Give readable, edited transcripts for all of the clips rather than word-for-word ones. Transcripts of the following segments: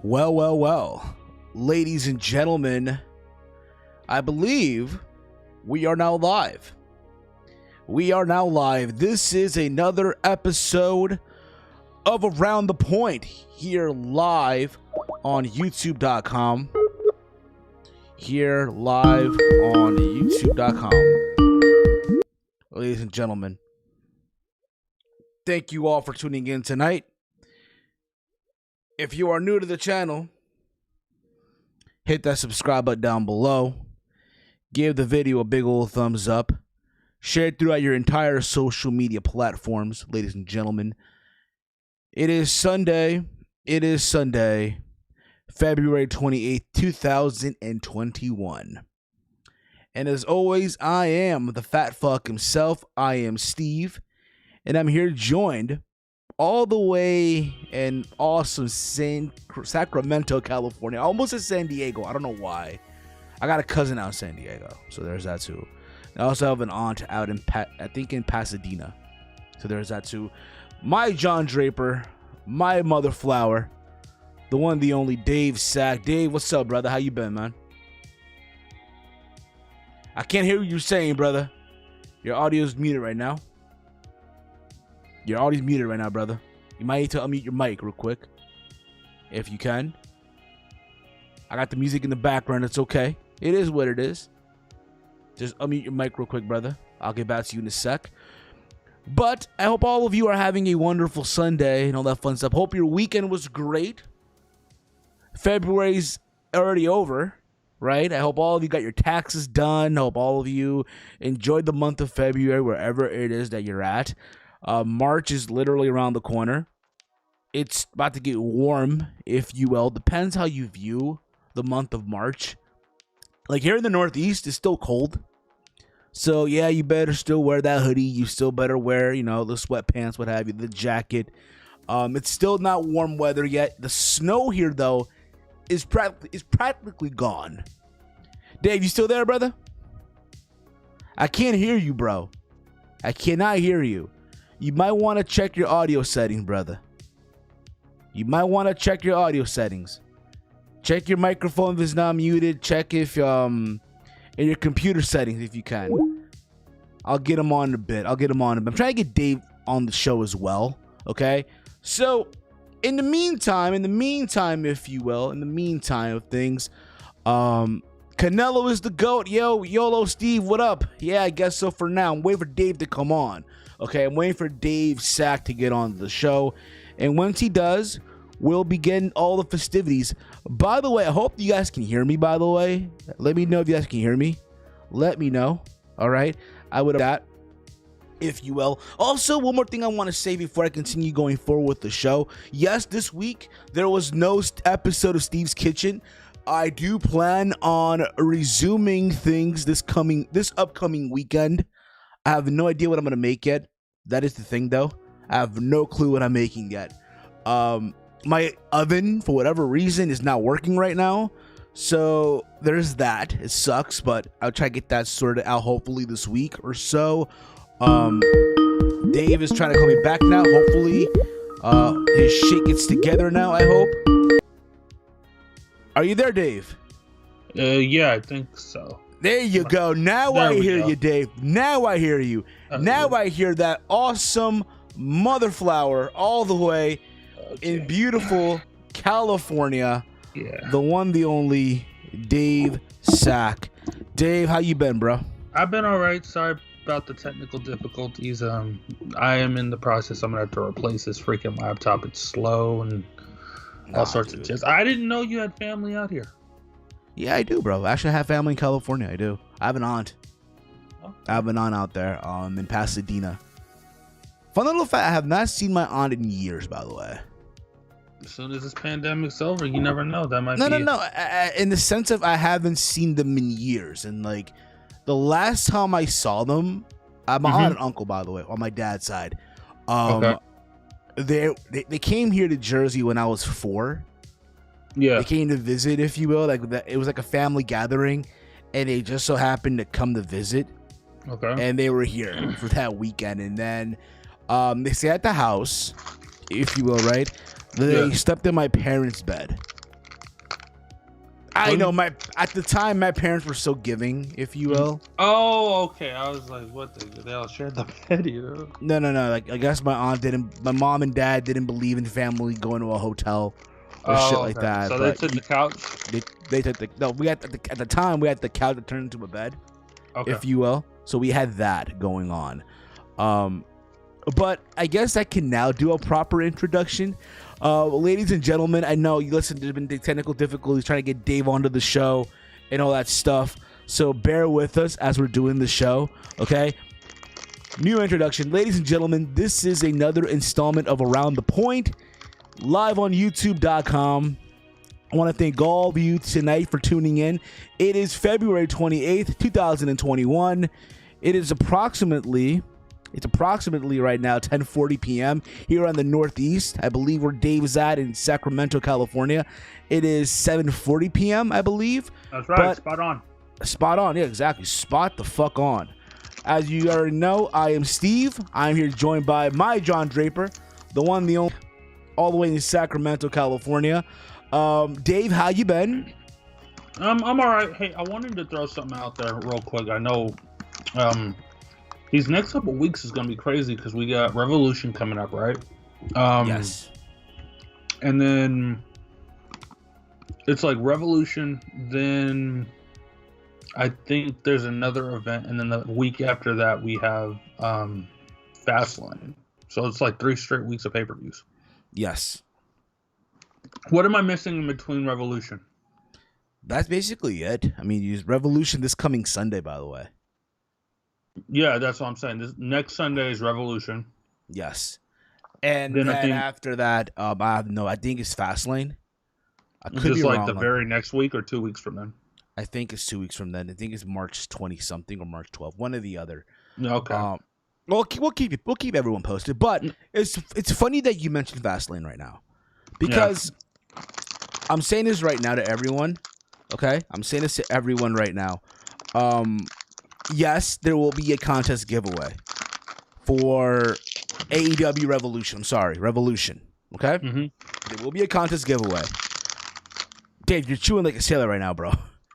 Well. Ladies and gentlemen, I believe we are now live. This is another episode of Around the Point here live on YouTube.com. Ladies and gentlemen, thank you all for tuning in tonight. If you are new to the channel, hit that subscribe button down below. Give the video a big old thumbs up. Share it throughout your entire social media platforms, ladies and gentlemen. It is Sunday, February 28th, 2021. And as always, I am the fat fuck himself. I am Steve. And I'm here joined all the way in awesome Sacramento, California. I almost said San Diego. I don't know why. I got a cousin out in San Diego, so there's that too. I also have an aunt out in in Pasadena, so there's that too. My John Draper, my mother flower, the one, the only Dave Sack. Dave, what's up, brother? How you been, man? I can't hear what you're saying, brother. Your audio's muted right now. Your audio's muted right now, brother. You might need to unmute your mic real quick, if you can. I got the music in the background. It's okay. It is what it is. Just unmute your mic real quick, brother. I'll get back to you in a sec. But I hope all of you are having a wonderful Sunday and all that fun stuff. Hope your weekend was great. February's already over, right? I hope all of you got your taxes done. I hope all of you enjoyed the month of February wherever it is that you're at. March is literally around the corner. It's about to get warm, if you will. Depends how you view the month of March. Like here in the Northeast, it's still cold. So yeah, you better still wear that hoodie. You still better wear, the sweatpants, what have you, the jacket. It's still not warm weather yet. The snow here, though, is practically gone. Dave, you still there, brother? I can't hear you, bro. I cannot hear you. You might want to check your audio settings, brother. You might want to check your audio settings. Check your microphone if it's not muted. Check if in your computer settings if you can. I'll get him on in a bit. I'm trying to get Dave on the show as well. Okay. So in the meantime, if you will, in the meantime of things, Canelo is the GOAT. Yo, YOLO Steve, what up? Yeah, I guess so for now. I'm waiting for Dave to come on. Okay, I'm waiting for Dave Sack to get on the show. And once he does, we'll begin all the festivities. By the way, I hope you guys can hear me, by the way. Let me know if you guys can hear me. Let me know. All right. I would have that, if you will. Also, one more thing I want to say before I continue going forward with the show. Yes, this week, there was no episode of Steve's Kitchen. I do plan on resuming things this upcoming weekend. I have no idea what I'm going to make yet. That is the thing, though. I have no clue what I'm making yet. My oven, for whatever reason, is not working right now. So there's that. It sucks, but I'll try to get that sorted out hopefully this week or so. Dave is trying to call me back now. Hopefully his shit gets together now, I hope. Are you there, Dave? Yeah, I think so. There you go. Now I hear you, Dave. Now I hear you. Now I hear that awesome mother flower all the way in beautiful California. Yeah. The one, the only Dave Sack. Dave, how you been, bro? I've been all right. Sorry about the technical difficulties. I am in the process. I'm gonna have to replace this freaking laptop. It's slow and all sorts of shit. I didn't know you had family out here. Yeah, I do, bro. Actually, I have family in California. I do. I have an aunt. Oh. I have an aunt out there in Pasadena. Fun little fact, I have not seen my aunt in years, by the way. As soon as this pandemic's over, you never know. That might No. In the sense of I haven't seen them in years. And, like, the last time I saw them, my aunt and uncle, by the way, on my dad's side. Okay. They came here to Jersey when I was 4. Yeah. They came to visit, if you will. Like it was like a family gathering, and they just so happened to come to visit. Okay. And they were here for that weekend, and then they stayed at the house, if you will, right? They slept in my parents' bed. I know at the time my parents were so giving, if you will. Oh, okay. I was like, what? They all shared the bed, you know? No. Like, I guess my mom and dad didn't believe in family going to a hotel or shit like that. So they took the couch. They took at the time we had the couch that turned into a bed, if you will. So we had that going on. But I guess I can now do a proper introduction. Ladies and gentlemen, I know you listen, there's been technical difficulties trying to get Dave onto the show and all that stuff. So bear with us as we're doing the show, okay? New introduction. Ladies and gentlemen, this is another installment of Around the Point, live on YouTube.com. I want to thank all of you tonight for tuning in. It is February 28th, 2021. It is approximately right now 10:40 p.m. here on the Northeast. I believe where Dave is at in Sacramento, California. It is 7:40 p.m. I believe. That's right. Spot on. Spot on. Yeah, exactly. Spot the fuck on. As you already know, I am Steve. I'm here joined by my John Draper, the one, the only, all the way in Sacramento, California. Dave, how you been? I'm all right. Hey, I wanted to throw something out there real quick. I know these next couple weeks is going to be crazy because we got Revolution coming up, right? Yes. And then it's like Revolution, then I think there's another event, and then the week after that we have Fastlane. So it's like 3 straight weeks of pay-per-views. Yes. What am I missing in between Revolution? That's basically it. I mean, use Revolution this coming Sunday, by the way. Yeah, that's what I'm saying. This next Sunday is Revolution. Yes. And then after that, I think it's Fastlane. I could just be like wrong the very next week or 2 weeks from then. I think it's 2 weeks from then. I think it's March 20 something or March 12th, one or the other. Okay. We'll keep everyone posted. But it's funny that you mentioned Fastlane right now, because I'm saying this right now to everyone. Okay, I'm saying this to everyone right now. Yes, there will be a contest giveaway for AEW Revolution. I'm sorry, Revolution. Okay, There will be a contest giveaway. Dave, you're chewing like a sailor right now, bro.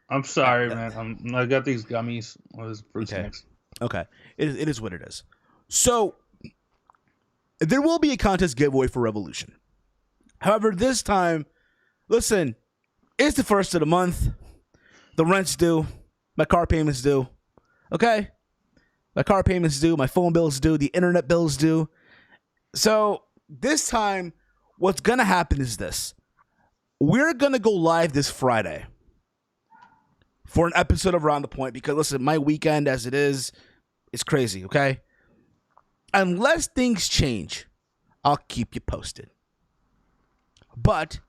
I'm sorry, man. I got these gummies. What is fruit snacks? Okay, it is what it is. So there will be a contest giveaway for Revolution. However, this time, listen, it's the first of the month. The rent's due. My car payment's due. Okay? My car payment's due. My phone bill's due. The internet bill's due. So this time, what's going to happen is this. We're going to go live this Friday for an episode of Around the Point because, listen, my weekend as it is crazy, okay? Unless things change, I'll keep you posted. But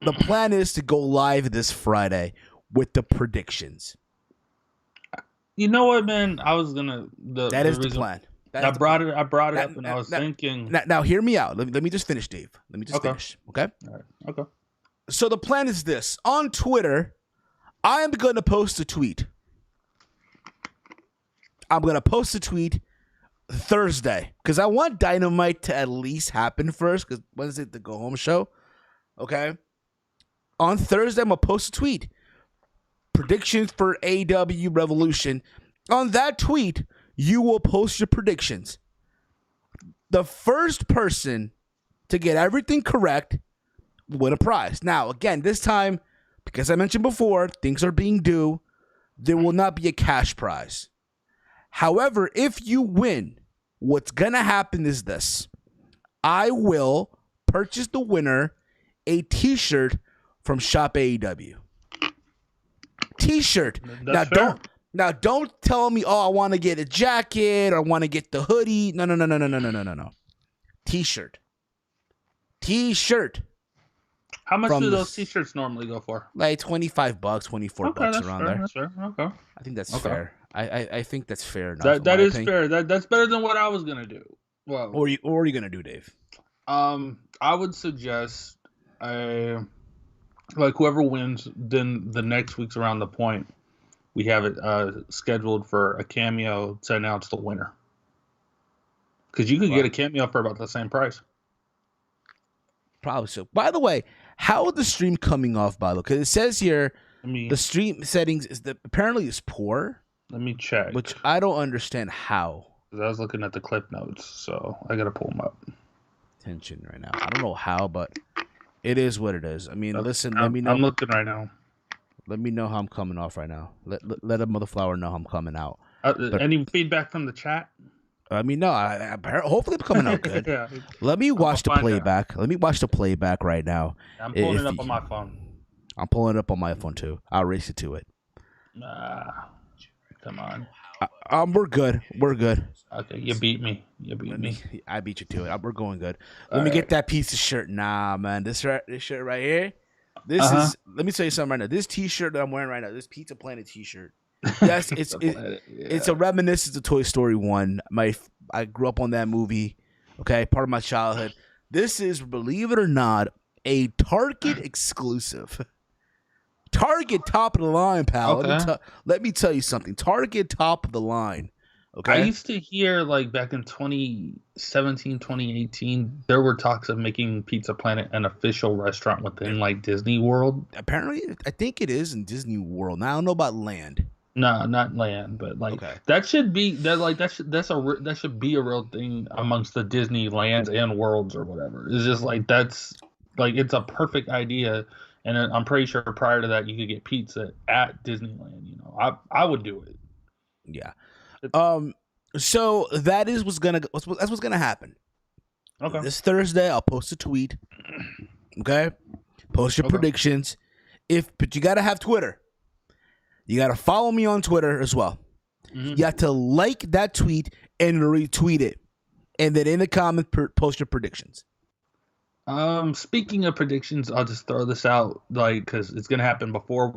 the plan is to go live this Friday with the predictions. You know what, man? I was gonna. That is the plan. I brought it up, and I was thinking. Now, hear me out. Let me just finish, Dave. Let me just finish. Okay. All right. Okay. So the plan is this: on Twitter, I am going to post a tweet. I'm going to post a tweet Thursday because I want Dynamite to at least happen first. Because when is it the go home show? Okay. On Thursday, I'm going to post a tweet. Predictions for AEW Revolution. On that tweet, you will post your predictions. The first person to get everything correct will win a prize. Now, again, this time, because I mentioned before, things are being due, there will not be a cash prize. However, if you win, what's going to happen is this. I will purchase the winner a t-shirt from Shop AEW. T-shirt. Now don't tell me, oh, I want to get a jacket or I want to get the hoodie. No. T-shirt. How much do those t-shirts normally go for? Like $25, $24 around there. That's fair. Okay. I think that's fair. I think that's fair enough. That is fair. That's better than what I was gonna do. Well, what are you gonna do, Dave? I would suggest like whoever wins, then the next week's Around the Point, we have it scheduled for a cameo to announce the winner. Because you could get a cameo for about the same price. Probably so. By the way, how is the stream coming off, by the way? Because it says here the stream settings apparently is poor. Let me check. Which I don't understand how. I was looking at the clip notes, so I gotta pull them up. Tension right now. I don't know how, but it is what it is. I mean, listen, let me know. I'm looking right now. Let me know how I'm coming off right now. Let a motherflower know how I'm coming out. Any feedback from the chat? I mean, no. Hopefully, I'm coming out good. Yeah. Let me watch the playback. Let me watch the playback right now. I'm pulling it up on my phone. I'm pulling it up on my phone too. I'll race it to it. Come on. We're good. We're good. Okay, you beat me. I beat you to it. We're going good. Let me get that piece of shirt. Nah, man. This shirt right here. This is. Let me tell you something right now. This T-shirt that I'm wearing right now. This Pizza Planet T-shirt. Yes, it's a reminiscence of Toy Story 1. I grew up on that movie. Okay, part of my childhood. This is, believe it or not, a Target exclusive. Target top of the line, pal. Okay. Let me tell you something. Target top of the line. Okay. I used to hear like back in 2017, 2018, there were talks of making Pizza Planet an official restaurant within like Disney World. Apparently, I think it is in Disney World. Now I don't know about Land. No, not Land, but like that should be that should be a real thing amongst the Disney lands and worlds or whatever. It's just like it's a perfect idea. And I'm pretty sure prior to that, you could get pizza at Disneyland. You know, I would do it. Yeah. So that is what's gonna happen. Okay. This Thursday, I'll post a tweet. Okay. Post your predictions. But you gotta have Twitter. You gotta follow me on Twitter as well. Mm-hmm. You have to like that tweet and retweet it, and then in the comments post your predictions. Speaking of predictions, I'll just throw this out, like, because it's gonna happen before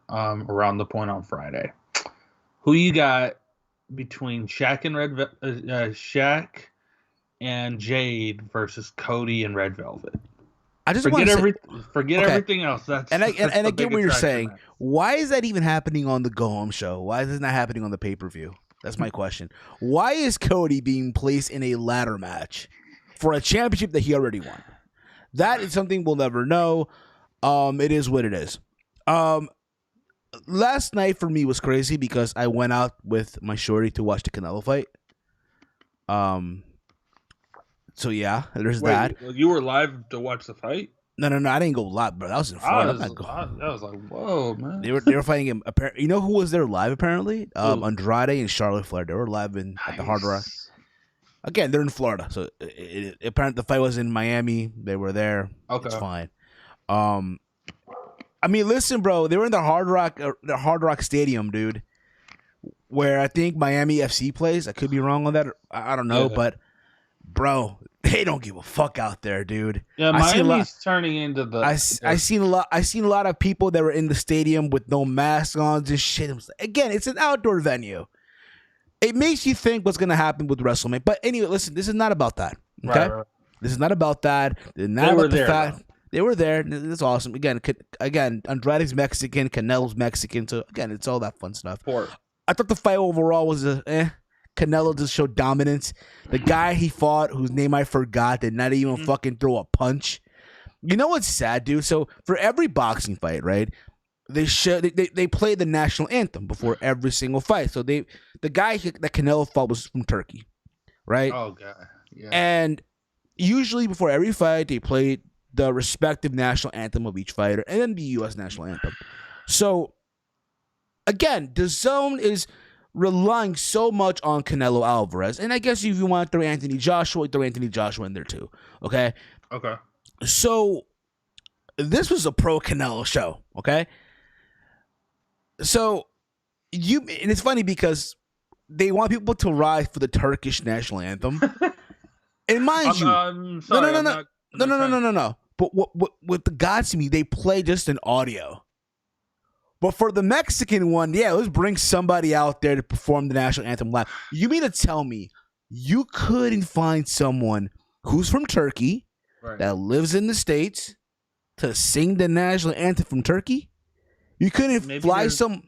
around the point on Friday. Who you got between Shaq and Jade versus Cody and Red Velvet? I just forget everything else. I get what you're saying. Match. Why is that even happening on the Go Home show? Why is this not happening on the pay-per-view? That's my question. Why is Cody being placed in a ladder match for a championship that he already won? That is something we'll never know. It is what it is. Last night for me was crazy because I went out with my shorty to watch the Canelo fight. So yeah, there's that. You were live to watch the fight? No, I didn't go live, bro. That was in Florida. I was like, whoa, man. They were fighting him. You know who was there live? Apparently, Andrade and Charlotte Flair. They were live at the Hard Rock. Again, they're in Florida, so apparently the fight was in Miami. They were there. Okay, it's fine. I mean, listen, bro. They were in the Hard Rock Stadium, dude, where I think Miami FC plays. I could be wrong on that. I don't know, but bro, they don't give a fuck out there, dude. Yeah, Miami's turning into the. I seen a lot of people that were in the stadium with no masks on and shit. Again, it's an outdoor venue. It makes you think what's gonna happen with WrestleMania. But anyway, listen, this is not about that. Okay, right. This is not about that. They're not about the fact. They were there. It's awesome. Again, Andrade's Mexican, Canelo's Mexican. So again, it's all that fun stuff. I thought the fight overall was Canelo just showed dominance. The guy he fought, whose name I forgot, did not even fucking throw a punch. You know what's sad, dude? So for every boxing fight, right, they play the national anthem before every single fight. So the guy that Canelo fought was from Turkey, right? Oh god, yeah. And usually before every fight, they played the respective national anthem of each fighter, and then the U.S. national anthem. So, again, the zone is relying so much on Canelo Alvarez, and I guess if you want to throw Anthony Joshua in there too. Okay. Okay. So, this was a pro Canelo show. Okay. So, and it's funny because they want people to ride for the Turkish national anthem, and mind you, no. But what the gods to me, they play just an audio. But for the Mexican one, let's bring somebody out there to perform the national anthem live. You mean to tell me you couldn't find someone who's from Turkey that lives in the States to sing the national anthem from Turkey? You couldn't fly some.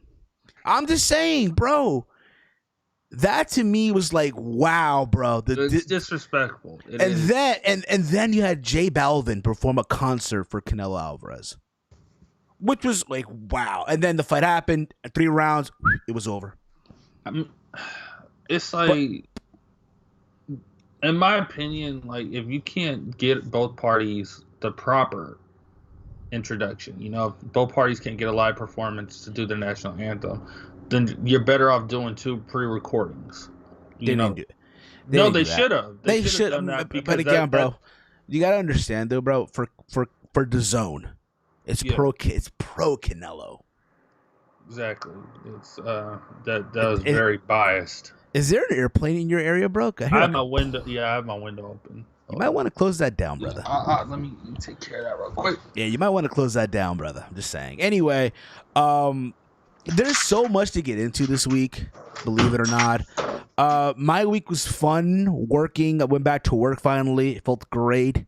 I'm just saying, bro. That to me was like, wow, bro. It's disrespectful. Then you had J Balvin perform a concert for Canelo Alvarez, which was like, wow. And then the fight happened. 3 rounds, it was over. It's like, in my opinion, like if you can't get both parties the proper introduction, if both parties can't get a live performance to do the national anthem, then you're better off doing 2 pre-recordings. They should have. They should have done that. But again, bro, you gotta understand though, bro. For the zone, it's pro Canelo. Exactly. It's that was very biased. Is there an airplane in your area, bro? I have my window. Yeah, I have my window open. You might want to close that down, brother. Let me take care of that real quick. Yeah, you might want to close that down, brother. I'm just saying. Anyway, there's so much to get into this week, believe it or not. My week was fun working. I went back to work finally. It felt great.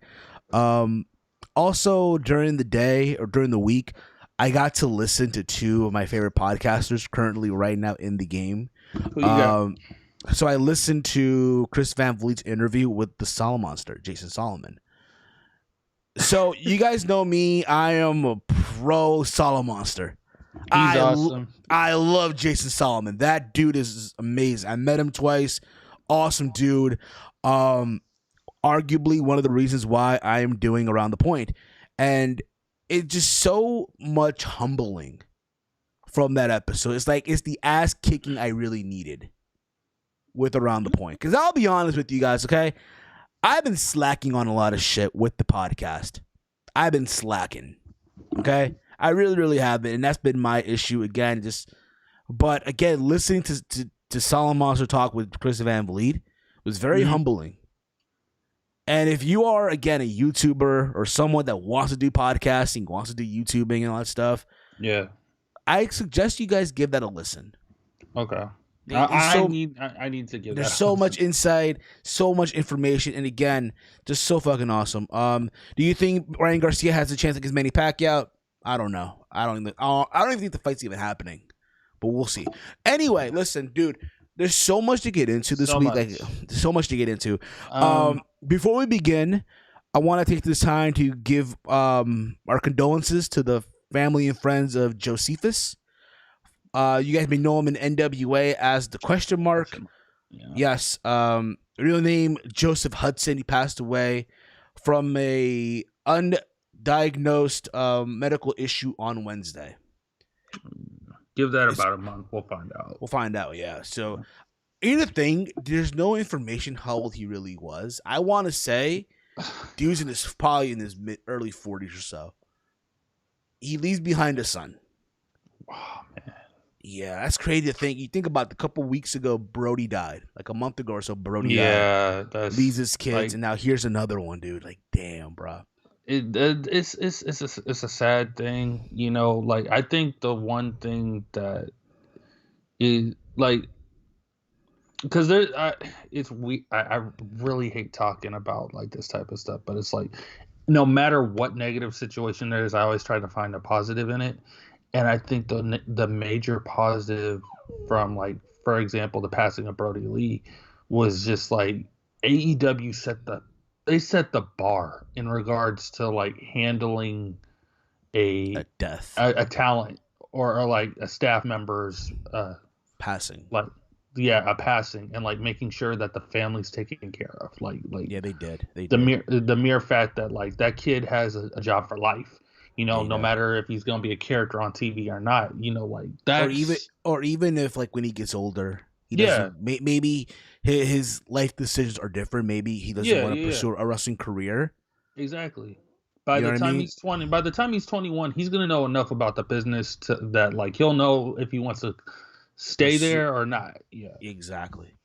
Also, during the day or during the week, I got to listen to 2 of my favorite podcasters currently right now in the game. So I listened to Chris Van Vliet's interview with the Solomonster, Jason Solomon. So you guys know me. I am a pro Solomonster. He's awesome. I love Jason Solomon. That dude is amazing. I met him twice. Awesome dude. Arguably one of the reasons why I am doing Around the Point. And it's just so much humbling from that episode. It's like it's the ass kicking I really needed with Around the Point. Because I'll be honest with you guys, okay? I've been slacking on a lot of shit with the podcast. I've been slacking. Okay? I really, really have been, and that's been my issue again. But again, listening to Solomon Monster talk with Chris Van Vliet was very humbling. And if you are again a YouTuber or someone that wants to do podcasting, wants to do YouTubing and all that stuff, I suggest you guys give that a listen. Okay. I need to give. There's so much insight, so much information, and again, just so fucking awesome. Do you think Ryan Garcia has a chance against Manny Pacquiao? I don't know. I don't even think the fight's even happening, but we'll see. Anyway, listen, dude. There's so much to get into this week. Like, there's so much to get into. Before we begin, I want to take this time to give our condolences to the family and friends of Jocephus. You guys may know him in NWA as the Question Mark. Yeah. Yes. Real name Joseph Hudson. He passed away from a undiagnosed medical issue on Wednesday. Give that about a month. We'll find out. Yeah. So, here's the thing. There's no information how old he really was. I want to say, dude's probably in his early 40s or so. He leaves behind a son. Wow, man. Yeah, that's crazy to think. You think about a couple weeks ago, Brody died. Like a month ago or so, Brody died. Yeah, leaves his kids, and now here's another one, dude. Like, damn, bro. It's a sad thing, Like, I think the one thing that is like, because I really hate talking about like this type of stuff, but it's like, no matter what negative situation there is, I always try to find a positive in it, and I think the major positive from, like, for example, the passing of Brody Lee was just like AEW set the bar in regards to like handling a death, a talent or like a staff member's passing, a passing, and like making sure that the family's taken care of. Like yeah, they did. The mere fact that like that kid has a job for life. No matter if he's gonna be a character on TV or not. Like that, or even if like when he gets older. He doesn't. Maybe his life decisions are different. Maybe he doesn't want to pursue a wrestling career. Exactly. By the time he's 20, by the time he's 21, he's gonna know enough about the business that like he'll know if he wants to stay there or not. Yeah. Exactly.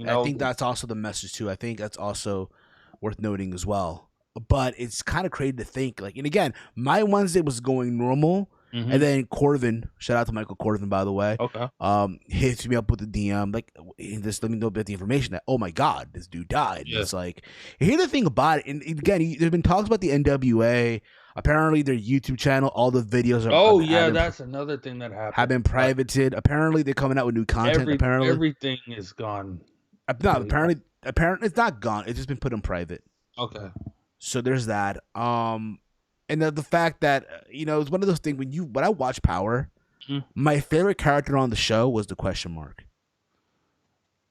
I think that's also the message too. I think that's also worth noting as well. But it's kind of crazy to think like, and again, my Wednesday was going normal. Mm-hmm. And then Corvin, shout out to Michael Corvin, by the way. Okay. Hits me up with the DM, like, just let me know about the information that, oh my God, this dude died. Yeah. It's like, here's the thing about it. And again, there's been talks about the NWA. Apparently, their YouTube channel, all the videos are. That's another thing that happened. Have been privated. Apparently, they're coming out with new content. Apparently, everything is gone. No, apparently, it's not gone. It's just been put in private. Okay. So there's that. And the fact that, it's one of those things when I watch Power, my favorite character on the show was the question mark.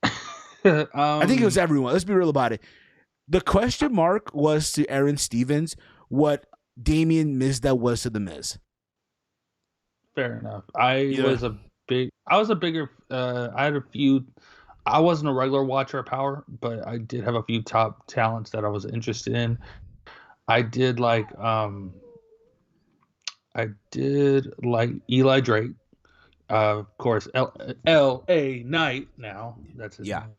I think it was everyone. Let's be real about it. The question mark was to Aaron Stevens what Damian Mizdow was to The Miz. Fair enough. I wasn't a regular watcher of Power, but I did have a few top talents that I was interested in. I did like Eli Drake, of course. L.A. Knight now. That's his name.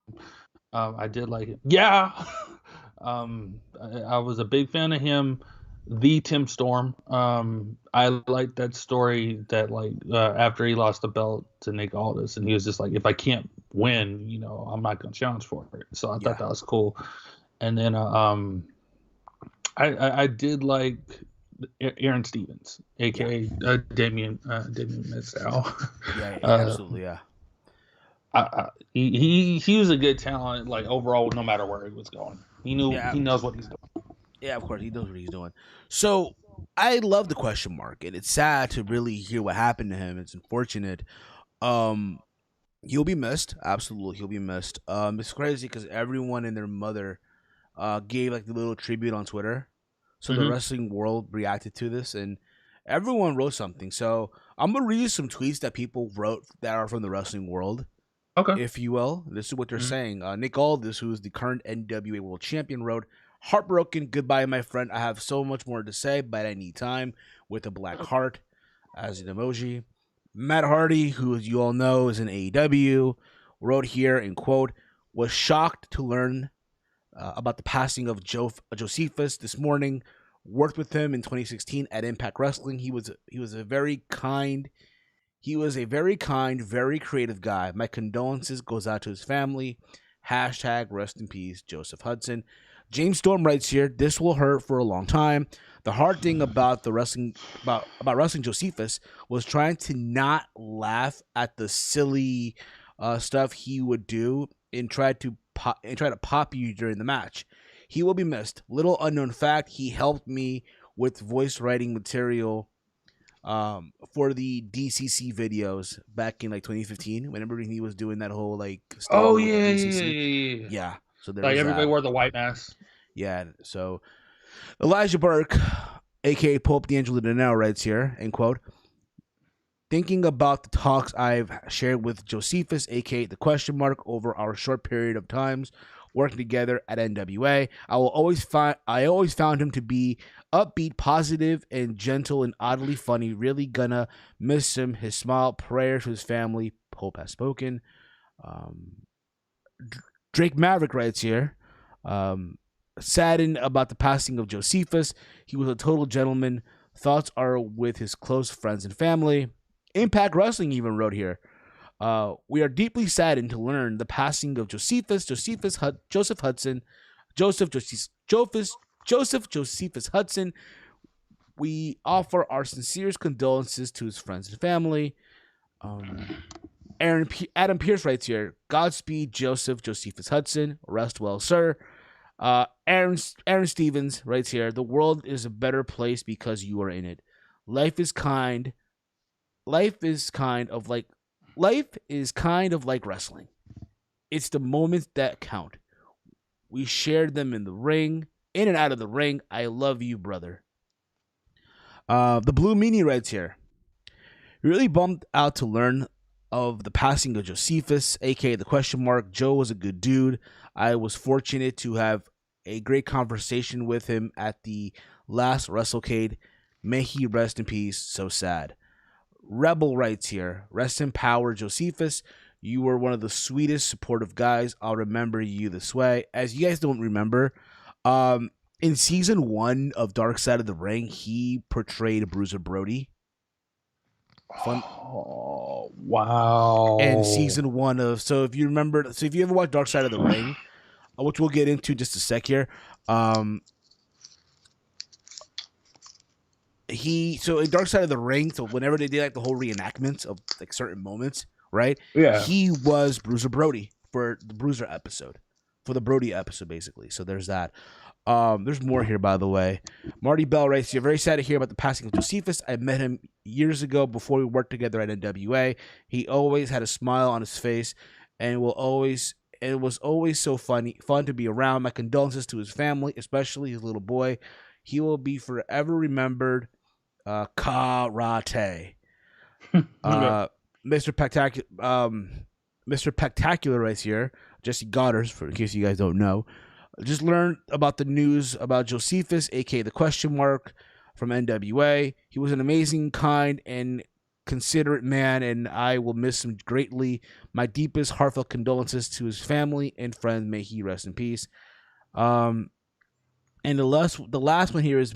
I did like it. Yeah. I was a big fan of him. The Tim Storm. I liked that story that after he lost the belt to Nick Aldis, and he was just like, if I can't win, I'm not gonna challenge for it. So I thought that was cool. And then I did like Aaron Stevens, aka Damian Mizdow. Yeah, absolutely, yeah. He was a good talent, overall, no matter where he was going. He knows what he's doing. Yeah, of course, he knows what he's doing. So I love the question mark, and it's sad to really hear what happened to him. It's unfortunate. He'll be missed. Absolutely, he'll be missed. It's crazy because everyone and their mother gave the little tribute on Twitter. So the wrestling world reacted to this, and everyone wrote something. So I'm gonna read you some tweets that people wrote that are from the wrestling world. Okay. If you will. This is what they're saying. Nick Aldis, who is the current NWA World Champion, wrote, "Heartbroken, goodbye, my friend. I have so much more to say, but I need time," with a black heart as an emoji. Matt Hardy, who, as you all know, is in AEW, wrote here, in quote, "Was shocked to learn about the passing of Jocephus this morning. Worked with him in 2016 at Impact Wrestling. He was a very kind, very creative guy. My condolences goes out to his family. Hashtag rest in peace, Joseph Hudson." James Storm writes here, "This will hurt for a long time. The hard thing about wrestling Jocephus was trying to not laugh at the silly stuff he would do and try to pop you during the match. He will be missed. Little unknown fact, he helped me with voice writing material for the DCC videos back in 2015. Whenever he was doing that whole Oh yeah. Yeah. So there everybody wore the white mask. Yeah. So Elijah Burke, aka Pope D'Angelo Danell, writes here, end quote, "Thinking about the talks I've shared with Jocephus, aka the question mark, over our short period of times working together at NWA, I always found him to be upbeat, positive, and gentle, and oddly funny. Really gonna miss him. His smile, prayers to his family. Pope has spoken." Drake Maverick writes here, "Saddened about the passing of Jocephus. He was a total gentleman. Thoughts are with his close friends and family." Impact Wrestling even wrote here, "We are deeply saddened to learn the passing of Joseph Jocephus Hudson. We offer our sincerest condolences to his friends and family." Adam Pierce writes here, "Godspeed, Jocephus Hudson. Rest well, sir." Aaron Stevens writes here, "The world is a better place because you are in it. Life is kind of like wrestling. It's the moments that count. We shared them in the ring, in and out of the ring. I love you, brother." The Blue Meanie writes here, "Really bummed out to learn of the passing of Jocephus, aka the question mark. Joe was a good dude. I was fortunate to have a great conversation with him at the last WrestleCade. May he rest in peace. So sad." Rebel writes here, "Rest in power, Jocephus. You were one of the sweetest, supportive guys. I'll remember you this way." As you guys don't remember, in season 1 of Dark Side of the Ring, he portrayed Bruiser Brody. Fun. Oh, wow. And season 1 of, so if you remember, so if you ever watched Dark Side of the Ring, which we'll get into just a sec here, so in Dark Side of the Ring, so whenever they did like the whole reenactments of like certain moments, right? Yeah. He was Bruiser Brody for the Bruiser episode, for the Brody episode, basically. So there's that. There's more here, by the way. Marty Bell writes, "You're very sad to hear about the passing of Jocephus. I met him years ago before we worked together at NWA. He always had a smile on his face and it was always so fun to be around. My condolences to his family, especially his little boy. He will be forever remembered. Karate." Mr. Spectacular right here, Jesse Goddard, for in case you guys don't know, just learned about the news about Jocephus, aka the question mark, from NWA. He was an amazing, kind, and considerate man, and I will miss him greatly. My deepest heartfelt condolences to his family and friends. May he rest in peace. And the last one here is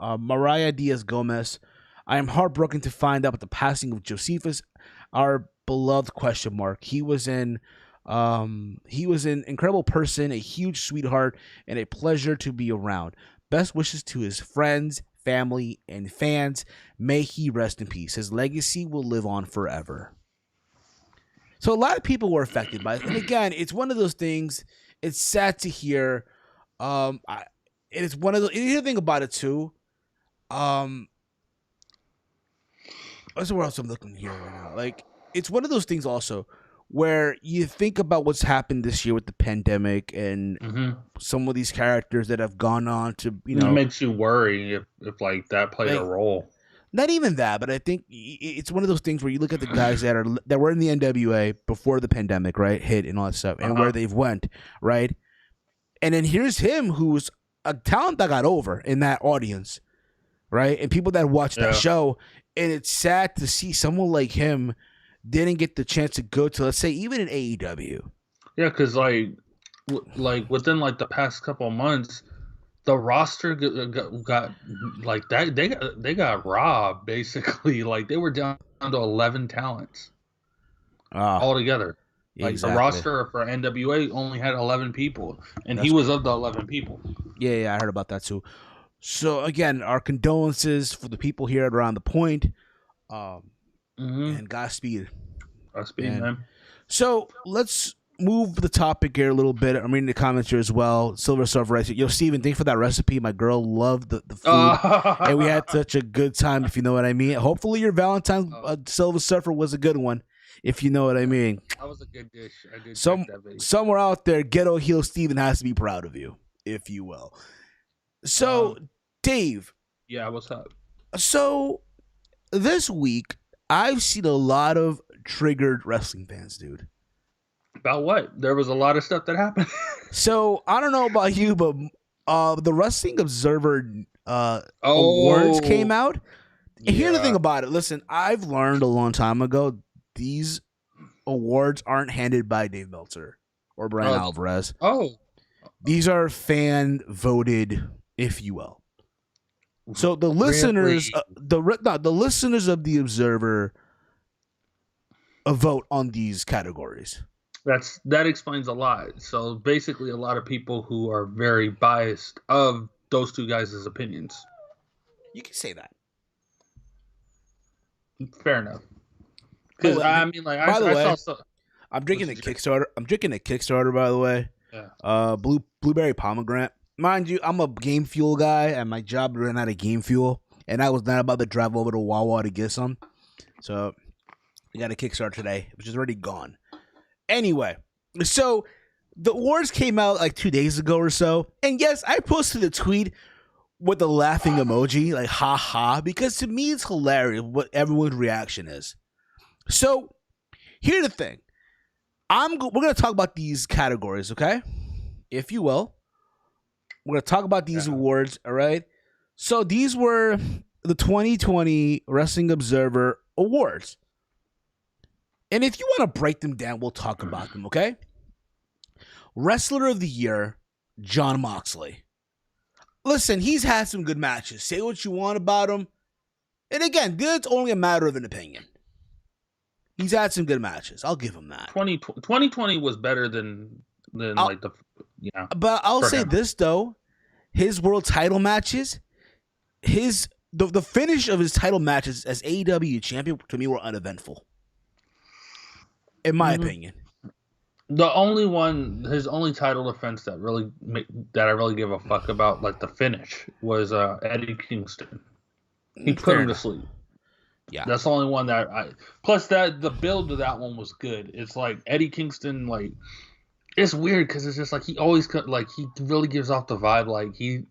Mariah Diaz Gomez. I am heartbroken to find out about the passing of Jocephus, our beloved question mark. He was an incredible person, a huge sweetheart, and a pleasure to be around. Best wishes to his friends, family, and fans. May he rest in peace. His legacy will live on forever. So a lot of people were affected by it. And again, it's one of those things. It's sad to hear. It's one of the. You hear the thing about it too. That's where else I'm looking here right now. Like, it's one of those things also where you think about what's happened this year with the pandemic and some of these characters that have gone on to, you know, it makes you worry if like that played a role. Not even that, but I think it's one of those things where you look at the guys that were in the NWA before the pandemic, right, hit and all that stuff, and where they've went, right, and then here's him who's a talent that got over in that audience, right, and people that watched that show, and it's sad to see someone like him didn't get the chance to go to, let's say, even in AEW. Yeah, because like within like the past couple of months, the roster got like that. They got robbed basically. Like they were down to 11 talents altogether. Like the roster for NWA only had 11 people, and he was of the 11 people. Yeah, I heard about that too. So again, our condolences for the people here at Around the Point. And Godspeed. Godspeed, man. So let's move the topic here a little bit. I'm reading the comments here as well. Silver Surfer writes, "Yo, Steven, thanks for that recipe. My girl loved the food, and we had such a good time, if you know what I mean. Hopefully your Valentine's Silver Surfer was a good one, if you know what I mean. That was a good dish. I did somewhere out there, Ghetto Heel Steven has to be proud of you, if you will. So, Dave. Yeah, what's up? So, this week, I've seen a lot of triggered wrestling fans, dude. About what? There was a lot of stuff that happened. So, I don't know about you, but the Wrestling Observer awards came out. And here's the thing about it. Listen, I've learned a long time ago, these awards aren't handed by Dave Meltzer or Bryan Alvarez. These are fan-voted, if you will. So the listeners, the listeners of the Observer, vote on these categories. That explains a lot. So basically, a lot of people who are very biased of those two guys' opinions. You can say that. Fair enough. Because I mean, like, I saw. I'm drinking a Kickstarter. By the way. Yeah. Blueberry pomegranate. Mind you, I'm a Game Fuel guy, and my job ran out of Game Fuel, and I was not about to drive over to Wawa to get some. So, I got a Kickstarter today, which is already gone. Anyway, so the awards came out like 2 days ago or so, and yes, I posted a tweet with a laughing emoji, like ha ha, because to me it's hilarious what everyone's reaction is. So, here's the thing. We're going to talk about these categories, okay? If you will. We're going to talk about these awards, all right? So these were the 2020 Wrestling Observer Awards. And if you want to break them down, we'll talk about them, okay? Wrestler of the Year, Jon Moxley. Listen, he's had some good matches. Say what you want about him. And again, it's only a matter of an opinion. He's had some good matches. I'll give him that. 2020 was better than like the But I'll say this though, his world title matches, the finish of his title matches as AEW champion to me were uneventful. In my opinion. The only one, his only title defense that I really give a fuck about, like the finish, was Eddie Kingston. He put him to sleep. Yeah, that's the only one that I. Plus, the build to that one was good. It's like Eddie Kingston, like it's weird because it's just like he always he really gives off the vibe he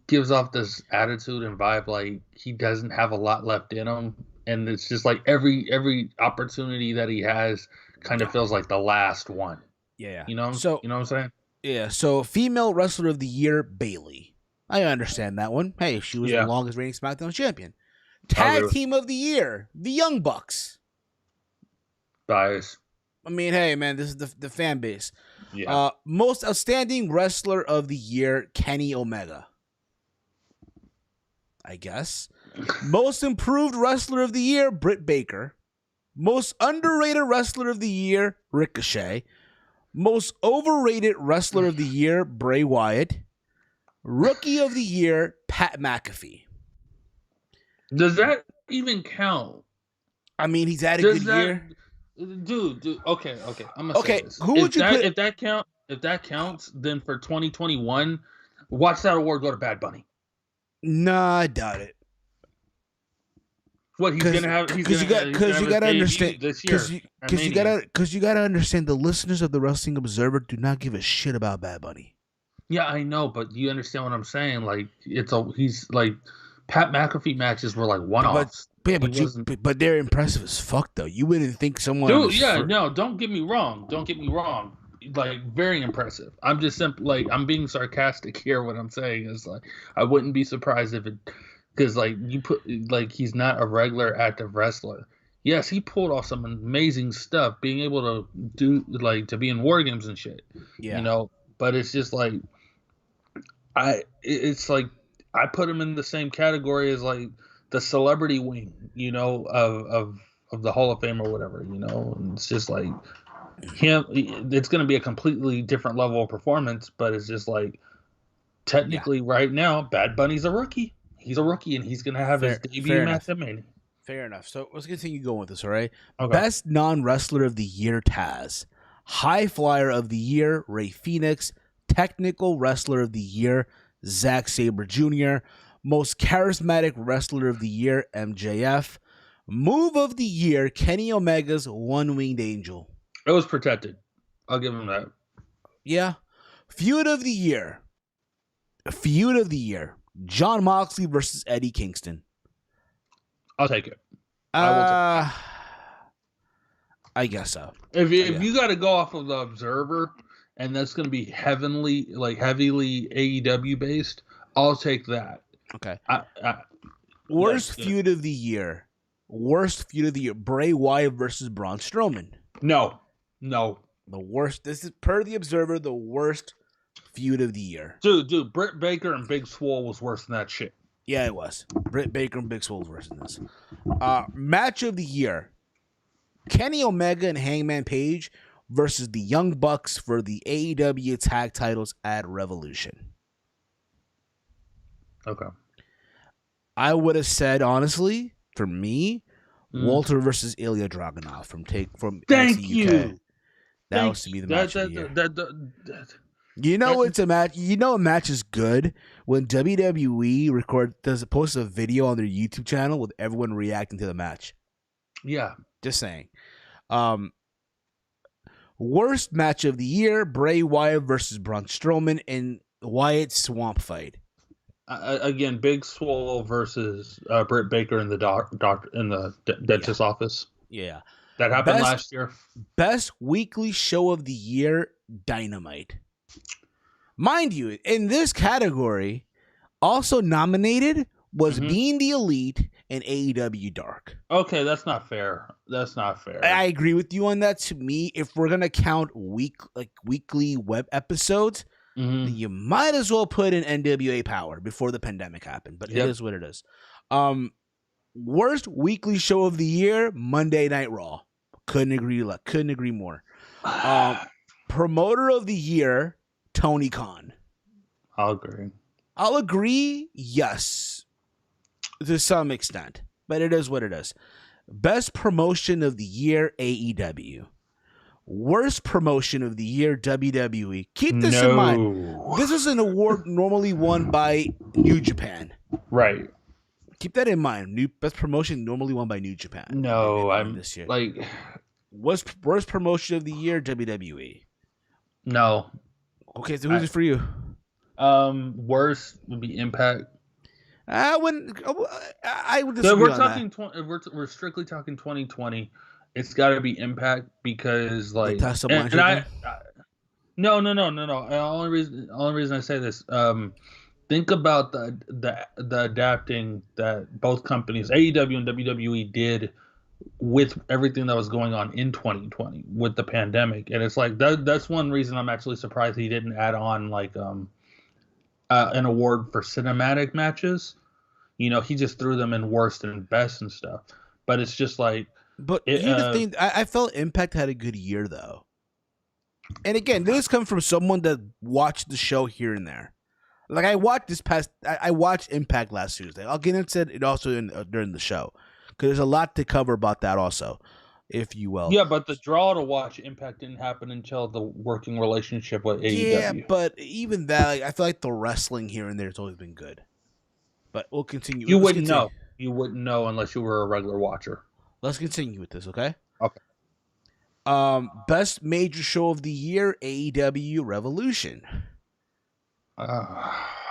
gives off this attitude and vibe like he doesn't have a lot left in him, and it's just like every opportunity that he has kind of feels like the last one. Yeah. You know what I'm saying? Yeah. So female wrestler of the year, Bayley. I understand that one. Hey, she was the longest reigning SmackDown champion. Tag team of the year, the Young Bucks. Bias. I mean, hey, man, this is the fan base. Yeah. Most outstanding wrestler of the year, Kenny Omega. I guess. Most improved wrestler of the year, Britt Baker. Most underrated wrestler of the year, Ricochet. Most overrated wrestler of the year, Bray Wyatt. Rookie of the year, Pat McAfee. Does that even count? I mean, he's had a good year. Dude, okay. I'm gonna say this. Who would you put? If that counts, then for 2021, watch that award go to Bad Bunny. Nah, I doubt it. What he's gonna have? Because you gotta understand. Because you gotta understand. The listeners of the Wrestling Observer do not give a shit about Bad Bunny. Yeah, I know, but you understand what I'm saying? Like he's like Pat McAfee matches were like one-offs. But they're impressive as fuck though. You wouldn't think someone. Dude, no, don't get me wrong. Like very impressive. I'm just simply I'm being sarcastic here. What I'm saying is like I wouldn't be surprised if it. Because, he's not a regular active wrestler. Yes, he pulled off some amazing stuff, being able to do, to be in War Games and shit. Yeah. But it's just, I put him in the same category as, the celebrity wing, of the Hall of Fame or whatever, And it's just, him, it's going to be a completely different level of performance, but it's just, technically right now, Bad Bunny's a rookie. He's a rookie, and he's going to have his debut match at Mania. Fair enough. So let's continue going with this, all right? Okay. Best non-wrestler of the year, Taz. High flyer of the year, Ray Phoenix. Technical wrestler of the year, Zack Sabre Jr. Most charismatic wrestler of the year, MJF. Move of the year, Kenny Omega's One-Winged Angel. It was protected. I'll give him that. Yeah. Feud of the year. Jon Moxley versus Eddie Kingston. I'll take it. I guess so. If you got to go off of the Observer, and that's going to be heavily AEW based, I'll take that. Okay. Worst feud of the year. Bray Wyatt versus Braun Strowman. No. The worst. This is per the Observer the worst feud of the year. Dude, Britt Baker and Big Swole was worse than that shit. Yeah, it was. Britt Baker and Big Swole was worse than this. Match of the year. Kenny Omega and Hangman Page versus the Young Bucks for the AEW tag titles at Revolution. Okay. I would have said, honestly, for me, Walter versus Ilya Dragunov from Thank NXT you. UK. That was to be the match of the year. It's a match. A match is good when WWE post a video on their YouTube channel with everyone reacting to the match. Yeah, just saying. Worst match of the year: Bray Wyatt versus Braun Strowman in Wyatt's Swamp Fight. Again, Big Swole versus Britt Baker in the dentist's office. Yeah, that happened last year. Best weekly show of the year: Dynamite. Mind you, in this category, also nominated was Being the Elite and AEW Dark. Okay, that's not fair. I agree with you on that. To me, if we're gonna count weekly web episodes, then you might as well put in NWA Power before the pandemic happened. But it is what it is. Worst weekly show of the year, Monday Night Raw. Couldn't agree more. Promoter of the year, Tony Khan. I'll agree, yes, to some extent, but it is what it is. Best promotion of the year, AEW. Worst promotion of the year, WWE. Keep this in mind. This is an award normally won by New Japan. Right. Keep that in mind. Best promotion normally won by New Japan. No, I'm this year. Like, worst promotion of the year, WWE. No. Okay, so who's it for you? Worst would be Impact. I would disagree we're on talking. We're strictly talking 2020. It's got to be Impact because, like, no. The only reason I say this, think about the adapting that both companies, AEW and WWE, did with everything that was going on in 2020 with the pandemic, and it's like that's one reason I'm actually surprised he didn't add on like an award for cinematic matches. You know, he just threw them in worst and best and stuff. But it's just like. But here's the thing: I felt Impact had a good year though. And again, this comes from someone that watched the show here and there. Like I watched Impact last Tuesday. I'll get into it also during the show because there's a lot to cover about that also, if you will. Yeah, but the draw to watch Impact didn't happen until the working relationship with AEW. Yeah, but even that, like, I feel like the wrestling here and there has always been good. But we'll continue. You wouldn't know. You wouldn't know unless you were a regular watcher. Let's continue with this, okay? Okay. Best major show of the year, AEW Revolution.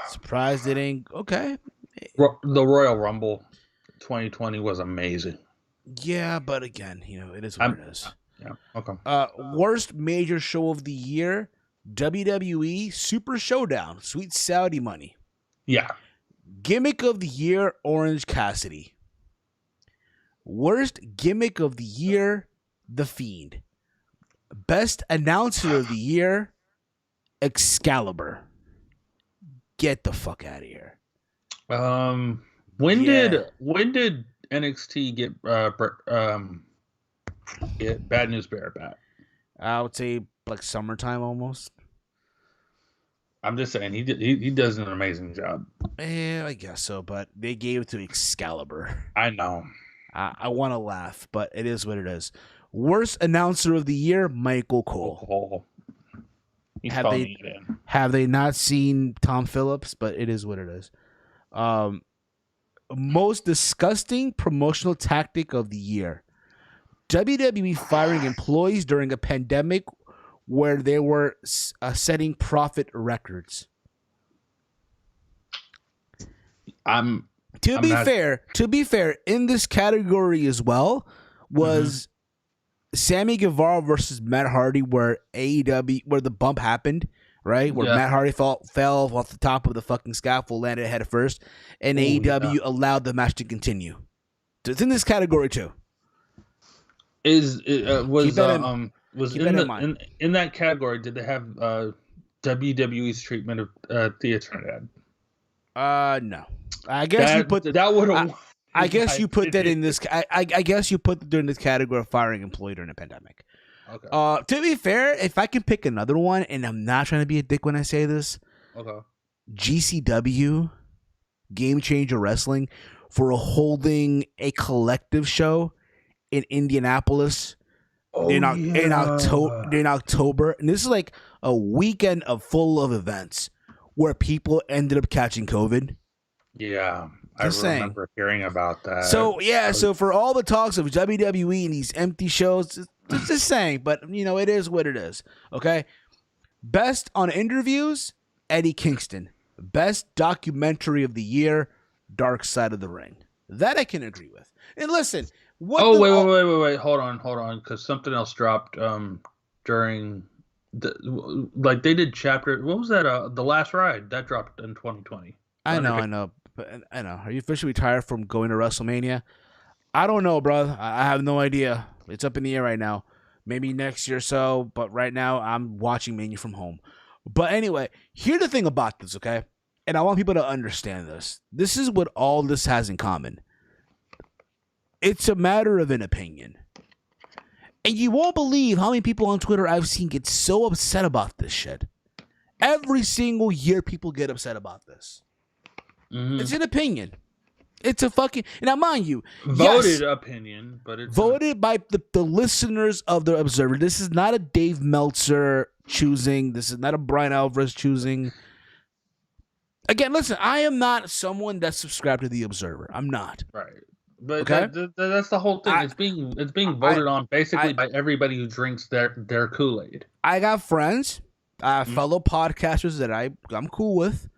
Surprised it ain't okay. The Royal Rumble 2020 was amazing. Yeah, but again, you know, it is what it is. Yeah. Okay. Worst major show of the year, WWE Super Showdown, Sweet Saudi Money. Yeah. Gimmick of the year, Orange Cassidy. Worst gimmick of the year, The Fiend. Best announcer of the year, Excalibur. Get the fuck out of here. When did NXT get Bad News Bear back? I would say like summertime almost. I'm just saying he does an amazing job. I guess so, but they gave it to Excalibur. I know. I want to laugh, but it is what it is. Worst announcer of the year, Michael Cole. Have they not seen Tom Phillips? But it is what it is. Most disgusting promotional tactic of the year. WWE firing employees during a pandemic where they were setting profit records. To be fair, in this category as well was Sammy Guevara versus Matt Hardy, where the bump happened, right? Where Matt Hardy fell off the top of the fucking scaffold, landed head first, and AEW allowed the match to continue. So it's in this category too. In that category? Did they have WWE's treatment of Thea Trinidad? No. I guess you put that would have. I guess you put that in this. I guess you put during this category of firing employee during a pandemic. Okay. To be fair, if I can pick another one, and I'm not trying to be a dick when I say this. Okay. GCW, Game Changer Wrestling, for holding a collective show in Indianapolis in October, and this is like a weekend full of events where people ended up catching COVID. Yeah, I remember hearing about that. So so for all the talks of WWE and these empty shows, just saying, but you know, it is what it is. Okay. Best on interviews, Eddie Kingston. Best documentary of the year, Dark Side of the Ring. That I can agree with. And listen, wait, hold on, because something else dropped during they did chapter. What was that? The Last Ride that dropped in 2020. I know. Are you officially retired from going to WrestleMania? I don't know, bro. I have no idea. It's up in the air right now. Maybe next year or so, but right now I'm watching Mania from home. But anyway, here's the thing about this, okay? and I want people to understand this. This is what all this has in common. It's a matter of an opinion. And you won't believe how many people on Twitter I've seen get so upset about this shit. Every single year, people get upset about this. Mm-hmm. It's an opinion. It's a fucking... Now, mind you... Voted opinion, but it's... Voted by the listeners of the Observer. This is not a Dave Meltzer choosing. This is not a Bryan Alvarez choosing. Again, listen, I am not someone that's subscribed to the Observer. I'm not. Right. But okay? That's the whole thing. It's being voted on basically by everybody who drinks their Kool-Aid. I got friends, fellow podcasters that I'm cool with,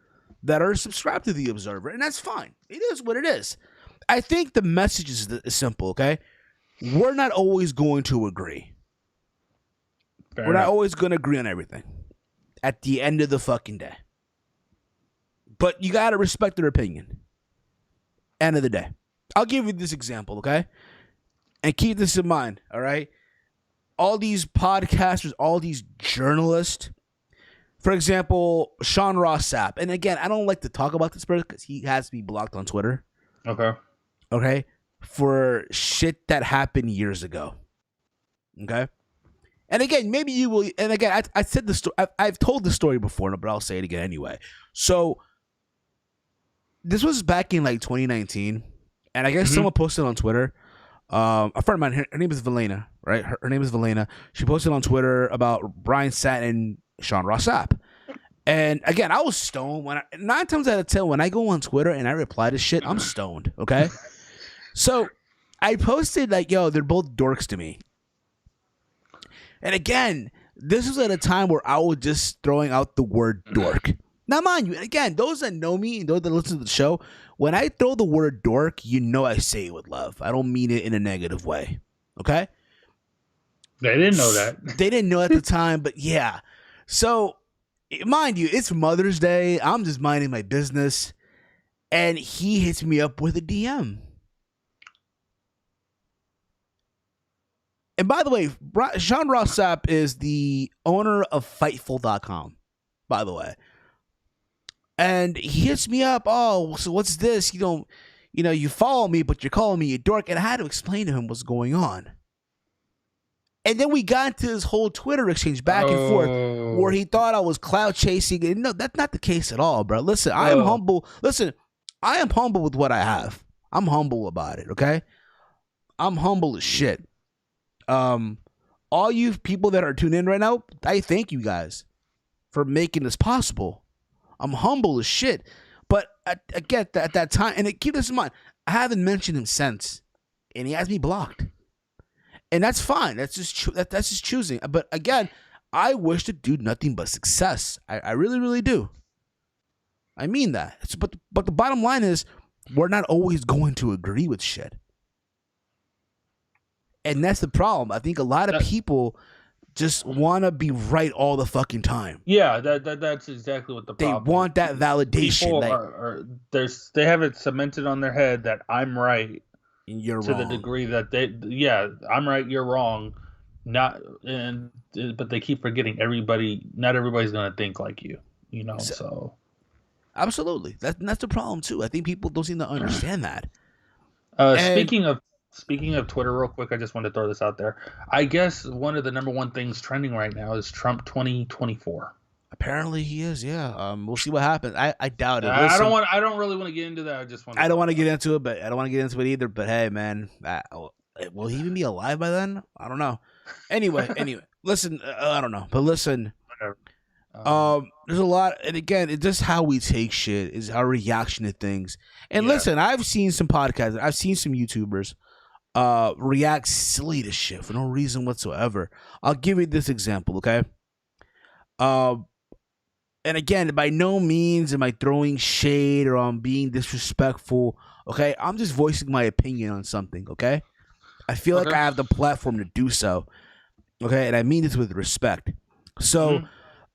that are subscribed to the Observer, and that's fine. It is what it is. I think the message is simple, okay? We're not always going to agree. We're not always going to agree on everything at the end of the fucking day. But you got to respect their opinion. End of the day. I'll give you this example, okay? And keep this in mind, all right? All these podcasters, all these journalists, for example, Sean Ross Sapp. And again, I don't like to talk about this person because he has to be blocked on Twitter. Okay? For shit that happened years ago. Okay? And again, maybe you will... And again, I said the story... I've told the story before, but I'll say it again anyway. So, this was back in like 2019... And I guess someone posted on Twitter, a friend of mine, her name is Valena, right? Her name is Valena. She posted on Twitter about Bryan Satin and Sean Ross Sapp. And again, I was stoned. 9 times out of 10, when I go on Twitter and I reply to shit, I'm stoned, okay? So I posted like, yo, they're both dorks to me. And again, this was at a time where I was just throwing out the word dork. Now, mind you, again, those that know me and those that listen to the show, when I throw the word dork, you know I say it with love. I don't mean it in a negative way. Okay? They didn't know that. They didn't know at the time, but yeah. So, mind you, it's Mother's Day. I'm just minding my business. And he hits me up with a DM. And by the way, Sean Ross Sapp is the owner of Fightful.com, by the way. And he hits me up. Oh, so what's this? You follow me, but you're calling me a dork. And I had to explain to him what's going on. And then we got into this whole Twitter exchange back and forth where he thought I was clout chasing. And no, that's not the case at all, bro. Listen, I am humble. Listen, I am humble with what I have. I'm humble about it, okay? I'm humble as shit. All you people that are tuned in right now, I thank you guys for making this possible. I'm humble as shit. But I get that at that time, and keep this in mind, I haven't mentioned him since, and he has me blocked. And that's fine. That's just choosing. But again, I wish the dude nothing but success. I really, really do. I mean that. But the bottom line is, we're not always going to agree with shit. And that's the problem. I think a lot of people just want to be right all the fucking time. Yeah, that's exactly what the problem is. They want that validation. People they have it cemented on their head that I'm right. And you're to wrong. The degree that I'm right, you're wrong. But they keep forgetting not everybody's going to think like you, so. Absolutely. That's the problem too. I think people don't seem to understand that. Speaking of Twitter, real quick, I just wanted to throw this out there. I guess one of the number one things trending right now is Trump 2024. Apparently he is, yeah. We'll see what happens. I doubt it. Listen, I don't really want to get into that. I don't want to get into it, but I don't want to get into it either. But hey, man, will he even be alive by then? I don't know. Anyway, listen, I don't know, but listen. Whatever. There's a lot, and again, it's just how we take shit, is our reaction to things. And listen, I've seen some podcasts, I've seen some YouTubers react silly to shit for no reason whatsoever. I'll give you this example, okay? And again, by no means am I throwing shade or I'm being disrespectful, okay? I'm just voicing my opinion on something, okay? I feel like I have the platform to do so, okay? And I mean this with respect. So,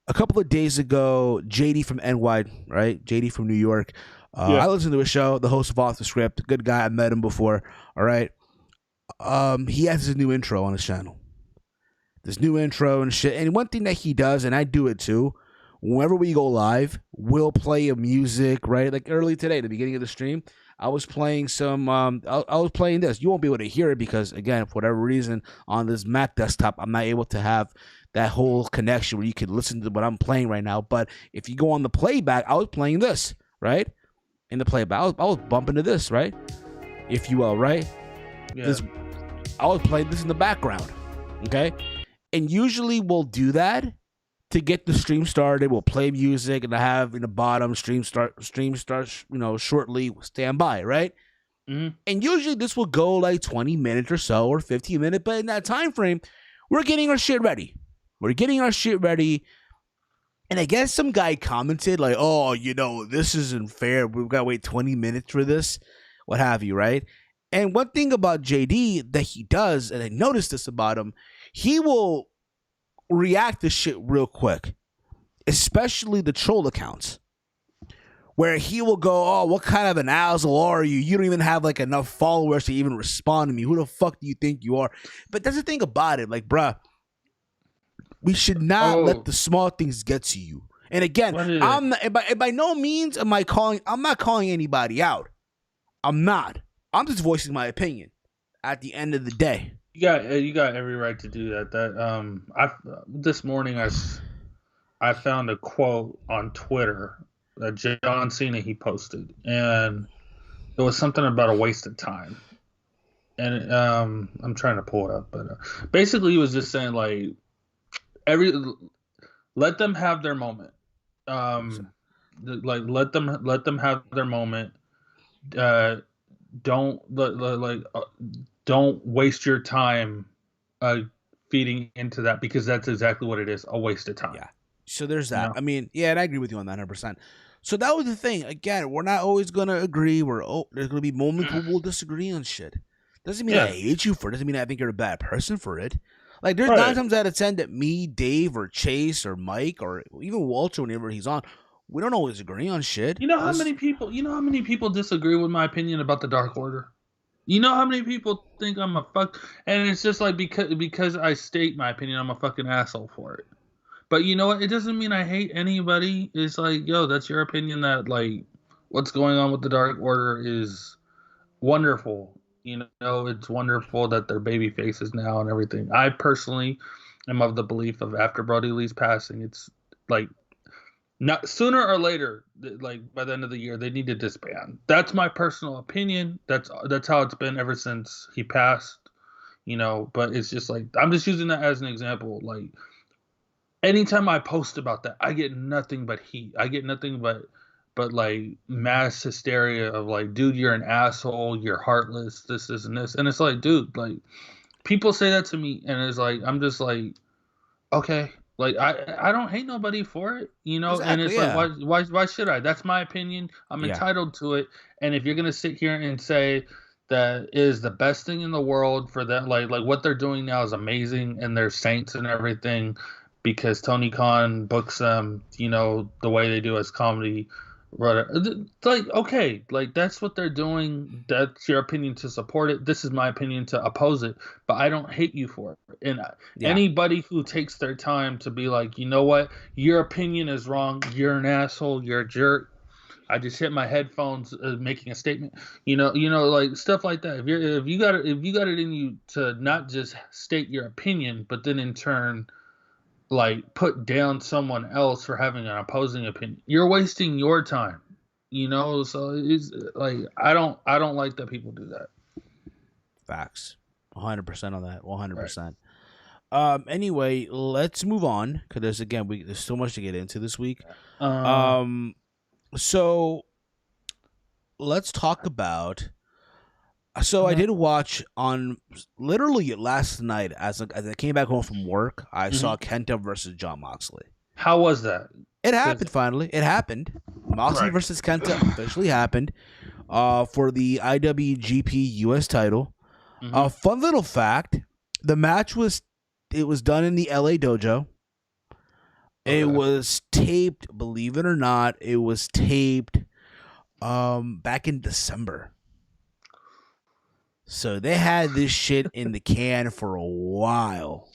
a couple of days ago, JD from NY, right? JD from New York. I listened to a show, the host of Off the Script. Good guy. I met him before, all right? He has his new intro on his channel. This new intro and shit. And one thing that he does, and I do it too, whenever we go live, we'll play a music, right? Like early today, the beginning of the stream, I was playing some. I was playing this. You won't be able to hear it because, again, for whatever reason, on this Mac desktop, I'm not able to have that whole connection where you can listen to what I'm playing right now. But if you go on the playback, I was playing this, right? In the playback, I was bumping to this, right? If you will, right? Yeah. I was playing this in the background, okay? And usually we'll do that to get the stream started. We'll play music and I have in the bottom stream starts, shortly, stand by, right? Mm-hmm. And usually this will go like 20 minutes or so or 15 minutes, but in that time frame, we're getting our shit ready. And I guess some guy commented like, oh, this isn't fair. We've got to wait 20 minutes for this, what have you, right? And one thing about JD that he does, and I noticed this about him, he will react to shit real quick, especially the troll accounts, where he will go, oh, what kind of an asshole are you? You don't even have like enough followers to even respond to me. Who the fuck do you think you are? But that's the thing about it. Like, bruh, we should not let the small things get to you. And again, I'm not, by no means I'm not calling anybody out. I'm not. I'm just voicing my opinion at the end of the day. You got every right to do that. This morning I found a quote on Twitter that John Cena he posted, and it was something about a waste of time. And I'm trying to pull it up, but basically he was just saying like let them have their moment. Like let them have their moment. Don't waste your time feeding into that, because that's exactly what it is, a waste of time. Yeah. So there's that. I mean, yeah, and I agree with you on that 100%. So that was the thing. Again, we're not always going to agree. There's going to be moments where we'll disagree on shit. Doesn't mean I hate you for it. Doesn't mean I think you're a bad person for it. Like, there's 9 times out of 10 that me, Dave, or Chase, or Mike, or even Walter, whenever he's on, we don't always agree on shit. You know how many people disagree with my opinion about the Dark Order? You know how many people think I'm a fuck, and it's just like because I state my opinion, I'm a fucking asshole for it. But you know what? It doesn't mean I hate anybody. It's like, yo, that's your opinion that like what's going on with the Dark Order is wonderful. You know, it's wonderful that they're baby faces now and everything. I personally am of the belief of after Brody Lee's passing, it's like not sooner or later, like by the end of the year, they need to disband. That's my personal opinion. That's how it's been ever since he passed. You know, but it's just like I'm just using that as an example. Like anytime I post about that, I get nothing but heat. I get nothing but like mass hysteria of like, dude, you're an asshole, you're heartless, this and this. And it's like, dude, like people say that to me and it's like I'm just like, okay. Like I don't hate nobody for it, you know, exactly, and it's like why should I? That's my opinion. I'm entitled to it. And if you're gonna sit here and say that is the best thing in the world for that, like what they're doing now is amazing and they're saints and everything because Tony Khan books them, you know, the way they do as comedy. Like, okay, like that's what they're doing. That's your opinion to support it. This is my opinion to oppose it. But I don't hate you for it. And anybody who takes their time to be like, you know what, your opinion is wrong. You're an asshole. You're a jerk. I just hit my headphones making a statement. You know, like stuff like that. If you got it in you to not just state your opinion, but then in turn, like put down someone else for having an opposing opinion, you're wasting your time, you know. So it's like I don't like that people do that. Facts. 100% on that. 100%. Anyway, let's move on because there's so much to get into this week. So let's talk about. So I did watch on literally last night as I came back home from work. I saw Kenta versus Jon Moxley. How was that? It happened finally. It happened. Moxley versus Kenta officially happened for the IWGP US title. Fun little fact: the match was done in the LA dojo. Okay. It was taped. Believe it or not, it was taped back in December. So they had this shit in the can for a while.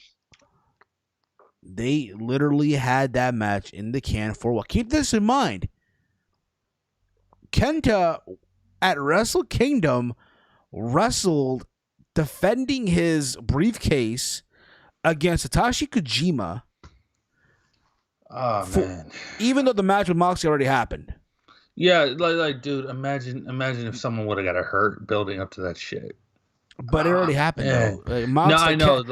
They literally had that match in the can for a while. Keep this in mind. Kenta at Wrestle Kingdom wrestled defending his briefcase against Satoshi Kojima. Oh man! Even though the match with Moxley already happened. Yeah, like, dude, imagine if someone would have got hurt building up to that shit. But it already happened though. Like, no, I know.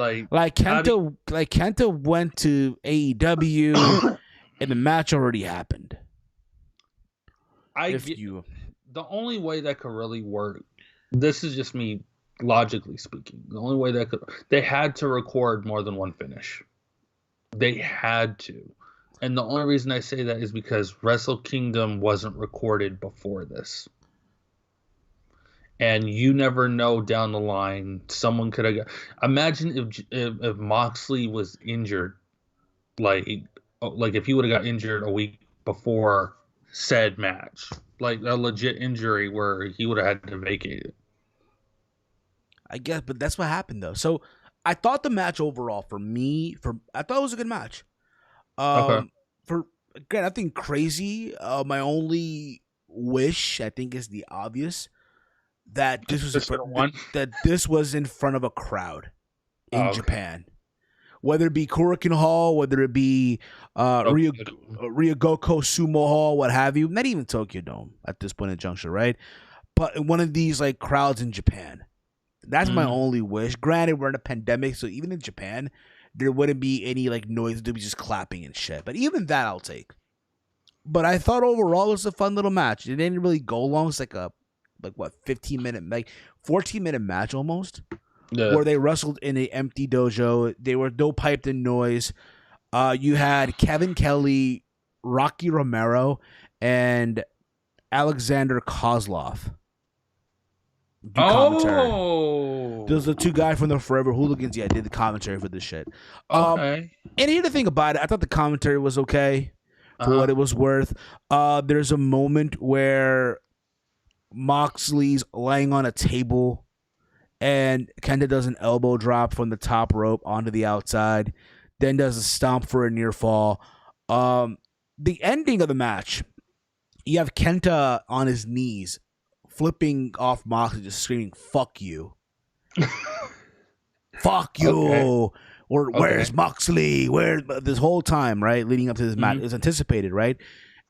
Kenta went to AEW, and the match already happened. The only way that could really work. This is just me logically speaking. The only way they had to record more than one finish. They had to. And the only reason I say that is because Wrestle Kingdom wasn't recorded before this. And you never know down the line, someone could have got... Imagine if Moxley was injured, like if he would have got injured a week before said match. Like a legit injury where he would have had to vacate it. I guess, but that's what happened though. So I thought the match overall I thought it was a good match. Okay. Again, nothing crazy. My only wish, I think, is the obvious that this was in front of a crowd in Japan. Whether it be Korakuen Hall, whether it be Ryogoko Sumo Hall, what have you, not even Tokyo Dome at this point in juncture, right? But one of these like crowds in Japan. That's my only wish. Granted, we're in a pandemic, so even in Japan, there wouldn't be any like noise. There'd be just clapping and shit. But even that, I'll take. But I thought overall it was a fun little match. It didn't really go long. It's like 15-minute, like 14-minute match almost. Yeah. Where they wrestled in an empty dojo. They were no piped in noise. You had Kevin Kelly, Rocky Romero, and Alexander Kozlov. Commentary. Those are the two guys from the Forever Hooligans. Yeah, did the commentary for this shit. Okay. And here's the thing about it. I thought the commentary was okay for what it was worth. There's a moment where Moxley's laying on a table and Kenta does an elbow drop from the top rope onto the outside, then does a stomp for a near fall. The ending of the match, you have Kenta on his knees, flipping off Moxley, just screaming, "Fuck you." Fuck you. Okay. Or where's Moxley? Where this whole time, right? Leading up to this match is anticipated, right?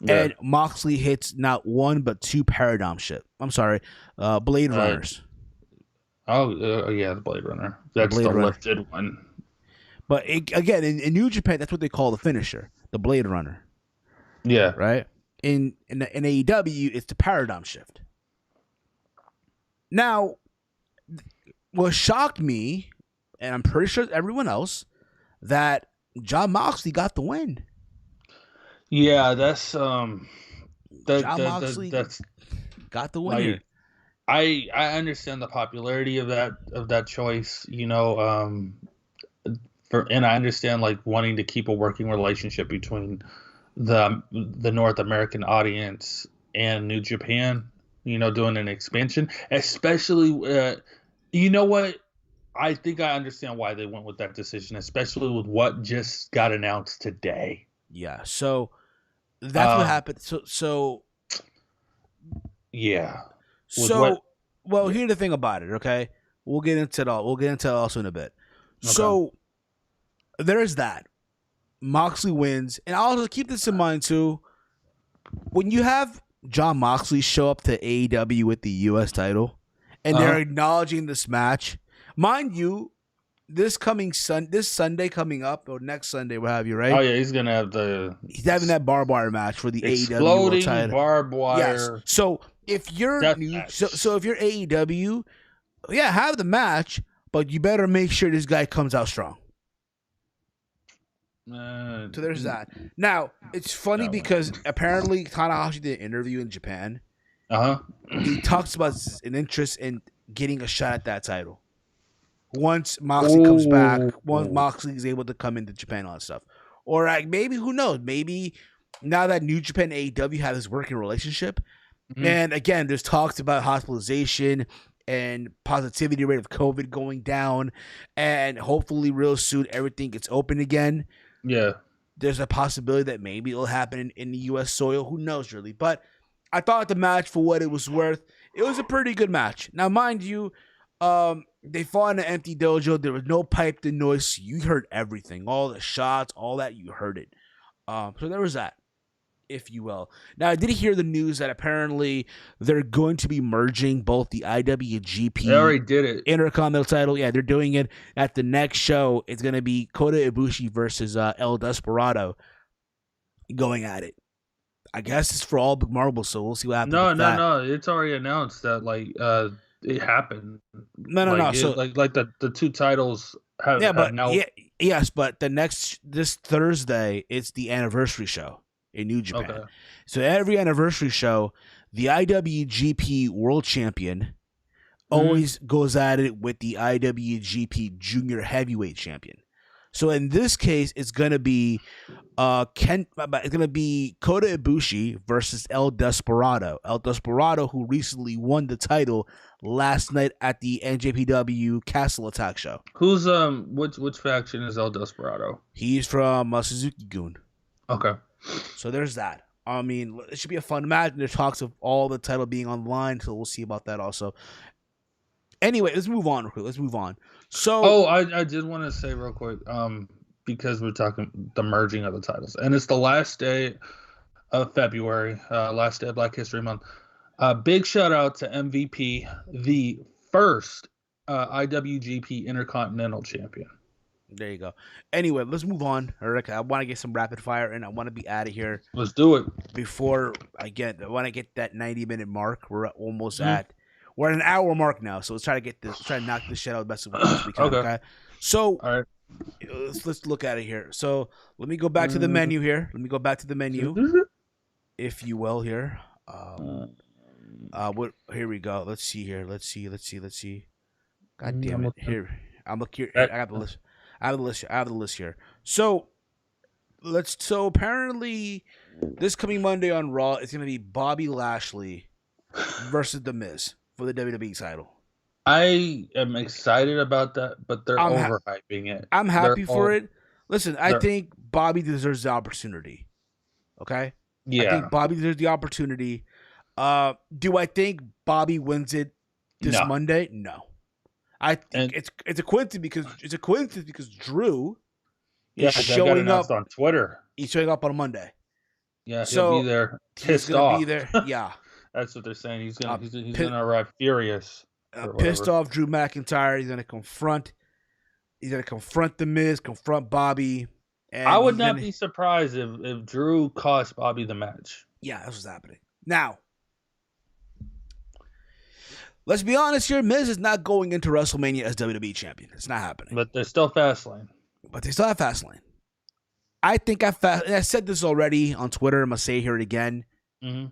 Yeah. And Moxley hits not one but two paradigm shit. I'm sorry, Blade Runners. Yeah, the Blade Runner. That's the lifted one. But again, in New Japan, that's what they call the finisher, the Blade Runner. Yeah. Right? In AEW, it's the paradigm shift. Now, what shocked me, and I'm pretty sure everyone else, that Jon Moxley got the win. Yeah, that's Jon Moxley got the win here. I understand the popularity of that choice, and I understand like wanting to keep a working relationship between the North American audience and New Japan, doing an expansion, especially you know what? I think I understand why they went with that decision, especially with what just got announced today. Yeah, that's what happened. So yeah. Here's the thing about it, okay? We'll get into it all. We'll get into it also in a bit. Okay. So there's that. Moxley wins, and I'll also keep this in mind too. When you have Jon Moxley show up to AEW with the U.S. title, and they're acknowledging this match, mind you, this Sunday coming up, or next Sunday, what have you, right? Oh yeah, he's having that barbed wire match for the AEW World title. Barbed wire. Yes. So if you're if you're AEW, have the match, but you better make sure this guy comes out strong. So there's that. Now it's funny because apparently Tanahashi did an interview in Japan. He talks about an interest in getting a shot at that title. Once Moxley comes back, once Moxley is able to come into Japan and all that stuff. Or maybe, who knows, maybe now that New Japan and AEW have this working relationship, and again, there's talks about hospitalization and positivity rate of COVID going down, and hopefully real soon everything gets open again. Yeah. There's a possibility that maybe it'll happen in the U.S. soil. Who knows, really? But I thought the match, for what it was worth, it was a pretty good match. Now, mind you, they fought in an empty dojo. There was no piped in noise. You heard everything. All the shots, all that, you heard it. So there was that, if you will. Now, I did hear the news that apparently they're going to be merging both the IWGP. They already did it. Intercontinental title. Yeah, they're doing it at the next show. It's going to be Kota Ibushi versus El Desperado going at it. I guess it's for all big marbles, so we'll see what happens. No. It's already announced that it happened. No. So the two titles have. Yeah, but now. Yes, but this Thursday it's the anniversary show in New Japan. Okay. So every anniversary show, the IWGP World Champion always goes at it with the IWGP Junior Heavyweight Champion. So in this case, it's gonna be Kota Ibushi versus El Desperado. El Desperado, who recently won the title last night at the NJPW Castle Attack show. Who's which faction is El Desperado? He's from Suzuki-gun. Okay. So there's that. I mean, it should be a fun match. And there's talks of all the title being online, so we'll see about that also. Anyway, let's move on. So, I did want to say real quick, because we're talking the merging of the titles, and it's the last day of February, last day of Black History Month. Big shout out to MVP, the first IWGP Intercontinental Champion. There you go. Anyway, let's move on, Eric. I want to get some rapid fire, and I want to be out of here. Let's do it. Before I want to get that 90-minute mark. We're almost at. We're at an hour mark now, so let's try to knock this shit out the best we can. Okay. So, all right. Let's look at it here. So let me go back to the menu here. If you will. Here. Here we go. Let's see here. Let's see. God damn it. Here. I'm looking. I got the list. I have the list here. So apparently this coming Monday on Raw is going to be Bobby Lashley versus The Miz for the WWE title. I am excited about that, but they're overhyping it. I'm happy for it. Listen, I think Bobby deserves the opportunity. Okay? Yeah. I think Bobby deserves the opportunity. Do I think Bobby wins it this Monday? No. I think it's a coincidence because Drew is showing up on Twitter. He's showing up on a Monday. Yeah, he'll be there pissed off. Be there. Yeah. That's what they're saying. He's gonna arrive furious. Pissed off Drew McIntyre. He's gonna confront the Miz, confront Bobby. And I would not be surprised if Drew cost Bobby the match. Yeah, that's what's happening. Now, let's be honest here. Miz is not going into WrestleMania as WWE champion. It's not happening. But there's still Fastlane. I think I said this already on Twitter. I'm gonna say here again. Mm-hmm.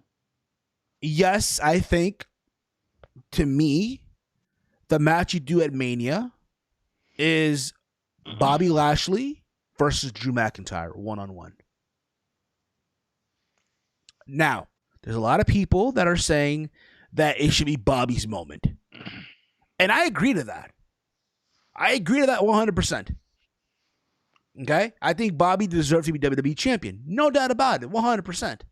Yes, I think, to me, the match you do at Mania is Bobby Lashley versus Drew McIntyre, one-on-one. Now, there's a lot of people that are saying that it should be Bobby's moment. And I agree to that. 100%. Okay? I think Bobby deserves to be WWE champion. No doubt about it, 100%.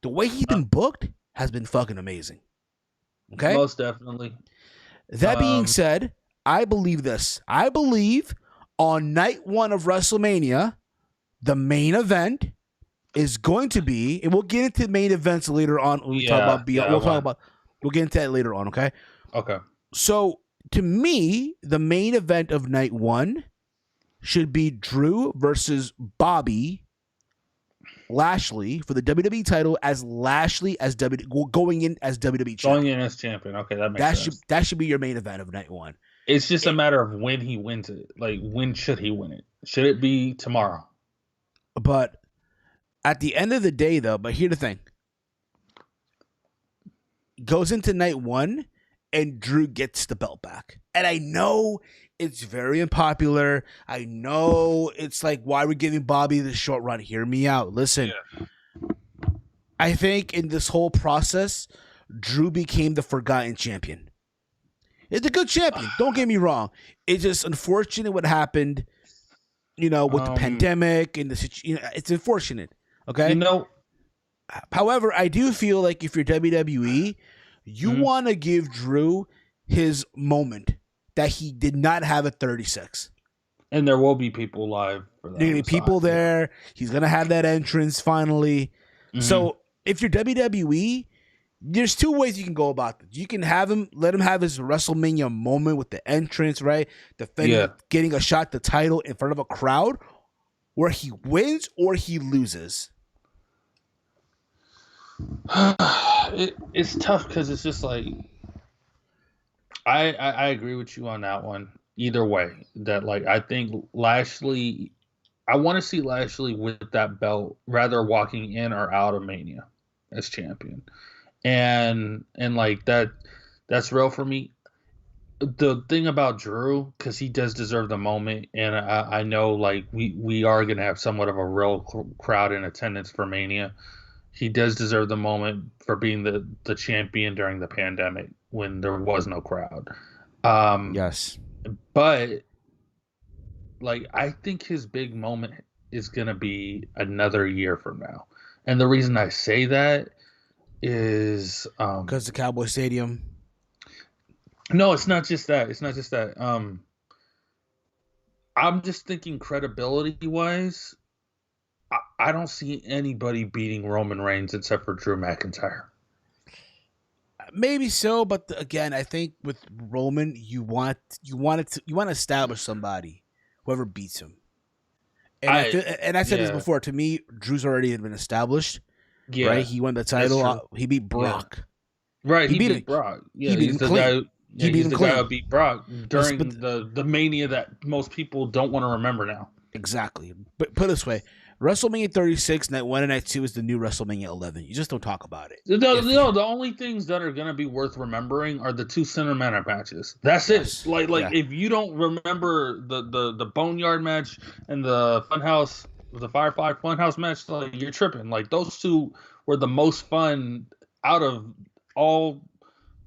The way he's been booked has been fucking amazing. Okay? Most definitely. That being said, I believe this. I believe on night one of WrestleMania, the main event is going to be, and we'll get into main events later on when we talk about Beyond. We'll get into that later on, okay? Okay. So, to me, the main event of night one should be Drew versus Bobby Lashley for the WWE title as Lashley going in as WWE champion. Going in as champion. Okay, that makes sense. That should be your main event of night one. It's just a matter of when he wins it. Like, when should he win it? Should it be tomorrow? But at the end of the day, though, here's the thing. Goes into night one, and Drew gets the belt back. And I know it's very unpopular. I know it's like, why we're giving Bobby the short run. Hear me out. Listen. Yeah. I think in this whole process, Drew became the forgotten champion. It's a good champion. Don't get me wrong. It's just unfortunate what happened with the pandemic and it's unfortunate. Okay. However, I do feel like if you're WWE, you want to give Drew his moment that he did not have at 36. And there will be people live for that. There will be people there. Yeah. He's going to have that entrance finally. So if you're WWE, there's two ways you can go about this. You can let him have his WrestleMania moment with the entrance, right? Defending, getting a shot at the title in front of a crowd where he wins or he loses. It's tough because it's just like I agree with you on that one. Either way, that like I think Lashley, I want to see Lashley with that belt rather walking in or out of Mania as champion, and like that's real for me. The thing about Drew, because he does deserve the moment, and I know like we are gonna have somewhat of a real crowd in attendance for Mania. He does deserve the moment for being the champion during the pandemic when there was no crowd. Yes. But, like, I think his big moment is going to be another year from now. And the reason I say that is... because the Cowboy Stadium? No, it's not just that. I'm just thinking credibility-wise, I don't see anybody beating Roman Reigns except for Drew McIntyre. Maybe so, but again, I think with Roman, you want to establish somebody, whoever beats him. And I said this before. To me, Drew's already been established. Yeah, right. He won the title. He beat Brock. Yeah. Right. He beat Brock. Yeah, he's the guy. He beat the guy who beat Brock during the Mania that most people don't want to remember now. Exactly. But put it this way. WrestleMania 36, Night 1 and Night 2 is the new WrestleMania 11. You just don't talk about it. No, the only things that are going to be worth remembering are the two cinematic matches. That's it. Like if you don't remember the Boneyard match and the Firefly Funhouse match, like you're tripping. Like those two were the most fun out of all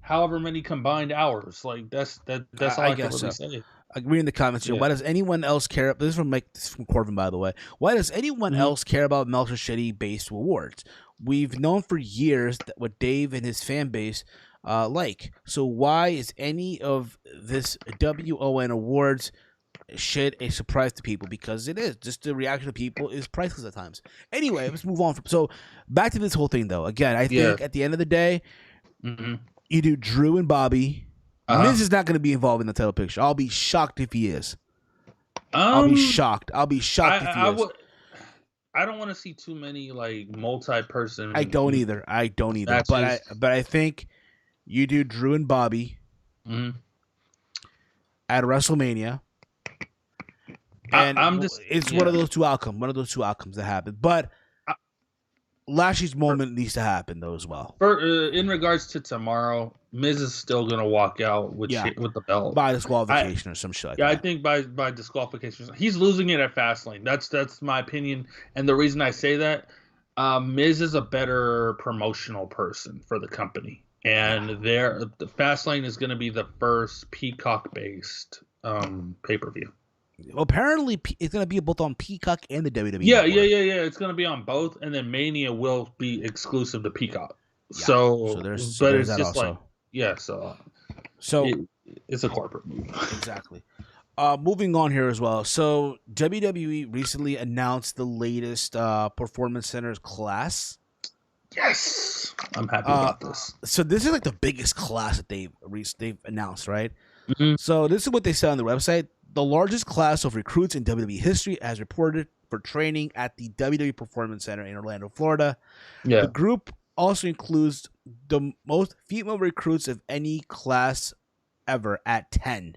however many combined hours. Like that's all I can really say. I agree in the comments here. Why does anyone else care? This is from Corbin, by the way. Why does anyone else care about Meltzer Shitty-based awards? We've known for years that what Dave and his fan base like. So why is any of this WON awards shit a surprise to people? Because it is. Just the reaction of people is priceless at times. Anyway, let's move on. So back to this whole thing, though. Again, I think at the end of the day, you do Drew and Bobby. Miz is not going to be involved in the title picture. I'll be shocked if he is. I'll be shocked. If he is. I don't want to see too many like multi-person. I don't either. Matches. But I think you do Drew and Bobby at WrestleMania, and it's one of those two outcomes. One of those two outcomes that happen. But Lashley's moment needs to happen though as well. In regards to tomorrow, Miz is still gonna walk out with the belt by disqualification or some shit. I think by disqualification. He's losing it at Fastlane. That's my opinion. And the reason I say that, Miz is a better promotional person for the company, and the Fastlane is gonna be the first Peacock based pay-per-view. Well, apparently, it's going to be both on Peacock and the WWE. Yeah. It's going to be on both, and then Mania will be exclusive to Peacock. Yeah. So it's just also. So it's a corporate move. Exactly. Moving on here as well. So WWE recently announced the latest Performance Centers class. Yes, I'm happy about this. So this is like the biggest class that they've announced, right? So this is what they said on the website. The largest class of recruits in WWE history as reported for training at the WWE Performance Center in Orlando, Florida. The group also includes the most female recruits of any class ever at 10.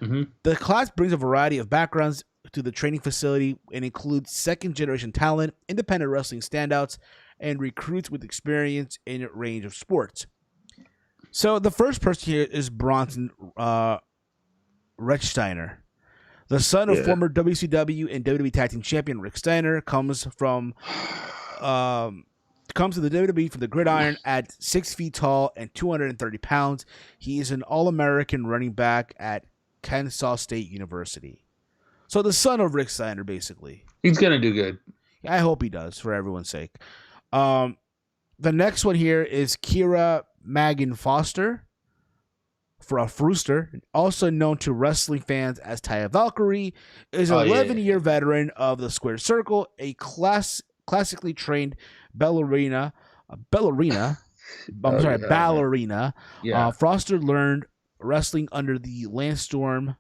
The class brings a variety of backgrounds to the training facility and includes second-generation talent, independent wrestling standouts, and recruits with experience in a range of sports. So the first person here is Bronson Rechsteiner. The son of former WCW and WWE Tag Team Champion Rick Steiner comes to the WWE from the gridiron at 6 feet tall and 230 pounds. He is an All-American running back at Kansas State University. So the son of Rick Steiner, basically. He's gonna do good. I hope he does, for everyone's sake. The next one here is Kira Magan Foster, Frooster, also known to wrestling fans as Taya Valkyrie, is an 11-year veteran of the Squared Circle, a classically trained ballerina. Ballerina. Yeah. Foster learned wrestling under Landstorm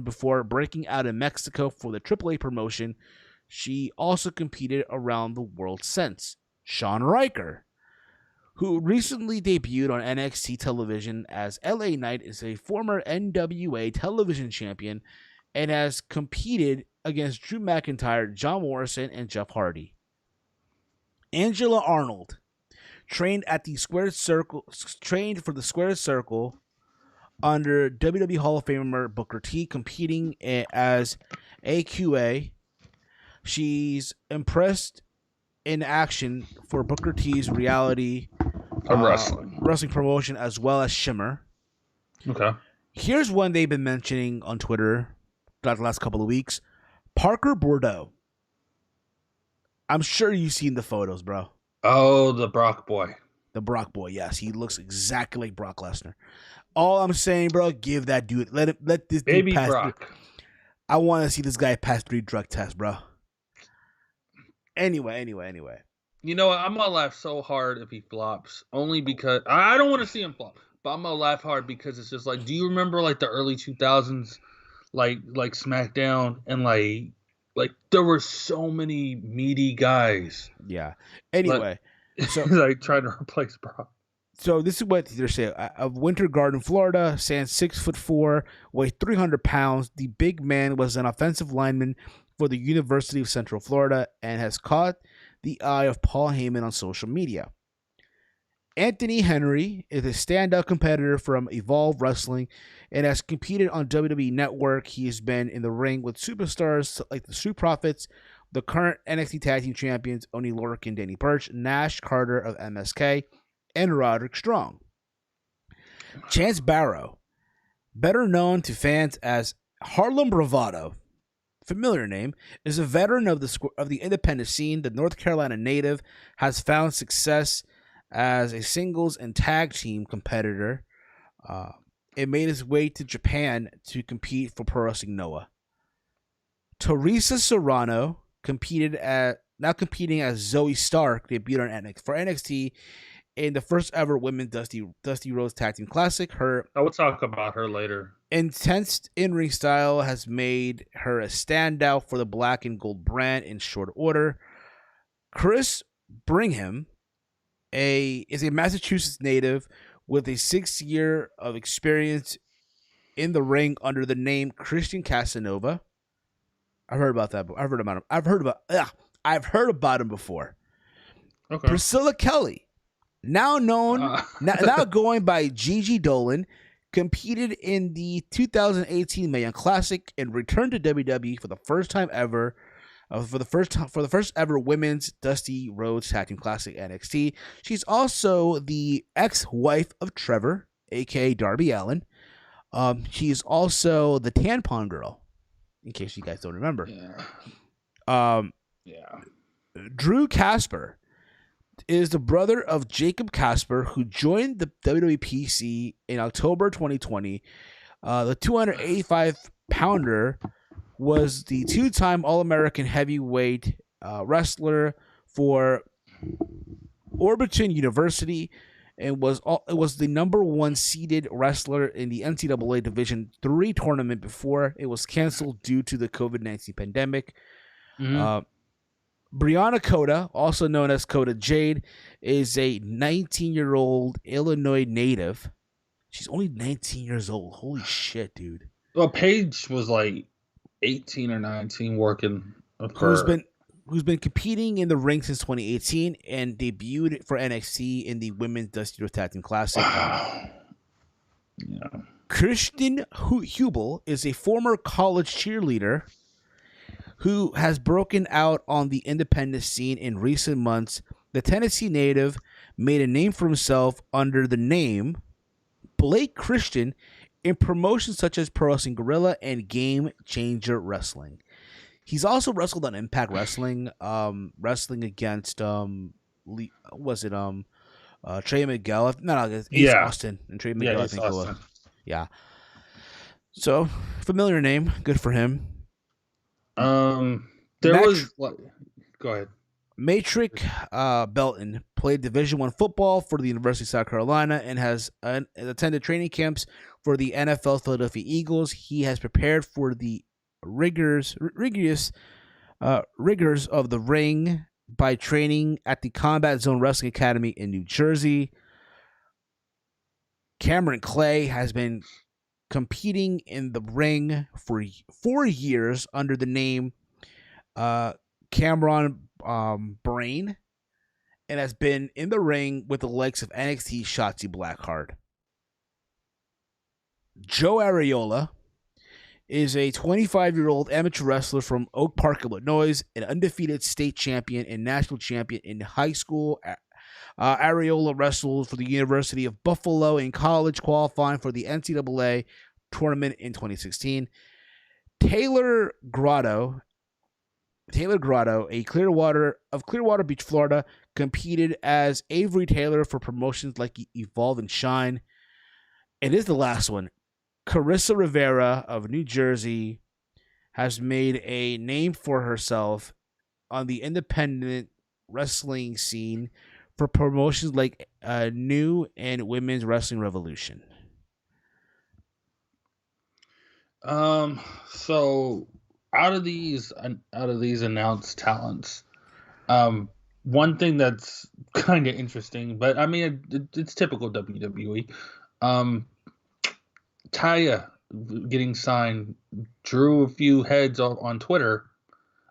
before breaking out in Mexico for the AAA promotion. She also competed around the world since. Sean Riker, who recently debuted on NXT television as LA Knight, is a former NWA television champion and has competed against Drew McIntyre, John Morrison, and Jeff Hardy. Angela Arnold trained for the Squared Circle under WWE Hall of Famer Booker T, competing as AQA. She's in action for Booker T's reality wrestling promotion as well as Shimmer. Okay. Here's one they've been mentioning on Twitter the last couple of weeks. Parker Bordeaux. I'm sure you've seen the photos, bro. Oh, the Brock boy. The Brock boy, yes. He looks exactly like Brock Lesnar. All I'm saying, bro, give that dude. Let this baby dude pass. Brock. I want to see this guy pass 3 drug tests, bro. Anyway. You know what? I'm gonna laugh so hard if he flops. Only because I don't want to see him flop, but I'm gonna laugh hard because it's just like, do you remember like the early 2000s, like SmackDown, and like there were so many meaty guys. Yeah. Anyway, so like trying to replace Brock. So this is what they're saying. Of Winter Garden, Florida, stands 6'4", weighs 300 pounds. The big man was an offensive lineman for the University of Central Florida and has caught the eye of Paul Heyman on social media. Anthony Henry is a standout competitor from Evolve Wrestling and has competed on WWE Network. He has been in the ring with superstars like the Street Profits, the current NXT Tag Team Champions Oney Lorcan, Danny Burch, Nash Carter of MSK, and Roderick Strong. Chance Barrow, better known to fans as Harlem Bravado, familiar name, is a veteran of the independent scene. The North Carolina native has found success as a singles and tag team competitor. It made his way to Japan to compete for Pro Wrestling Noah. Teresa Serrano competing as Zoe Stark, debuted on for NXT in the first ever Women's Dusty Rhodes Tag Team Classic. I will talk about her later. Intense in-ring style has made her a standout for the Black and Gold brand in short order. Chris Brigham is a Massachusetts native with a 6-year of experience in the ring under the name Christian Casanova. I've heard about that. I've heard about him before. Okay. Priscilla Kelly, now now going by Gigi Dolan, competed in the 2018 Mae Classic and returned to WWE for the first time ever. For the first ever Women's Dusty Rhodes Tag Team Classic NXT. She's also the ex-wife of Trevor, aka Darby Allin. She's also the Tampon Girl, in case you guys don't remember. Yeah. Drew Casper is the brother of Jacob Casper, who joined the WWE PC in October 2020. The 285-pounder was the 2-time All-American heavyweight wrestler for Orbiton University and was the number 1 seeded wrestler in the NCAA Division III tournament before it was canceled due to the COVID-19 pandemic. Mm-hmm. Brianna Coda, also known as Coda Jade, is a 19-year-old Illinois native. She's only 19 years old. Holy shit, dude. Well, Paige was like 18 or 19 working with her. Who's been competing in the ring since 2018 and debuted for NXT in the Women's Dusty Rhodes Tag Team Classic. Yeah. Kristen Hubel is a former college cheerleader who has broken out on the independent scene in recent months. The Tennessee native made a name for himself under the name Blake Christian in promotions such as Pro Wrestling Guerrilla and Game Changer Wrestling. He's also wrestled on Impact Wrestling, wrestling against Trey Miguel? No, Ace Austin and Trey Miguel. I think Austin. It was. Yeah. So familiar name, good for him. Go ahead. Matrick Belton played Division I football for the University of South Carolina and has attended training camps for the NFL Philadelphia Eagles. He has prepared for the rigors of the ring by training at the Combat Zone Wrestling Academy in New Jersey. Cameron Clay has been competing in the ring for 4 years under the name Cameron Bryan, and has been in the ring with the likes of NXT Shotzi Blackheart. Joe Areola is a 25-year-old amateur wrestler from Oak Park, Illinois, an undefeated state champion and national champion in high school. Areola wrestled for the University of Buffalo in college, qualifying for the NCAA tournament in 2016. Taylor Grotto, a Clearwater Beach, Florida, competed as Avery Taylor for promotions like Evolve and Shine. And this is the last one. Carissa Rivera of New Jersey has made a name for herself on the independent wrestling scene for promotions like New and Women's Wrestling Revolution. So out of these announced talents, one thing that's kind of interesting, but I mean it's typical WWE. Taya getting signed drew a few heads on Twitter.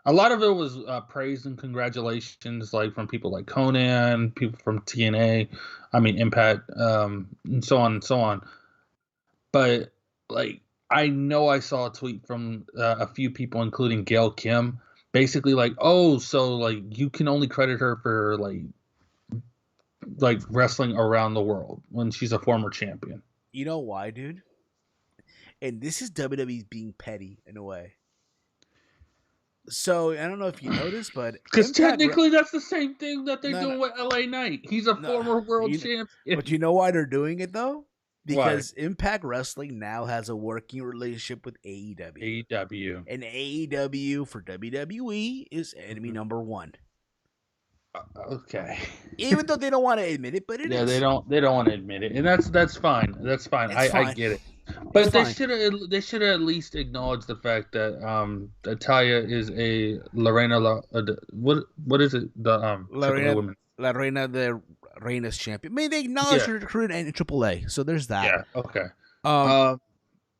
A lot of it was praise and congratulations, like from people like Conan, people from TNA, Impact, and so on and so on. But like, I know I saw a tweet from a few people, including Gail Kim, basically like, oh, so like you can only credit her for like wrestling around the world when she's a former champion. You know why, dude? And this is WWE being petty in a way. So, I don't know if you noticed, but... Because technically that's the same thing that they're doing with LA Knight. He's a former world champion. But you know why they're doing it, though? Because why? Impact Wrestling now has a working relationship with AEW. And AEW for WWE is enemy number one. Okay. Even though they don't want to admit it, but it is. Yeah, they don't want to admit it. And that's fine. That's fine. I get it. But they should have at least acknowledged the fact that Taya is a what is it, the La Reina de Reinas champion. I mean, they acknowledged her career in AAA, so there's that. Yeah. Okay.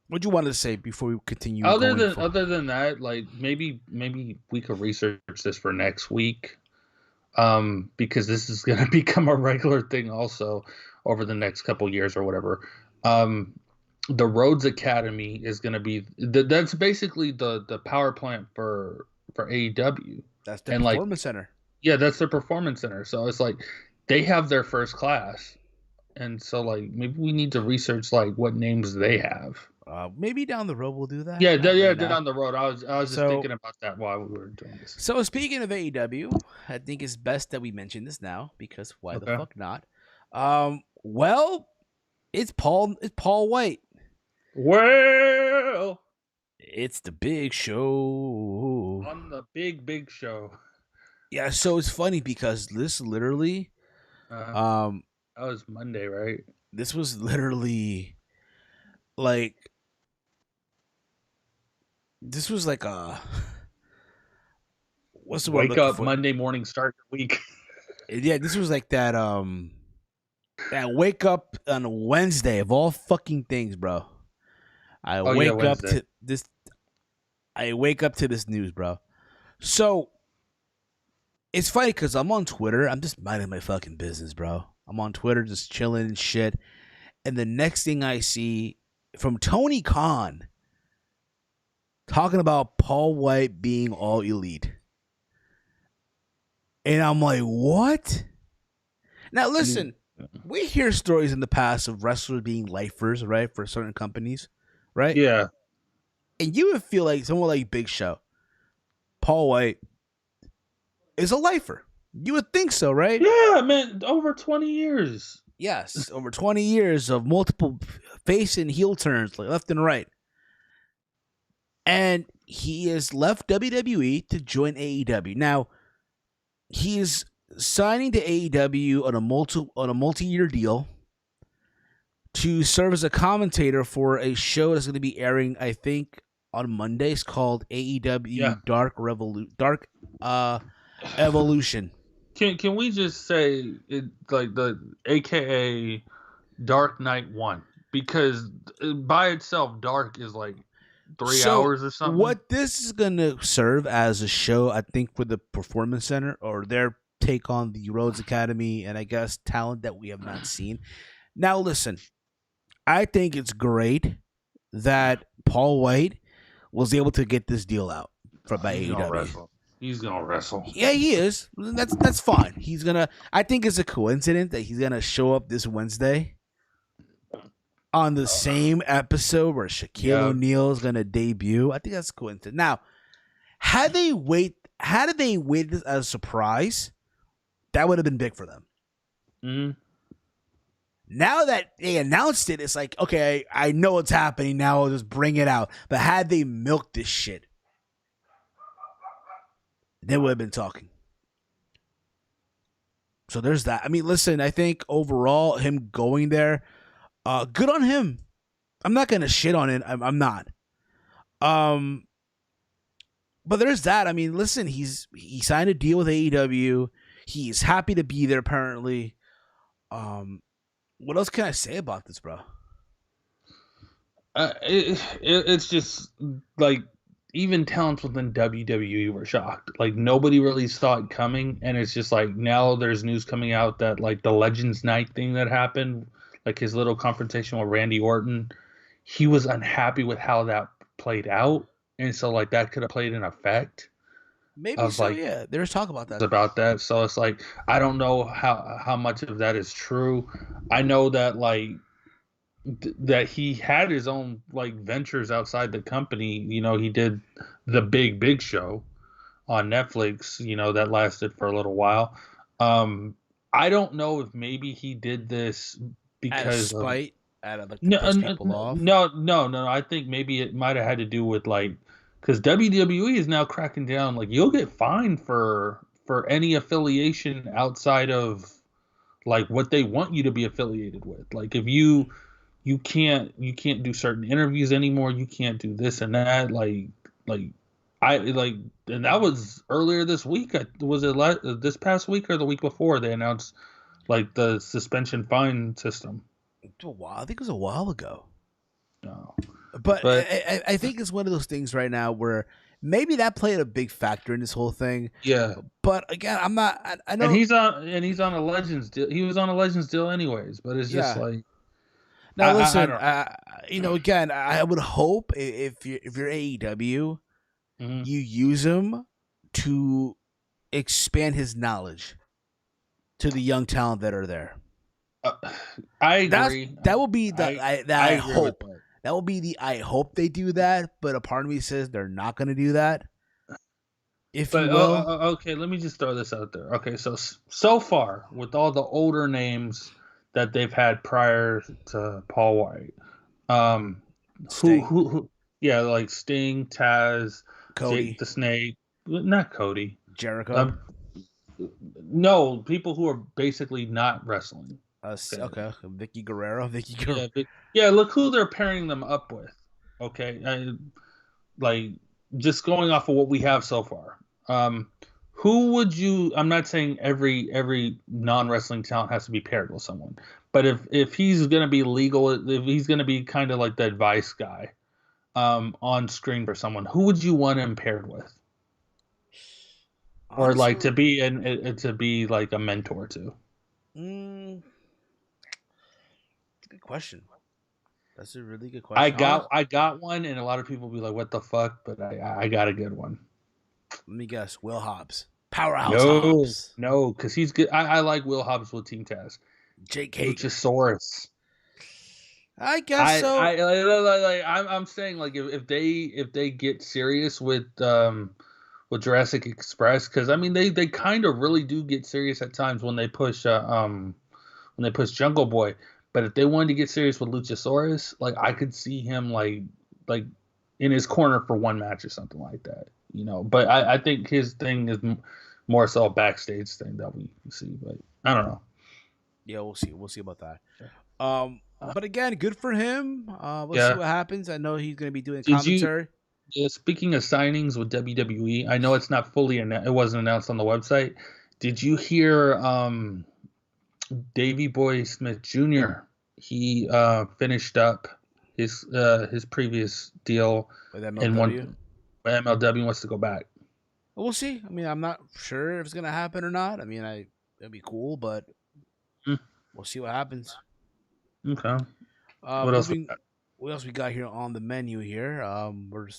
What you wanted to say before we continue? Other than that, like maybe we could research this for next week, because this is going to become a regular thing also over the next couple years or whatever. The Rhodes Academy is going to be that's basically the power plant for AEW. That's the performance center. Yeah, that's their performance center. So it's like they have their first class, and so like maybe we need to research like what names they have. Maybe down the road we'll do that. Yeah, down the road. I was just thinking about that while we were doing this. So speaking of AEW, I think it's best that we mention this now because why the fuck not? Well, it's Paul Wight. Well, it's the big show. On the big show. Yeah, so it's funny because this literally that was Monday, right? This was literally like a what's the word? Wake up Monday morning, start the week. Yeah, this was like that wake up on a Wednesday of all fucking things, bro. I wake up to this news, bro. So it's funny because I'm on Twitter. I'm just minding my fucking business, bro. I'm on Twitter just chilling and shit. And the next thing I see from Tony Khan talking about Paul Wight being all elite. And I'm like, what? Now listen. we hear stories in the past of wrestlers being lifers, right, for certain companies, right? Yeah. And you would feel like someone like Big Show, Paul Wight, is a lifer. You would think so, right? Yeah, man, over 20 years. Yes, over 20 years of multiple face and heel turns, like left and right. And he has left WWE to join AEW. Now, he is signing to AEW on a multi-year deal to serve as a commentator for a show that's going to be airing, I think, on Mondays called AEW Dark Evolution. Can we just say it like the AKA Dark Knight 1? Because by itself, Dark is like 3 hours or something. What this is going to serve as a show, I think, for the Performance Center or their take on the Rhodes Academy and I guess talent that we have not seen. Now, listen, I think it's great that Paul Wight was able to get this deal out by AEW. He's gonna wrestle. Yeah, he is. That's fine. He's gonna. I think it's a coincidence that he's gonna show up this Wednesday on the same episode where Shaquille O'Neal is gonna debut. I think that's a coincidence. Now, had they wait this as a surprise, that would have been big for them. Mm-hmm. Now that they announced it, it's like, okay, I know what's happening now. I'll just bring it out. But had they milked this shit, they would have been talking. So there's that. I mean, listen, I think overall, him going there, good on him. I'm not going to shit on it. I'm not. But there's that. I mean, listen, he signed a deal with AEW. He's happy to be there, apparently. What else can I say about this, bro? It's just like even talents within WWE were shocked. Like nobody really saw it coming, and it's just like now there's news coming out that like the Legends Night thing that happened, like his little confrontation with Randy Orton, he was unhappy with how that played out, and so like that could have played an effect. Maybe so, like, yeah. There's talk about that. So it's like I don't know how much of that is true. I know that like that he had his own like ventures outside the company. You know, he did the Big Show on Netflix. You know, that lasted for a little while. I don't know if maybe he did this because out of spite, out of like people off. No. I think maybe it might have had to do with like. Because WWE is now cracking down. Like you'll get fined for any affiliation outside of like what they want you to be affiliated with. Like if you can't do certain interviews anymore. You can't do this and that. And that was earlier this week. Was it this past week or the week before they announced like the suspension fine system? I think it was a while ago. No. But I think it's one of those things right now where maybe that played a big factor in this whole thing. Yeah. But again, I'm not. I know. And he's on a Legends deal. He was on a Legends deal anyways. But it's just like. Now listen, again, I would hope if you're AEW, you use him to expand his knowledge to the young talent that are there. I agree. That will be I hope. That will be I hope they do that, but a part of me says they're not going to do that. Okay, let me just throw this out there. Okay, so far with all the older names that they've had prior to Paul Wight, who like Sting, Taz, Cody, Jake the Snake, not Cody, Jericho. No, people who are basically not wrestling. Okay, Vicky Guerrero. Yeah, look who they're pairing them up with. Okay, like just going off of what we have so far. Who would you? I'm not saying every non-wrestling talent has to be paired with someone, but if he's gonna be legal, if he's gonna be kind of like the advice guy, on screen for someone, who would you want him paired with? Honestly, or like to be like a mentor to? Good question. That's a really good question. I got one, and a lot of people will be like, "What the fuck?" But I got a good one. Let me guess. Will Hobbs, powerhouse. Hobbs. No, because he's good. I like Will Hobbs with Team Taz. Jake Hager. Luchasaurus. I guess so. I'm saying like if they get serious with Jurassic Express, because I mean they kind of really do get serious at times when they push Jungle Boy, but if they wanted to get serious with Luchasaurus, like I could see him like in his corner for one match or something like that, you know. But I think his thing is more so a backstage thing that we see, but I don't know. Yeah, we'll see. We'll see about that. But again, good for him. Let's see what happens. I know he's going to be doing commentary. Speaking of signings with WWE, I know it's not fully announced. It wasn't announced on the website. Did you hear Davey Boy Smith Jr.? He finished up his previous deal with MLW. MLW wants to go back. We'll see. I mean, I'm not sure if it's going to happen or not. I mean, it'd be cool, but we'll see what happens. Okay. What else we got here on the menu here? We're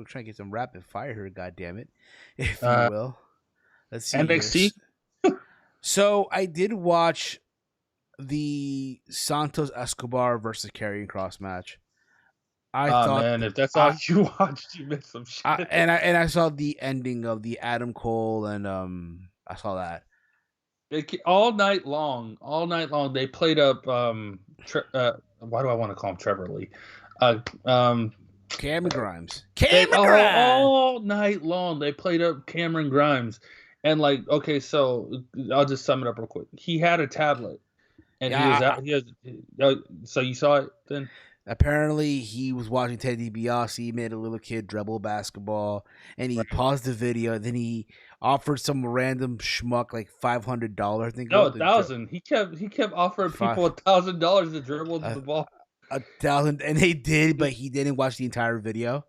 trying to get some rapid fire here. God damn it, if you will. Let's see. NXT. So I did watch the Santos Escobar versus Karrion Kross match. I thought, man, if that's all you watched, you missed some shit. I saw the ending of the Adam Cole, and I saw that. All night long, they played up. Why do I want to call him Trevor Lee? Cameron Grimes. All night long, they played up Cameron Grimes, and like, okay, so I'll just sum it up real quick. He had a tablet, and so you saw it then. Apparently, he was watching Ted DiBiase. He made a little kid dribble basketball, and he paused the video. Then he offered some random schmuck like $500. I think. No, $1,000. He kept offering people $1,000 to dribble the ball. $1,000, and they did, but he didn't watch the entire video.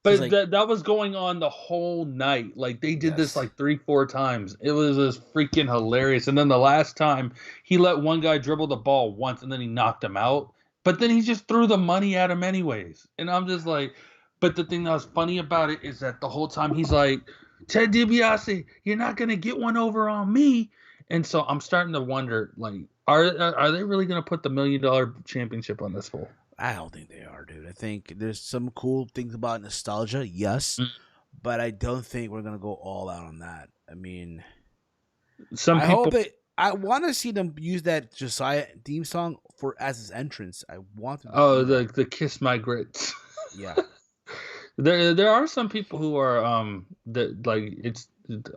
But that was going on the whole night. Like they did this like 3-4 times. It was just freaking hilarious. And then the last time, he let one guy dribble the ball once, and then he knocked him out. But then he just threw the money at him anyways. And I'm just like, but the thing that was funny about it is that the whole time he's like, Ted DiBiase, you're not going to get one over on me. And so I'm starting to wonder, like, are they really going to put the $1 million championship on this fool? I don't think they are, dude. I think there's some cool things about nostalgia, yes. But I don't think we're going to go all out on that. I mean, I want to see them use that Josiah theme song as his entrance. I want them to the Kiss My Grits. Yeah. There are some people who are that like it's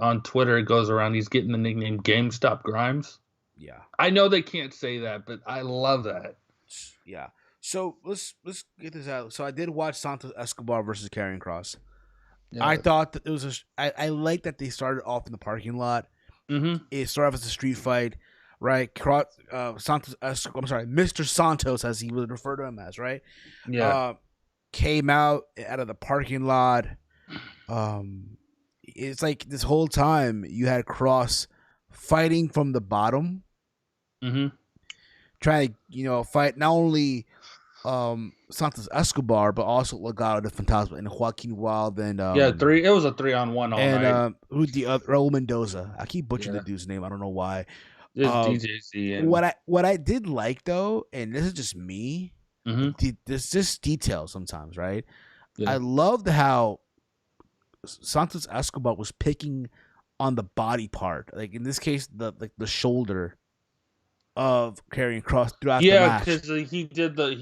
on Twitter. It goes around. He's getting the nickname GameStop Grimes. Yeah. I know they can't say that, but I love that. Yeah. So let's get this out. So I did watch Santos Escobar versus Karrion Kross. Yeah. I thought that it was I like that they started off in the parking lot. Mm-hmm. It started off as a street fight, right? Mr. Santos, as he would refer to him as, right? Yeah. Came out of the parking lot. It's like this whole time you had Kross fighting from the bottom, trying to fight not only Santos Escobar but also Legado de Fantasma and Joaquin Wilde and it was a 3-on-1 all night. Who's the other? Raul Mendoza. I keep butchering the dude's name. I don't know why. DJZ. And... What I did like though, and this is just me. There's just details sometimes, right? Yeah. I loved how Santos Escobar was picking on the body part, like in this case, the shoulder of Karrion Kross throughout the match. Yeah, because he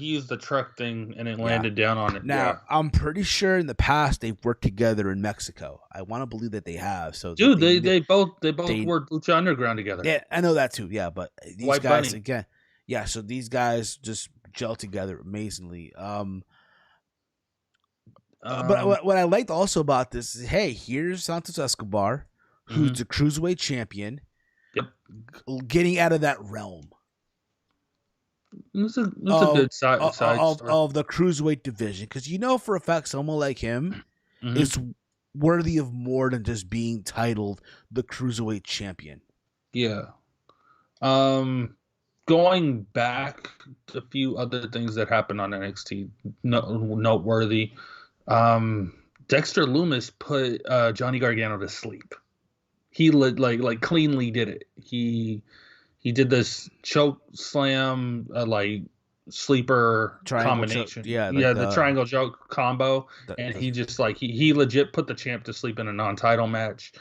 used the truck thing and it landed down on it. Now I'm pretty sure in the past they've worked together in Mexico. I want to believe that they have. So dude, they both worked Lucha Underground together. Yeah, I know that too. Yeah, but these White guys Bunny. Again. Yeah, so these guys just gel together amazingly. But what I liked also about this is, hey, here's Santos Escobar, who's the cruiserweight champion, getting out of that realm. It's a good side of the cruiserweight division, because for a fact someone like him is worthy of more than just being titled the cruiserweight champion. Yeah. Going back to a few other things that happened on NXT, noteworthy. Dexter Lumis put Johnny Gargano to sleep. He like cleanly did it. He he did this choke slam like sleeper Triangle combination. choke. Yeah, Yeah, the triangle choke combo, and he just like he legit put the champ to sleep in a non-title match.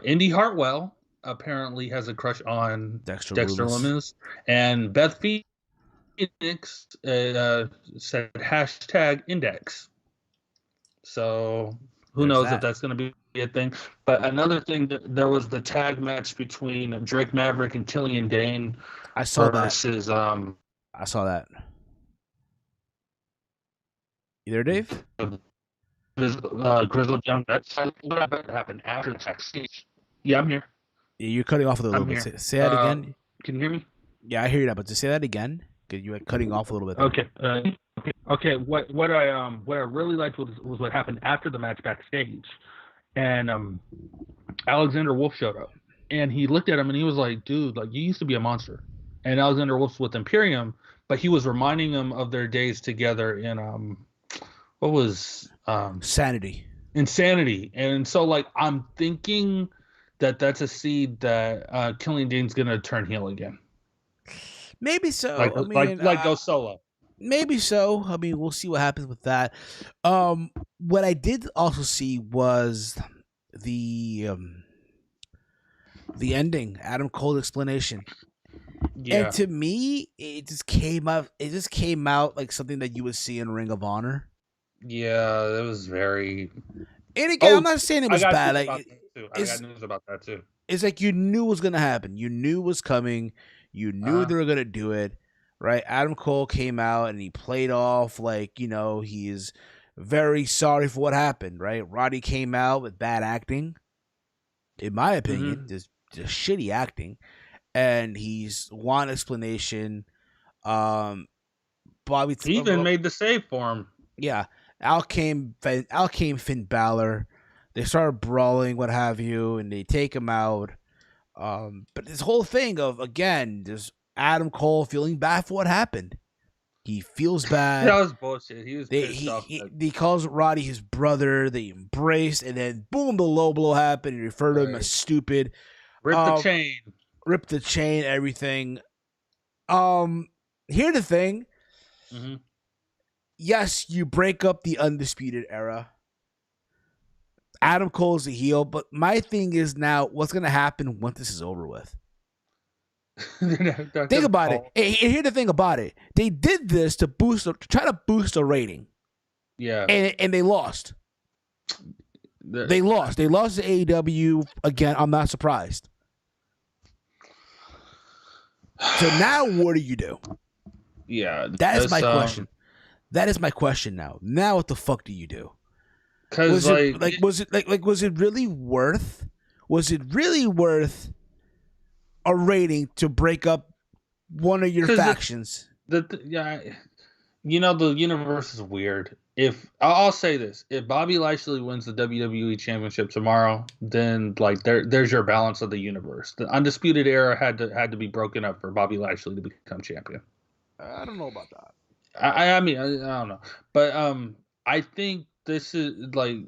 Indy Hartwell apparently has a crush on Dexter Lumis, and Beth Phoenix said hashtag index. So who knows if that's going to be a thing. But another thing, there was the tag match between Drake Maverick and Killian Dane. I saw versus, that. I saw that. You there, Dave? Grizzled Young. That's what happened after the backstage. Yeah, I'm here. You're cutting off a little bit. Say that again. Can you hear me? Yeah, I hear you now, but just say that again. Because you were cutting off a little bit there. Okay. What I really liked was what happened after the match backstage, and Alexander Wolf showed up, and he looked at him and he was like, "Dude, like you used to be a monster." And Alexander Wolf's with Imperium, but he was reminding him of their days together in what was Insanity. And so like I'm thinking that's a seed that Killian Dane's gonna turn heel again. Maybe so. Like go solo. Maybe so. I mean, we'll see what happens with that. What I did also see was the ending, Adam Cole's explanation. Yeah. And to me, it just came out like something that you would see in Ring of Honor. Yeah, it was very. And again, I'm not saying it was bad. Like, I got news about that too. It's like you knew it was gonna happen. You knew it was coming. You knew they were gonna do it, right? Adam Cole came out and he played off like, he's very sorry for what happened, right? Roddy came out with bad acting, in my opinion, just shitty acting, and he's one explanation. Bobby he even made the save for him. Yeah, out came Finn Balor. They started brawling, what have you, and they take him out. But this whole thing of, again, just Adam Cole feeling bad for what happened. He feels bad. That was bullshit. He was pissed off. He calls Roddy his brother. They embraced, and then boom, the low blow happened. He referred to him as stupid. Rip the chain, everything. Here's the thing. Mm-hmm. Yes, you break up the Undisputed Era. Adam Cole's a heel, but my thing is now, what's going to happen once this is over with? Think about it. And here's the thing about it. They did this to try to boost the rating. Yeah. And they lost. They lost. They lost to AEW. Again, I'm not surprised. So now what do you do? Yeah. That is my question. That is my question now. Now what the fuck do you do? Because was it really worth a rating to break up one of your factions? The universe is weird. If I'll say this, if Bobby Lashley wins the WWE Championship tomorrow, then like there's your balance of the universe. The Undisputed Era had to be broken up for Bobby Lashley to become champion. I don't know about that. I mean I don't know, but I think this is like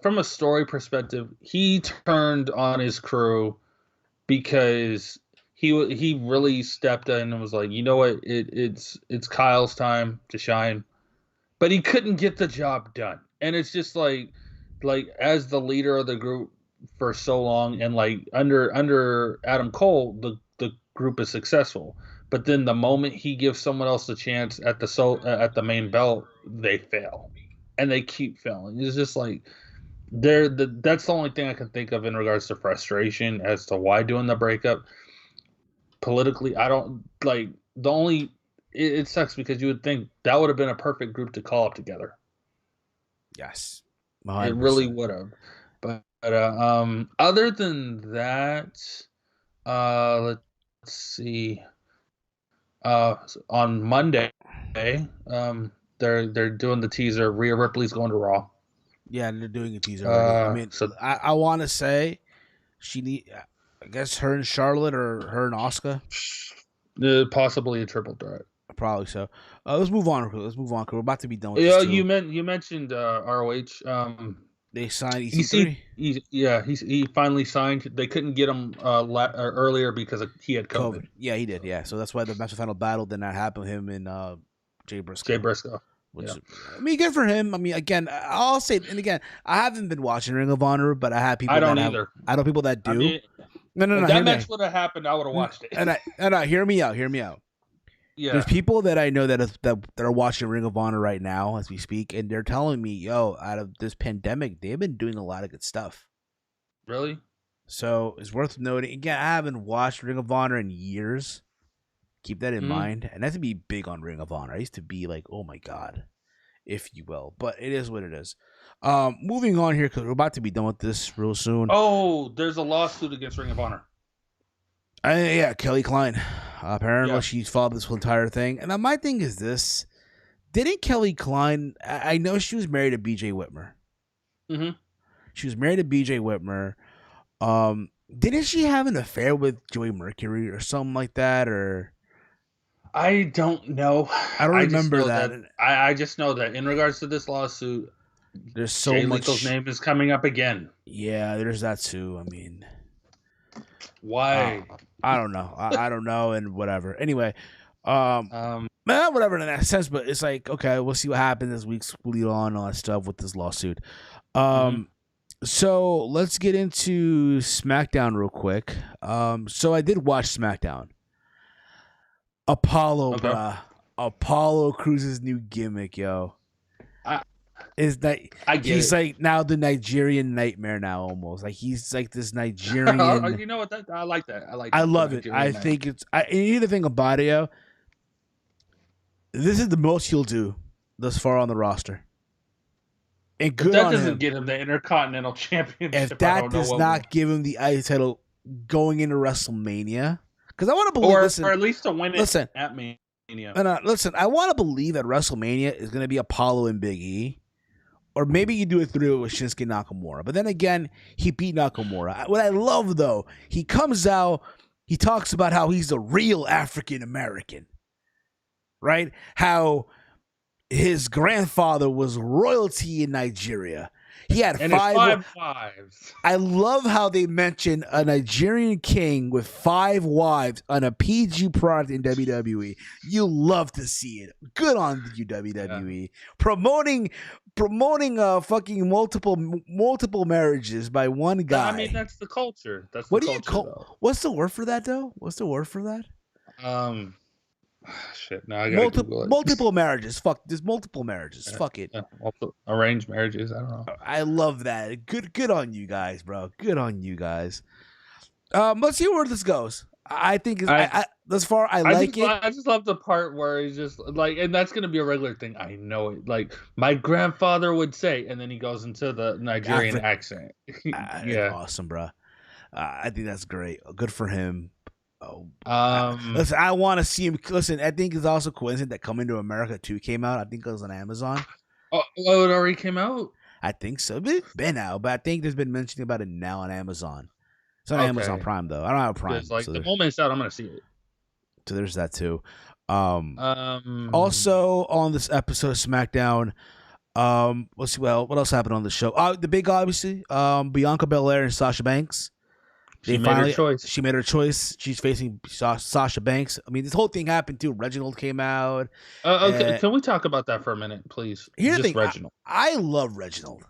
from a story perspective, he turned on his crew because he really stepped in and was like, you know what, it's Kyle's time to shine, but he couldn't get the job done, and it's just like as the leader of the group for so long, and like under Adam Cole, the group is successful. But then the moment he gives someone else a chance at the main belt, they fail, and they keep failing. It's just like that's the only thing I can think of in regards to frustration as to why doing the breakup. Politically, I don't like the only. It sucks because you would think that would have been a perfect group to call up together. Yes, 100%. It really would have. But other than that, let's see. On Monday, they're doing the teaser. Rhea Ripley's going to Raw. Yeah, they're doing a teaser already. I mean, so I want to say I guess her and Charlotte or her and Asuka. Possibly a triple threat. Probably so. Let's move on. Because we're about to be done with this. Too. You mentioned ROH. They signed EC3. EC3. He finally signed. They couldn't get him earlier because he had COVID. Yeah, he did. Yeah, so that's why the Master Final Battle did not happen with him and Jay Briscoe. Jay Briscoe. Which, I mean, good for him. I mean, again, I'll say, and again, I haven't been watching Ring of Honor, but I have people. I don't either. I know people that do. I mean, no. If that match would have happened, I would have watched it. And hear me out. Yeah. There's people that I know that are watching Ring of Honor right now as we speak, and they're telling me, yo, out of this pandemic, they've been doing a lot of good stuff. Really? So it's worth noting. Again, I haven't watched Ring of Honor in years. Keep that in mind. And I used to be big on Ring of Honor. I used to be like, oh my God, if you will. But it is what it is. Moving on here, because we're about to be done with this real soon. Oh, there's a lawsuit against Ring of Honor. Yeah, Kelly Klein. Apparently, she's followed this whole entire thing. And my thing is this. Didn't Kelly Klein... I know she was married to B.J. Whitmer. Mm-hmm. She was married to B.J. Whitmer. Didn't she have an affair with Joey Mercury or something like that? Or I don't know. I don't remember that. I just know that in regards to this lawsuit, there's so Jay much... Lethal's name is coming up again. Yeah, there's that too. I mean... Why? I don't know. I don't know, and whatever. Anyway, whatever in that sense. But it's like, okay, we'll see what happens this week's lead on all that stuff with this lawsuit. So let's get into SmackDown real quick. So I did watch SmackDown. Apollo, bruh. Apollo Cruz's new gimmick, yo. Is that he's like now the Nigerian nightmare now almost like he's like this Nigerian. You know what? I like that. I love it. I think it's. And you need to think about it, yo. This is the most he'll do thus far on the roster. And good that on doesn't him. get him the Intercontinental Championship. If that does not give him the IC title going into WrestleMania, because I want to believe, or at least to win it at Mania. Listen, I want to believe that WrestleMania is going to be Apollo and Big E. Or maybe you do it through with Shinsuke Nakamura. But then again, he beat Nakamura. What I love, though, he comes out, he talks about how he's a real African-American. Right? How his grandfather was royalty in Nigeria. He had five wives. I love how they mention a Nigerian king with 5 wives on a PG product in WWE. You love to see it. Good on you, WWE. Yeah. Promoting fucking multiple marriages by one guy. I mean, that's the culture. That's what do you call? What's the word for that, though? What's the word for that? Shit. No, I gotta multiple marriages. Fuck. There's multiple marriages. Fuck it. Arranged marriages. I don't know. I love that. Good on you guys, bro. Good on you guys. Let's see where this goes. I think thus far I like it. I just love the part where he's just like, and that's gonna be a regular thing. I know it. Like my grandfather would say, and then he goes into the Nigerian accent. Yeah, awesome, bro. I think that's great. Good for him. Listen, I want to see him. Listen, I think it's also coincident that Coming to America 2 came out. I think it was on Amazon. Oh, it already came out? I think so. It's been out, but I think there's been mentioning about it now on Amazon. It's on Amazon Prime, though. I don't have Prime. Like, the moment it's out, I'm going to see it. So there's that, too. Also, on this episode of SmackDown, let's see, what else happened on the show? The big, obviously, Bianca Belair and Sasha Banks. She made her choice. She made her choice. She's facing Sasha Banks. I mean, this whole thing happened too. Reginald came out. Okay, can we talk about that for a minute, please? Here's the thing. Reginald. I love Reginald.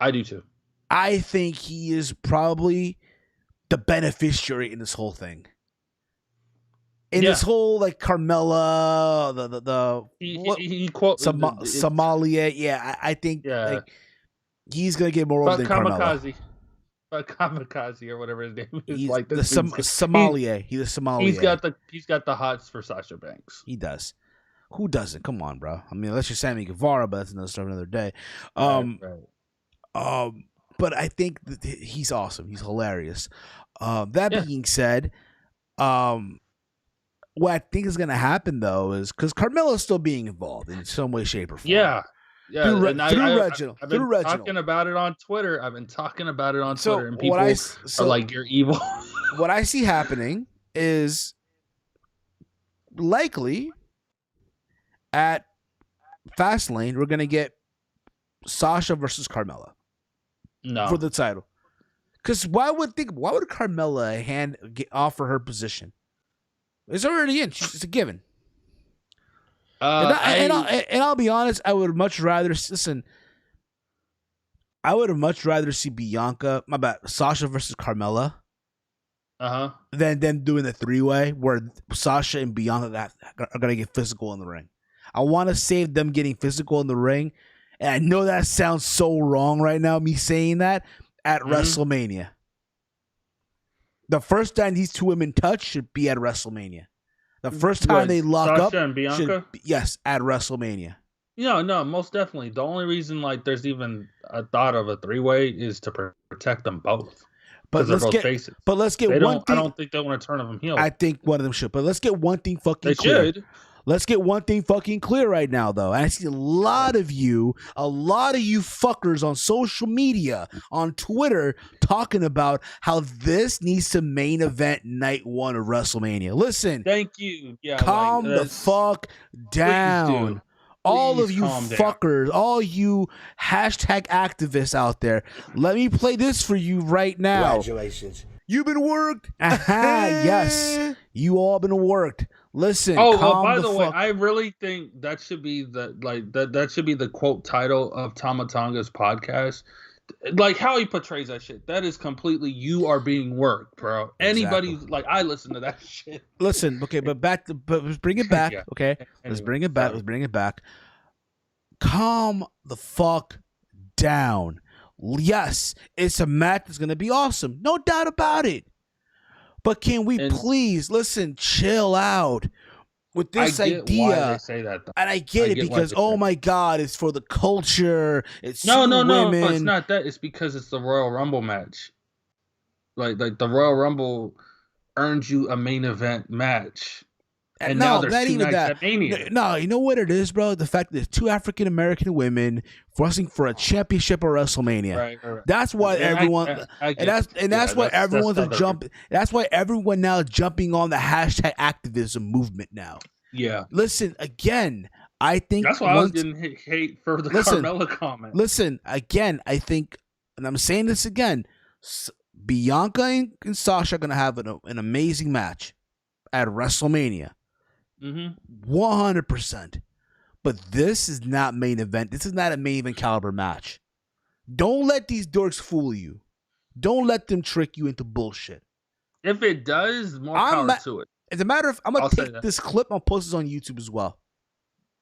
I do too. I think he is probably the beneficiary in this whole thing. This whole like Carmella, Somalia. Yeah, I think like, he's gonna get more over than Carmella. Kamikaze or whatever his name is. He's like the Somalia. He's a Somalia. He's got the hots for Sasha Banks. He does. Who doesn't? Come on, bro. I mean, unless you're Sammy Guevara, but that's another story another day. Right. But I think that he's awesome. He's hilarious. That being said, what I think is going to happen though is because Carmella is still being involved in some way, shape, or form. Yeah. Through Reginald. I've been talking about it on Twitter. And people are like, "You're evil." What I see happening is likely at Fastlane, we're gonna get Sasha versus Carmella. No. the title. Because why would Carmella offer her position? It's already in. It's a given. I'll be honest. I would much rather see Bianca. My bad. Sasha versus Carmella. Than them doing the 3-way where Sasha and Bianca are gonna get physical in the ring. I want to save them getting physical in the ring, and I know that sounds so wrong right now. Me saying that at WrestleMania. The first time these two women touch should be at WrestleMania. The first time they lock Sasha up, and Bianca? Yes, at WrestleMania. No, most definitely. The only reason there's even a thought of a 3-way is to protect them both. But let's get faces. But let's get one thing. I don't think they want to turn them heel. I think one of them should. But let's get one thing fucking clear. They should. Let's get one thing fucking clear right now, though. And I see a lot of you fuckers on social media, on Twitter, talking about how this needs to main event night 1 of WrestleMania. Listen. Thank you. Yeah. Calm the fuck down. All of you fuckers, all you hashtag activists out there, let me play this for you right now. Congratulations. You've been worked. Yes. You all been worked. Listen. By the way, I really think that should be that should be the quote title of Tama Tonga's podcast. Like how he portrays that shit. That is completely you are being worked, bro. Anybody I listen to that shit. Listen, okay, but let's bring it back. Yeah. Okay. Anyway, let's bring it back. Sorry. Let's bring it back. Calm the fuck down. Yes, it's a match that's gonna be awesome. No doubt about it. But can we please chill out with this idea? Why they say that, though. And I get it because my God, it's for the culture. It's no, it's not that. It's because it's the Royal Rumble match. Like the Royal Rumble earned you a main event match. And now there's 2 nights at Mania. No, you know what it is, bro? The fact that there's 2 African American women wrestling for a championship at WrestleMania. Right. That's why everyone that's why everyone now is jumping on the hashtag activism movement now. Yeah. Listen, again, I think that's why I was getting hate for the Carmella comment. Listen, again, I think, and I'm saying this again, Bianca and Sasha are gonna have an amazing match at WrestleMania. 100%. But this is not main event. This is not a main event caliber match. Don't let these dorks fool you. Don't let them trick you into bullshit. If it does, more power to it. As a matter of, I'm gonna take this clip. I'll post this on YouTube as well,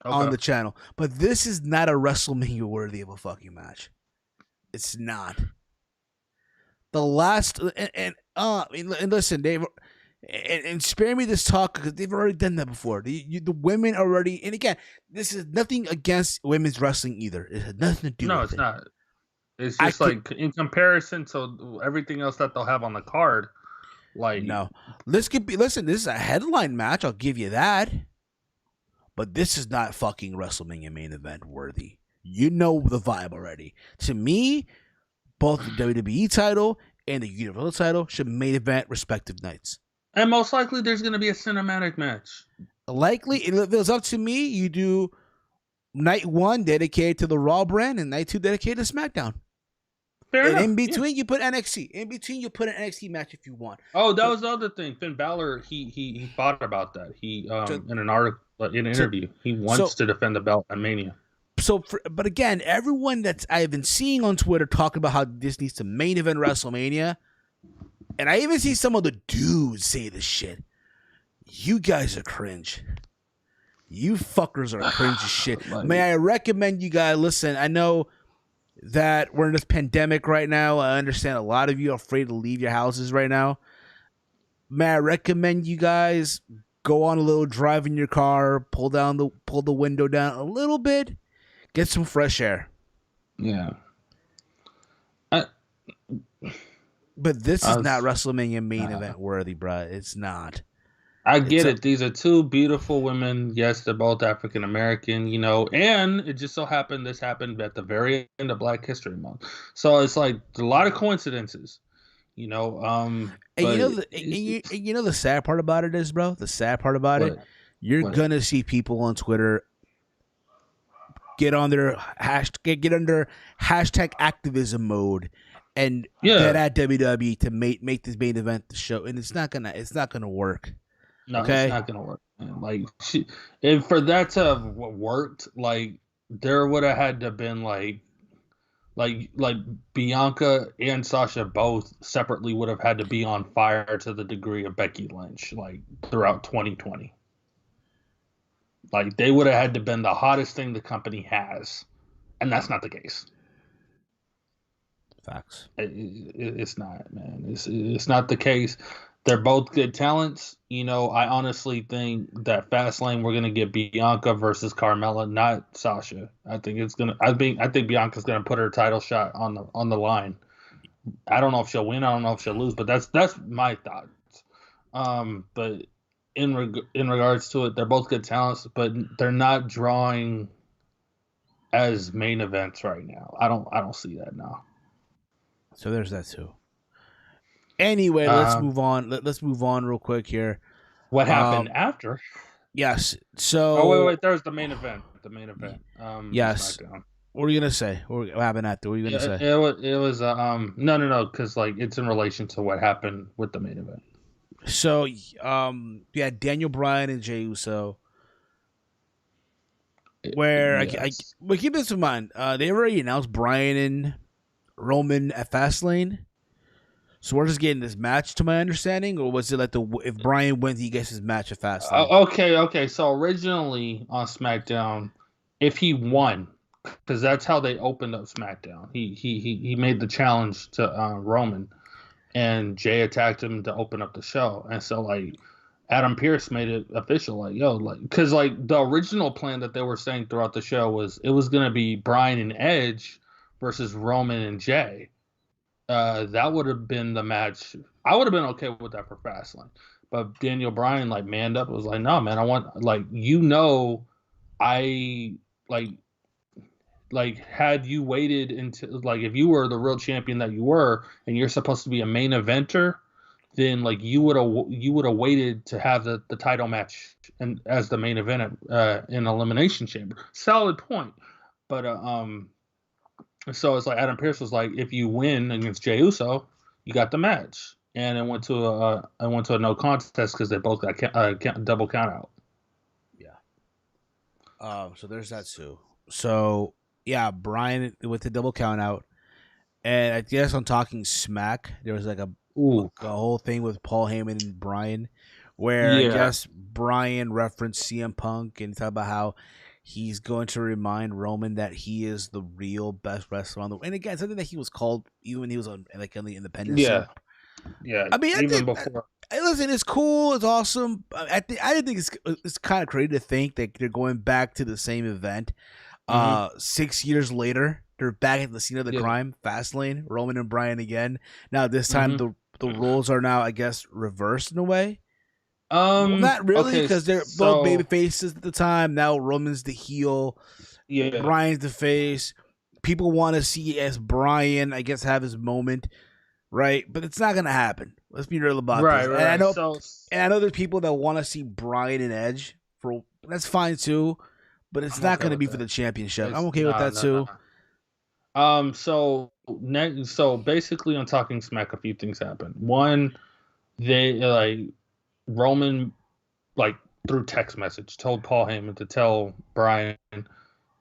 on the channel. But this is not a WrestleMania worthy of a fucking match. It's not. The last and listen, Dave. And spare me this talk because they've already done that before. The women already, and again, this is nothing against women's wrestling either. It has nothing to do with it. No, it's not. It's just in comparison to everything else that they'll have on the card. No, listen, this is a headline match. I'll give you that. But this is not fucking WrestleMania main event worthy. You know the vibe already. To me, both the WWE title and the Universal title should main event respective nights. And most likely there's going to be a cinematic match. Likely, if it was up to me, you do night 1 dedicated to the Raw brand and night 2 dedicated to SmackDown. Fair enough. In between, you put NXT. In between, you put an NXT match if you want. Oh, that was the other thing. Finn Balor, he thought about that. He in an article, in an interview, he wants to defend the belt at Mania. But again, everyone that I've been seeing on Twitter talking about how this needs to main event WrestleMania. And I even see some of the dudes say this shit. You guys are cringe. You fuckers are cringe as shit. May I recommend you guys, listen, I know that we're in this pandemic right now. I understand a lot of you are afraid to leave your houses right now. May I recommend you guys go on a little drive in your car, pull the window down a little bit, get some fresh air. Yeah. But this is not WrestleMania main event worthy, bro. It's not. I get it. These are 2 beautiful women. Yes, they're both African American, and it just so happened this happened at the very end of Black History Month. So it's like a lot of coincidences, And the sad part about it is, bro. The sad part about it, you're gonna see people on Twitter get under hashtag activism mode and bet Yeah. at WWE to make this main event the show, and it's not gonna work. No, it's Okay, not gonna work, man. Like, if for that to have worked, like there would have had to have been like Bianca and Sasha both separately would have had to be on fire to the degree of Becky Lynch, like throughout 2020. Like they would have had to have been the hottest thing the company has, and that's not the case. facts. It's not, man. It's not the case. They're both good talents. You know, I honestly think that Fastlane we're gonna get Bianca versus Carmella, not Sasha. I think it's gonna. I think Bianca's gonna put her title shot on the line. I don't know if she'll win. I don't know if she'll lose, but that's my thoughts. But in regards to it, they're both good talents, but they're not drawing as main events right now. I don't see that now. So there's that too. Anyway, let's move on. Let's move on real quick here. What happened after? Yes. So. Oh wait. There's the main event. The main event. Yes. SmackDown. What are you gonna say? What happened after? What are you gonna say? It was no, because like it's in relation to what happened with the main event. So yeah, Daniel Bryan and Jey Uso. Where Yes. but keep this in mind, they already announced Bryan and Roman at Fastlane. So we're just getting this match, to my understanding, or was it like if Bryan wins, he gets his match at Fastlane? Okay. So originally on SmackDown, if he won, because that's how they opened up SmackDown, he made the challenge to Roman, and Jay attacked him to open up the show, and so like Adam Pearce made it official, like yo, like because like the original plan that they were saying throughout the show was it was gonna be Bryan and Edge versus Roman and Jay. That would have been the match. I would have been okay with that for Fastlane. But Daniel Bryan like manned up. It was like, no, man, I want like I like had you waited until like if you were the real champion that you were and you're supposed to be a main eventer, then like you would have waited to have the title match and as the main event in Elimination Chamber. Solid point. But so it's like Adam Pearce was like, if you win against Jey Uso, you got the match, and it went to a no contest because they both got double count out. Yeah. So there's that too. So yeah, Bryan with the double count out, and I guess on Talking Smack, there was like a whole thing with Paul Heyman and Bryan, where I guess Bryan referenced CM Punk and talked about how he's going to remind Roman that he is the real best wrestler on the. And again, something that he was called even when he was on the independent. Yeah, scene. yeah. I mean, even before. Listen, it's cool. It's awesome. I didn't think it's kind of crazy to think that they're going back to the same event. 6 years later, they're back at the scene of the crime, Fastlane, Roman and Bryan again. Now this time the roles are now, I guess, reversed in a way. Well, not really, because they're both baby faces at the time. Now Roman's the heel. Yeah. Bryan's the face. People want to see as Bryan, I guess, have his moment, right? But it's not gonna happen. Let's be real about this. Right. And I know there's people that want to see Bryan and Edge. That's fine too, but it's not going to be for the championship. I'm okay with that too. So basically, on Talking Smack, a few things happened. One, they Roman, through text message, told Paul Heyman to tell Bryan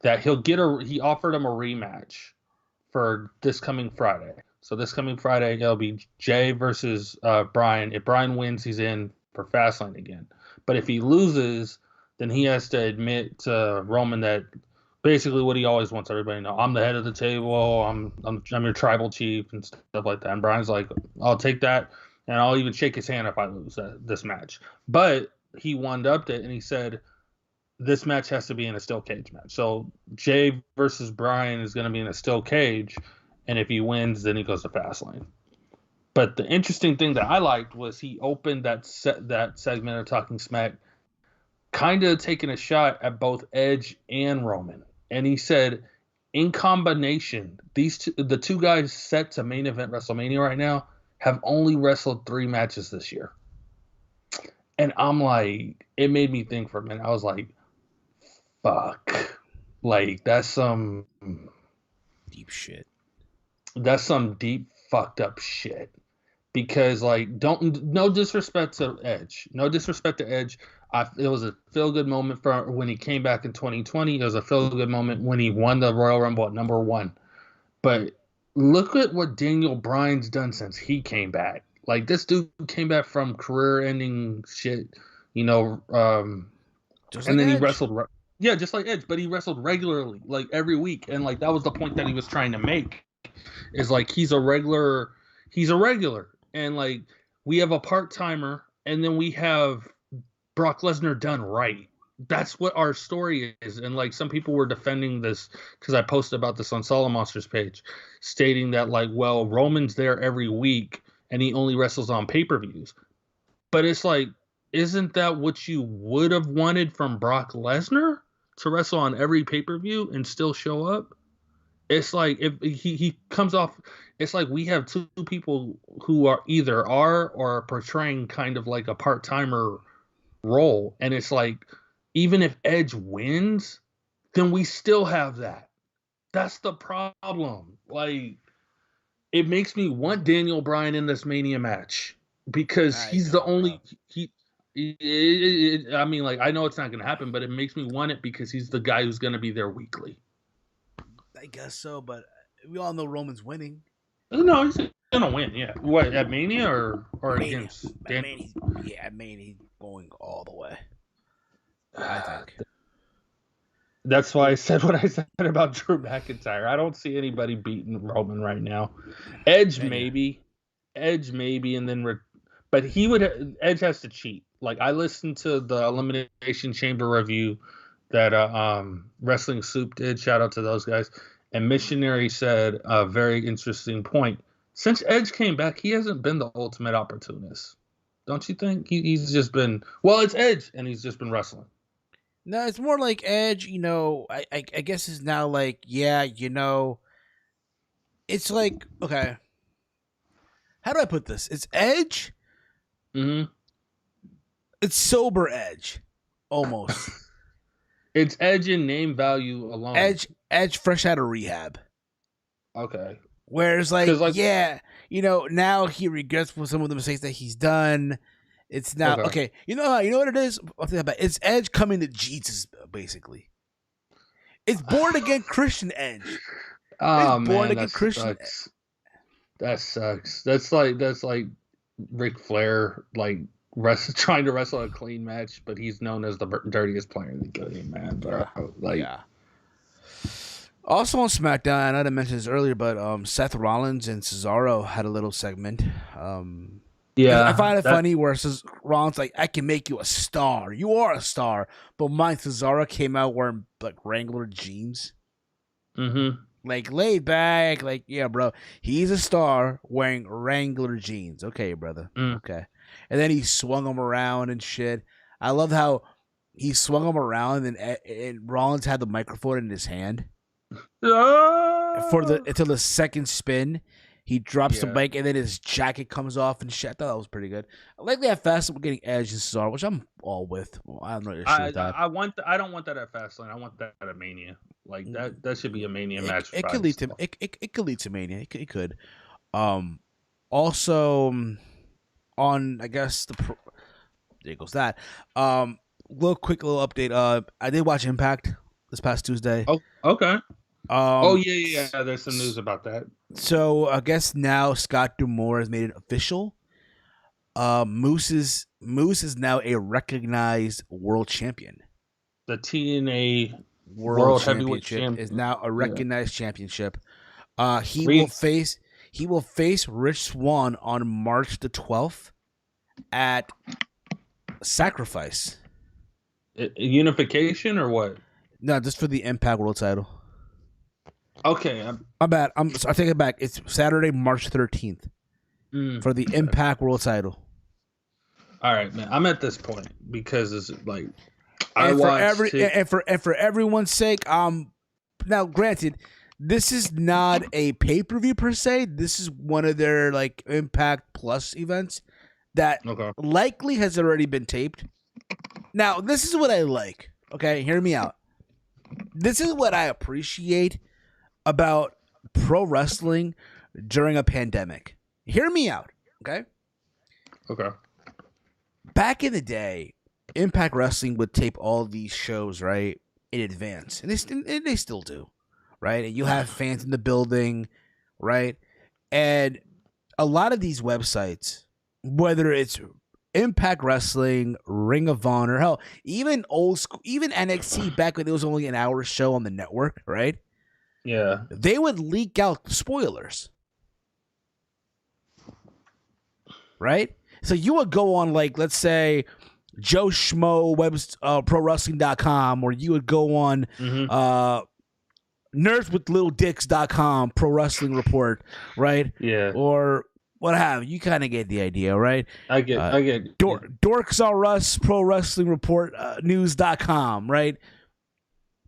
that he offered him a rematch for this coming Friday. So this coming Friday, it'll be Jay versus Bryan. If Bryan wins, he's in for Fastlane again. But if he loses, then he has to admit to Roman that basically what he always wants everybody to know: I'm the head of the table. I'm your tribal chief and stuff like that. And Bryan's like, I'll take that, and I'll even shake his hand if I lose this match. But he one-upped it and he said this match has to be in a steel cage match. So Jay versus Bryan is going to be in a steel cage, and if he wins, then he goes to Fastlane. But the interesting thing that I liked was he opened that segment of Talking Smack kind of taking a shot at both Edge and Roman. And he said, in combination, the two guys set to main event WrestleMania right now have only wrestled 3 matches this year. And I'm like, it made me think for a minute. I was like, fuck. Like, that's some deep shit. That's some deep fucked up shit. Because like, no disrespect to Edge, it was a feel good moment for when he came back in 2020. It was a feel good moment when he won the Royal Rumble at #1. But look at what Daniel Bryan's done since he came back. Like, this dude came back from career-ending shit, you know. Just and like then Edge. he wrestled, yeah, just like Edge. But he wrestled regularly, like every week, and like that was the point that he was trying to make. Is like he's a regular, and like we have a part timer, and then we have Brock Lesnar done right. That's what our story is. And like some people were defending this because I posted about this on Solo Monsters page, stating that like, well, Roman's there every week and he only wrestles on pay-per-views. But it's like, isn't that what you would have wanted from Brock Lesnar, to wrestle on every pay-per-view and still show up? It's like if he comes off, it's like we have two people who are either or are portraying kind of like a part-timer role. And it's like, even if Edge wins, then we still have that. That's the problem. Like, it makes me want Daniel Bryan in this Mania match because he's the only. I mean, like, I know it's not going to happen, but it makes me want it because he's the guy who's going to be there weekly. I guess so, but we all know Roman's winning. No, he's going to win. Yeah, what, at Mania or Mania. against Daniel? At Mania, going all the way. I think. That's why I said what I said about Drew McIntyre. I don't see anybody beating Roman right now. Edge maybe, and then but Edge has to cheat. Like, I listened to the Elimination Chamber review that Wrestling Soup did. Shout out to those guys. And Missionary said a very interesting point. Since Edge came back, he hasn't been the ultimate opportunist. Don't you think? He's just been, well, it's Edge, and he's just been wrestling. No, it's more like Edge, you know, I guess is now like, yeah, you know, it's like, okay, how do I put this? It's Edge. Mm-hmm. It's sober Edge, almost. It's Edge in name value alone. Edge fresh out of rehab. Okay. Whereas, like, yeah, you know, now he regrets for some of the mistakes that he's done. It's now okay. You know what it is? It's Edge coming to Jesus, basically. It's born again Christian Edge. Oh, born again Christian. That sucks. That's like Ric Flair, like trying to wrestle a clean match, but he's known as the dirtiest player in the game, man. Bro, like, yeah. Also on SmackDown, I know I mentioned this earlier, but Seth Rollins and Cesaro had a little segment. Yeah, I find it funny where Rollins like, I can make you a star. You are a star. But mine, Cesaro came out wearing like Wrangler jeans. Mm-hmm. Like, laid back. Like, yeah, bro. He's a star wearing Wrangler jeans. Okay, brother. Okay. And then he swung him around and shit. I love how he swung him around and Rollins had the microphone in his hand. Until the second spin. He drops the bike and then his jacket comes off and shit. I thought that was pretty good. I like that Fastlane. We're getting Edge and Cesaro, which I'm all with. Well, I don't know issue with that. I don't want that at Fastlane. I want that at Mania. Like that should be a Mania match. It could lead to it could lead to Mania. It could. Also, on I guess there goes that. Little update. I did watch Impact this past Tuesday. Oh, okay. Yeah. There's some news about that. So I guess now Scott D'Amore has made it official. Moose is now a recognized world champion. The TNA World Heavyweight Championship is now a recognized championship. He will face Rich Swann on March the 12th at Sacrifice. Unification or what? No, just for the Impact World Title. Okay, my bad. I take it back. It's Saturday, March 13th for the Impact World Title. All right, man. I'm at this point because it's like for everyone's sake. Now, granted, this is not a pay-per-view per se. This is one of their like Impact Plus events that likely has already been taped. Now, this is what I like. Okay, hear me out. This is what I appreciate about pro wrestling during a pandemic. Hear me out, okay? Okay. Back in the day, Impact Wrestling would tape all these shows, right, in advance. And they still do, right? And you have fans in the building, right? And a lot of these websites, whether it's Impact Wrestling, Ring of Honor, hell, even old school, even NXT back when it was only an hour show on the network, right? Yeah. They would leak out spoilers. Right? So you would go on, like, let's say Joe Schmo ProWrestling.com, or you would go on NerdsWithLittleDicks.com, Pro Wrestling Report, right? Yeah. Or what have you. Kind of get the idea, right? I get Dorks R Us, Pro Wrestling Report, News.com, right?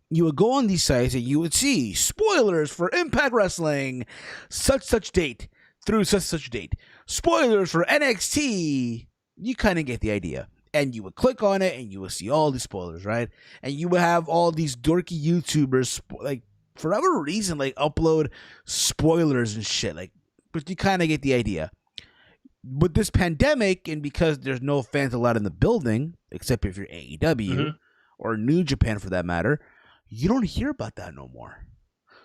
You would go on these sites and you would see spoilers for Impact Wrestling, such date through such date. Spoilers for NXT. You kind of get the idea. And you would click on it and you would see all these spoilers, right? And you would have all these dorky YouTubers, like, for whatever reason, like, upload spoilers and shit. Like, but you kind of get the idea. With this pandemic, and because there's no fans allowed in the building, except if you're AEW or New Japan for that matter, you don't hear about that no more.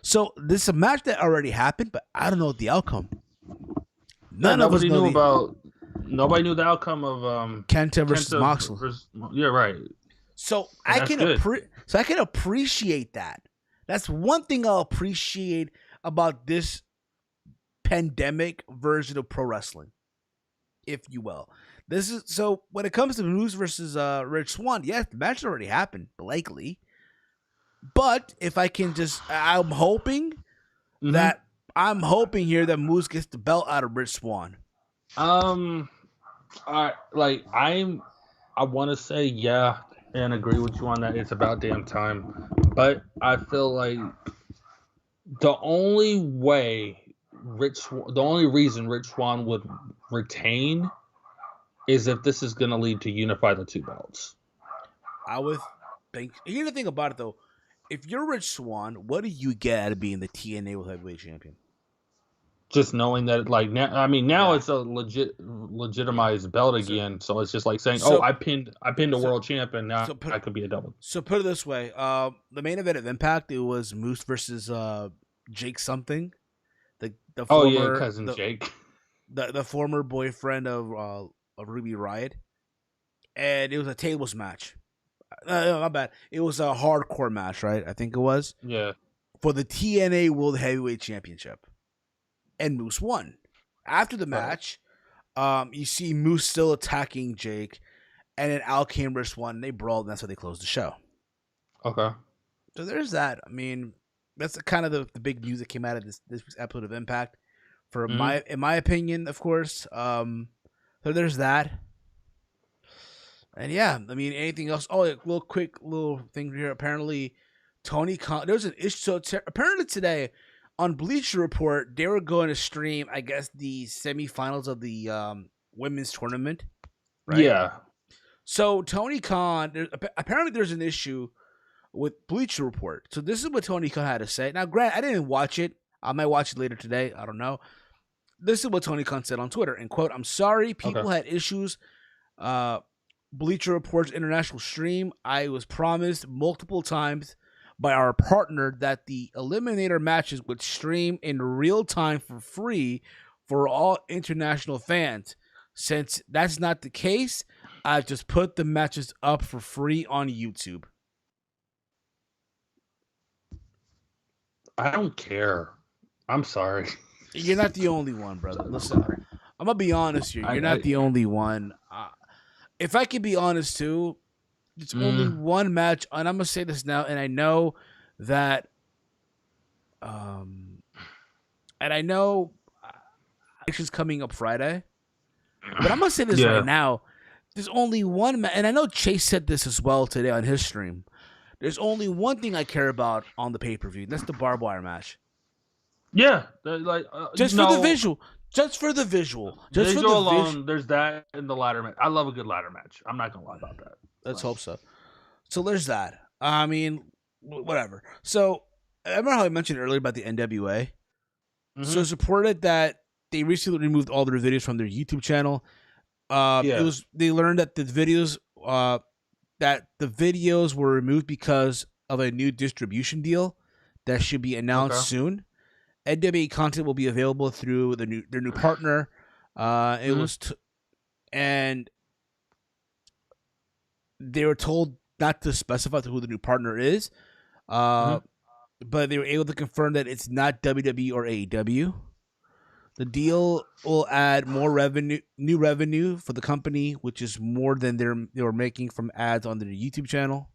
So this is a match that already happened, but I don't know the outcome. Nobody knew the outcome of Kenta versus Moxley. Yeah, right. So I can appreciate that. That's one thing I'll appreciate about this pandemic version of pro wrestling, if you will. This is so when it comes to Moose versus Rich Swann, yes, the match already happened, likely. But if I can I'm hoping here that Moose gets the belt out of Rich Swann. I want to say yeah and agree with you on that. It's about damn time. But I feel like the only reason Rich Swann would retain is if this is going to lead to unify the two belts. I would think. Here's the thing about it though. If you're Rich Swann, what do you get out of being the TNA World Heavyweight Champion? Just knowing that, like, now it's a legitimized belt again. So it's just like saying, I pinned a world champion. Now I could be a double. So put it this way: the main event of Impact, it was Moose versus Jake something. The former, cousin Jake, the former boyfriend of Ruby Riott, and it was a tables match. No, my bad. It was a hardcore match, right? I think it was. Yeah. For the TNA World Heavyweight Championship. And Moose won. After the match, you see Moose still attacking Jake, and then Al came Rich Swann, and they brawled, and that's how they closed the show. Okay. So there's that. I mean, that's kind of the big news that came out of this week's episode of Impact. In my opinion, of course. So there's that. And yeah, I mean, anything else? Oh, a little thing here. Apparently, Tony Khan, there's an issue. So apparently today, on Bleacher Report, they were going to stream, I guess, the semifinals of the women's tournament. Right? Yeah. So Tony Khan, apparently there's an issue with Bleacher Report. So this is what Tony Khan had to say. Now, Grant, I didn't watch it. I might watch it later today. I don't know. This is what Tony Khan said on Twitter. And quote, "I'm sorry, people had issues. Bleacher Report's international stream. I was promised multiple times by our partner that the Eliminator matches would stream in real time for free for all international fans. Since that's not the case, I've just put the matches up for free on YouTube." I don't care. I'm sorry. You're not the only one, brother. Listen, I'm going to be honest here. You're not the only one. If I can be honest, too, it's only one match, and I'm going to say this now, and I know that, it's coming up Friday, but I'm going to say this right now. There's only one match, and I know Chase said this as well today on his stream. There's only one thing I care about on the pay-per-view, and that's the barbed wire match. Yeah, just for the visual. Just for the visual. Just for the alone, there's that in the ladder match. I love a good ladder match. I'm not going to lie about that. Let's hope so. So there's that. I mean, whatever. So, I remember how I mentioned earlier about the NWA? So it's reported that they recently removed all their videos from their YouTube channel. They learned that the videos were removed because of a new distribution deal that should be announced soon. NWA content will be available through their new partner. And they were told not to specify who the new partner is, but they were able to confirm that it's not WWE or AEW. The deal will add more new revenue for the company, which is more than they were making from ads on their YouTube channel.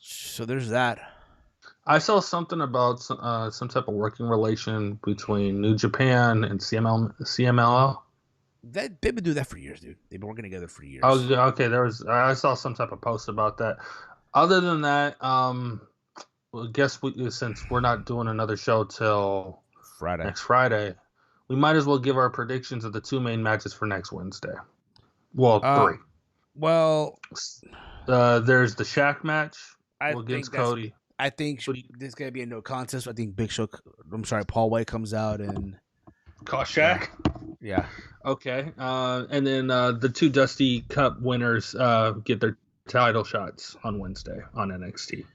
So there's that. I saw something about some type of working relation between New Japan and CMLL. They've been doing that for years, dude. They've been working together for years. Oh, okay. I saw some type of post about that. Other than that, since we're not doing another show till next Friday, we might as well give our predictions of the 2 main matches for next Wednesday. Well, 3. Well, there's the Shaq match against Cody. I think there's gonna be a no contest. I think Paul Wight comes out and cost Shaq. Yeah. Okay. And then the 2 Dusty Cup winners get their title shots on Wednesday on NXT.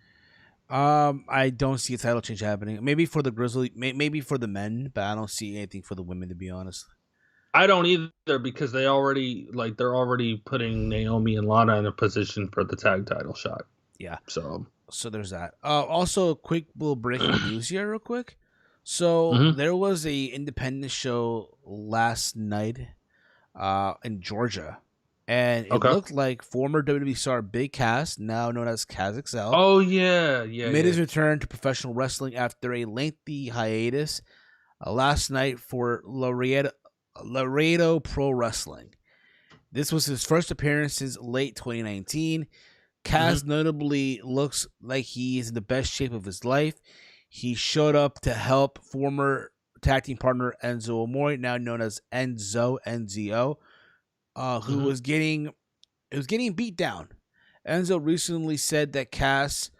I don't see a title change happening. Maybe for the Grizzly, maybe for the men, but I don't see anything for the women, to be honest. I don't either, because they're already putting Naomi and Lana in a position for the tag title shot. Yeah. So there's that. Also, a quick little breaking news here, real quick. So there was a independent show last night, in Georgia. And it looked like former WWE star Big Cass, now known as KazXL. Oh, yeah. Made his return to professional wrestling after a lengthy hiatus last night for Laredo Pro Wrestling. This was his first appearance since late 2019. Kaz notably looks like he is in the best shape of his life. He showed up to help former tag team partner Enzo Amore, now known as NZO, who was getting beat down. Enzo recently said that Cass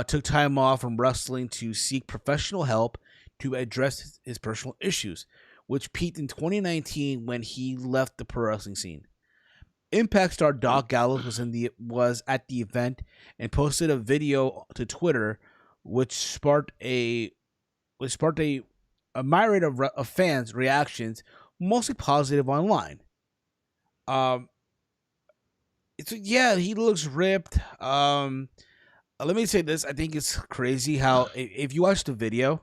took time off from wrestling to seek professional help to address his personal issues, which peaked in 2019 when he left the pro wrestling scene. Impact star Doc Gallows was at the event and posted a video to Twitter, which sparked a myriad of fans' reactions, mostly positive online. He looks ripped. Let me say this. I think it's crazy how if you watch the video,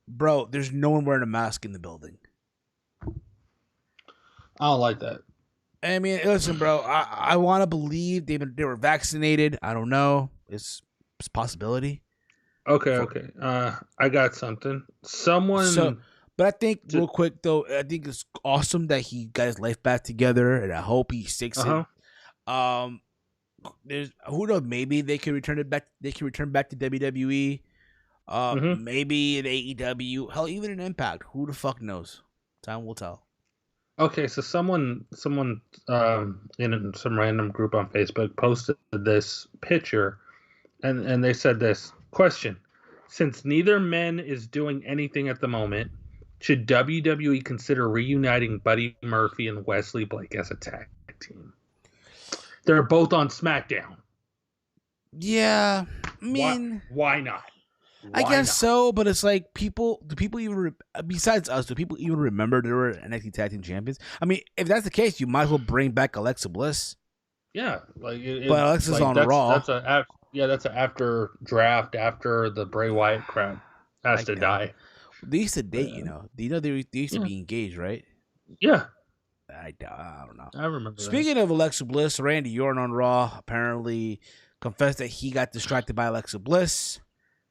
bro, there's no one wearing a mask in the building. I don't like that. I mean, listen, bro, I want to believe they were vaccinated. I don't know. It's a possibility. Okay. I got something. But I think, real quick, though, I think it's awesome that he got his life back together, and I hope he sticks it. There's who knows? Maybe they can return it back. They can return back to WWE. Maybe in AEW. Hell, even in Impact. Who the fuck knows? Time will tell. Okay, so someone in some random group on Facebook posted this picture, and they said this question: since neither men is doing anything at the moment, should WWE consider reuniting Buddy Murphy and Wesley Blake as a tag team? They're both on SmackDown. Yeah, I mean, why not? I guess so, but it's like do people even, besides us, do people even remember they were NXT Tag Team Champions? I mean, if that's the case, you might as well bring back Alexa Bliss. Yeah, but Alexa's on Raw. That's an after draft, after the Bray Wyatt crap has to die. They used to date, they used to be engaged, right? Yeah. I don't know. I remember. Speaking of Alexa Bliss, Randy Orton on Raw apparently confessed that he got distracted by Alexa Bliss.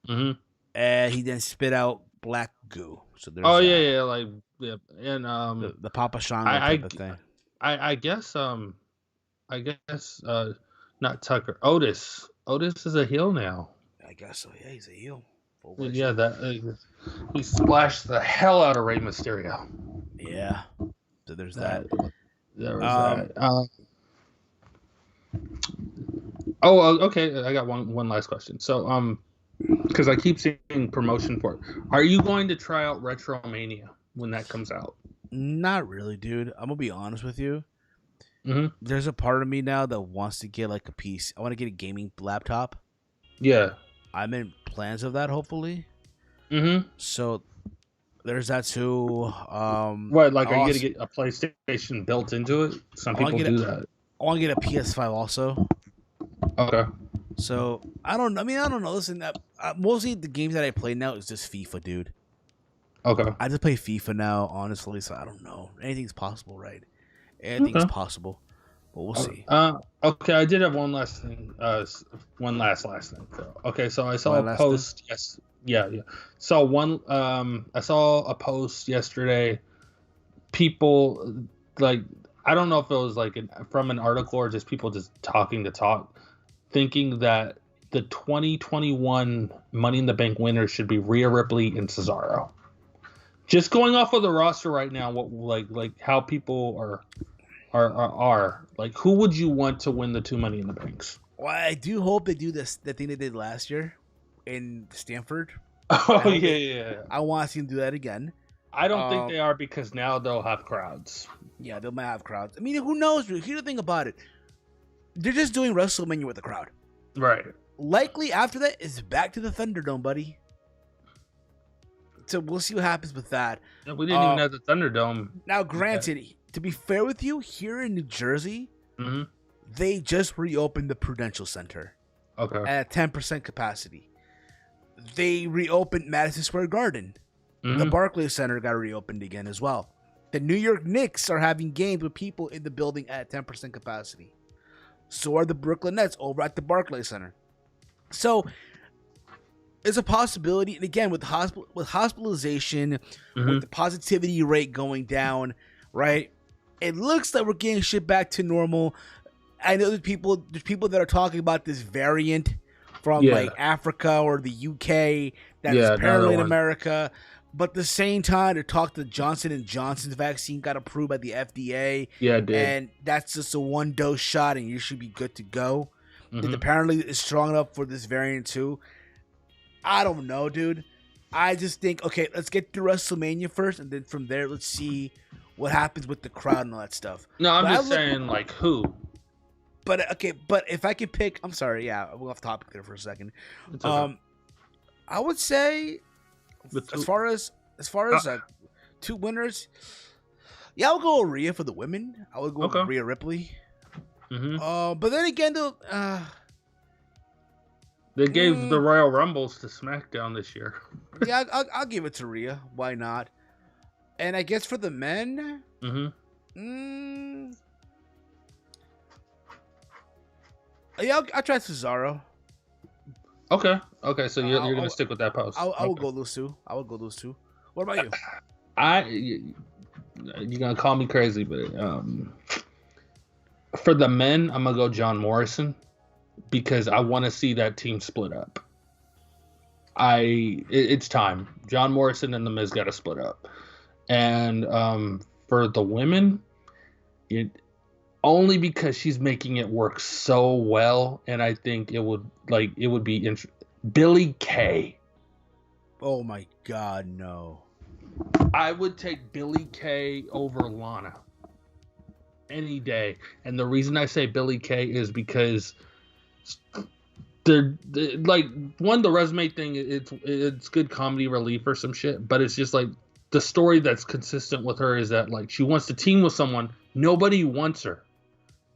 And he then spit out black goo. So there's and the Papa Shango type of thing. I guess not Tucker. Otis is a heel now. I guess so. Yeah, he's a heel. Yeah, he splashed the hell out of Rey Mysterio. Yeah. So there's that. There was that. Okay. I got one last question. So, Because I keep seeing promotion for it. Are you going to try out Retromania when that comes out? Not really, dude. I'm gonna be honest with you. There's a part of me now that wants to get like a piece. I want to get a gaming laptop. Yeah. I'm in plans of that, hopefully. Mm-hmm. So there's that too. What, like, are you gonna get a PlayStation built into it? Some people do that. I want to get a PS5 also. Okay. So I don't know. Listen, mostly the games that I play now is just FIFA, dude. Okay. I just play FIFA now, honestly. So I don't know. Anything's possible, right? Anything's possible, but we'll see. Okay, I did have one last thing. One last thing. Okay, so I saw a post. Yes, yeah. So I saw a post yesterday. People like, I don't know if it was like from an article or just people just talking to talk, thinking that the 2021 Money in the Bank winners should be Rhea Ripley and Cesaro. Just going off of the roster right now, what like how people are like, who would you want to win the 2 Money in the Banks? Well, I do hope they do the thing they did last year in Stanford. Oh yeah. I want to see them do that again. I don't think they are, because now they'll have crowds. Yeah, they might have crowds. I mean, who knows? Here's the thing about it: they're just doing WrestleMania with a crowd. Right. Likely after that is back to the Thunderdome, buddy. So we'll see what happens with that. We didn't even have the Thunderdome. Now, granted, to be fair with you, here in New Jersey, they just reopened the Prudential Center. Okay. At 10% capacity. They reopened Madison Square Garden. The Barclays Center got reopened again as well. The New York Knicks are having games with people in the building at 10% capacity. So are the Brooklyn Nets over at the Barclays Center. So it's a possibility, and again, with hospitalization, with the positivity rate going down, right? It looks like we're getting shit back to normal. I know there's people that are talking about this variant from like Africa or the UK that is apparently in America. But at the same time, they talked to Johnson & Johnson's vaccine got approved by the FDA. Yeah, it did. And that's just a 1-dose shot, and you should be good to go. It apparently is strong enough for this variant too. I don't know, dude. I just think, okay, let's get through WrestleMania first, and then from there, let's see what happens with the crowd and all that stuff. No, I'm just saying, like, who? But, okay, but if I could pick, I'm sorry, yeah, we'll off topic there for a second. Okay. I would say, as far as 2 winners, yeah, I'll go with Rhea for the women. I would go with Rhea Ripley. But then again, though, they gave the Royal Rumbles to SmackDown this year. Yeah, I'll give it to Rhea. Why not? And I guess for the men, yeah, I'll try Cesaro. Okay. So you're gonna stick with that post. I will go those two. What about you? You're gonna call me crazy, but for the men, I'm gonna go John Morrison, because I want to see that team split up. It's time. John Morrison and the Miz got to split up. And for the women, only because she's making it work so well, and I think it would be Billie Kay. Oh my God, no! I would take Billie Kay over Lana any day, and the reason I say Billie Kay is because they're like, one, the resume thing, it's good comedy relief or some shit, but it's just like the story that's consistent with her is that, like, she wants to team with someone, nobody wants her,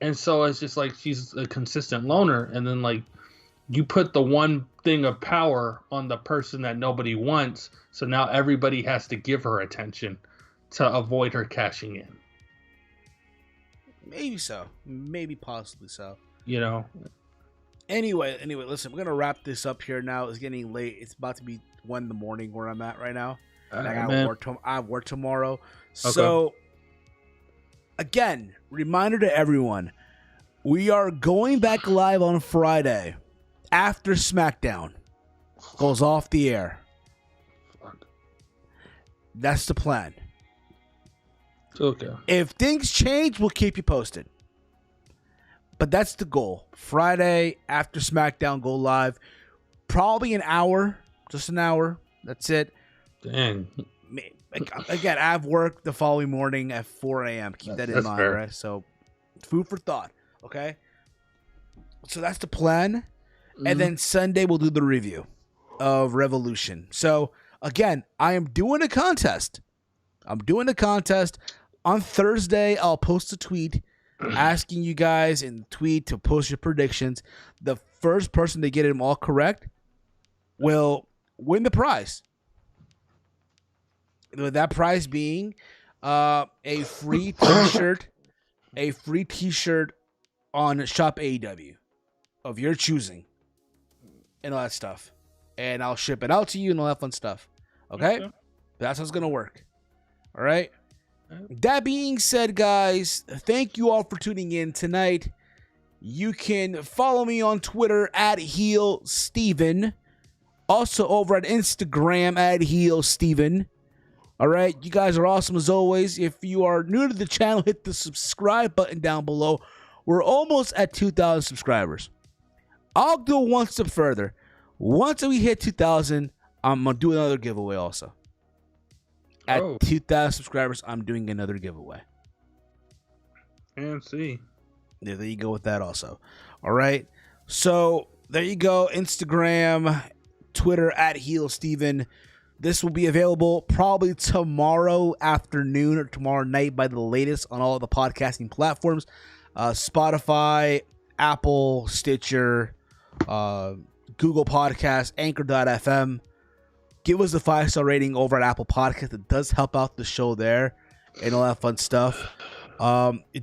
and so it's just like she's a consistent loner, and then like you put the one thing of power on the person that nobody wants, so now everybody has to give her attention to avoid her cashing in. Maybe so. Maybe possibly so. You know? Anyway, listen, we're going to wrap this up here now. It's getting late. It's about to be 1 a.m. where I'm at right now. And I have work tomorrow. Okay. So, again, reminder to everyone, we are going back live on Friday after SmackDown goes off the air. That's the plan. Okay. If things change, we'll keep you posted. But that's the goal. Friday after SmackDown, go live. Probably an hour Just an hour. That's it. Dang. Again, I have work the following morning at 4 a.m. Keep that in mind, fair. right? So, food for thought, okay? So that's the plan. And then Sunday, we'll do the review of Revolution. So, again, I am doing a contest. On Thursday, I'll post a tweet asking you guys in the tweet to post your predictions. The first person to get them all correct will win the prize. That prize being a free T-shirt, on Shop AEW of your choosing, and all that stuff. And I'll ship it out to you and all that fun stuff. Okay? That's how it's gonna work. All right. That being said, guys, thank you all for tuning in tonight. You can follow me on Twitter at HeelSteven. Also over at Instagram at HeelSteven. All right, you guys are awesome as always. If you are new to the channel, hit the subscribe button down below. We're almost at 2,000 subscribers. I'll go one step further. Once we hit 2,000, I'm going to do another giveaway also. At 2,000 subscribers, I'm doing another giveaway. And see. Yeah, there you go with that also. All right, so there you go. Instagram, Twitter at HeelSteven. This will be available probably tomorrow afternoon or tomorrow night by the latest on all of the podcasting platforms. Spotify, Apple, Stitcher, Google Podcasts, Anchor.fm. Give us a 5-star rating over at Apple Podcasts. It does help out the show there and all that fun stuff.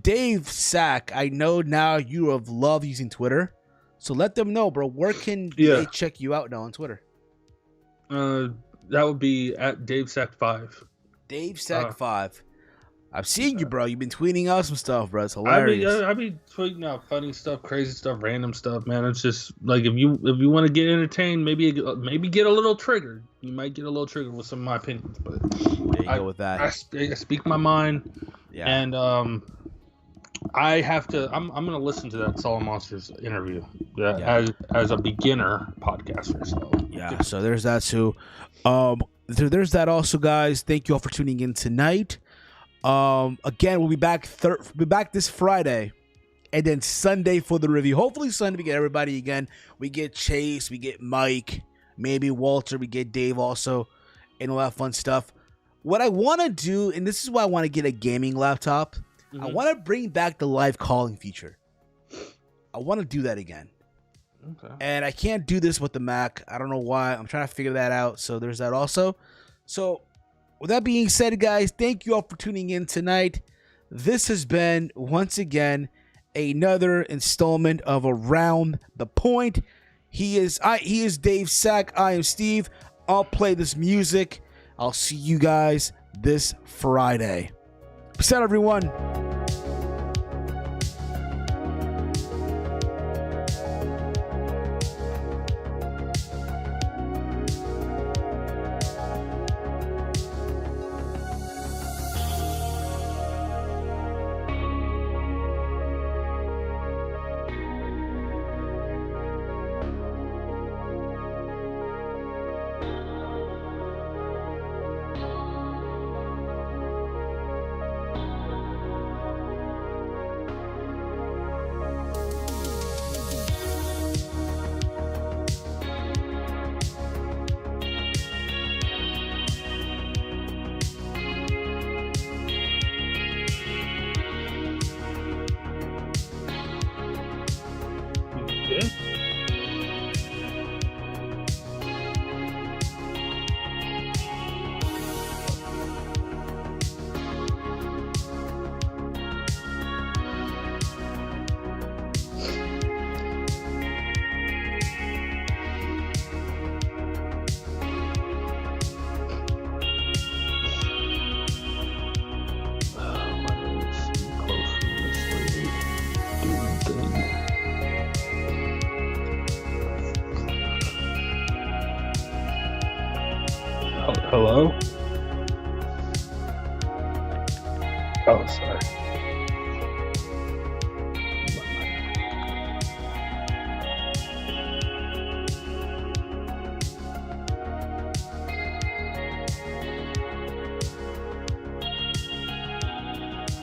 Dave Sack, I know now you have loved using Twitter. So let them know, bro. Where can they check you out now on Twitter? That would be at DaveSack5. DaveSack5. I've seen you, bro. You've been tweeting out some stuff, bro. It's hilarious. I be tweeting out funny stuff, crazy stuff, random stuff, man. It's just like if you want to get entertained, maybe get a little triggered. You might get a little triggered with some of my opinions, but there you go with that. I speak my mind, and I have to. I'm gonna listen to that Solid Monsters interview as a beginner podcaster. So so there's that too. There's that also, guys. Thank you all for tuning in tonight. Again, we'll be back this Friday, and then Sunday for the review. Hopefully Sunday we get everybody again. We get Chase, we get Mike, maybe Walter, we get Dave also, and all that fun stuff. What I want to do, and this is why I want to get a gaming laptop. I want to bring back the live calling feature. I want to do that again. Okay. And I can't do this with the Mac. I don't know why. I'm trying to figure that out. So there's that also. So with that being said, guys, thank you all for tuning in tonight. This has been, once again, another installment of Around the Point. He is Dave Sack. I am Steve. I'll play this music. I'll see you guys this Friday. Peace out, everyone. Hello? Oh, sorry.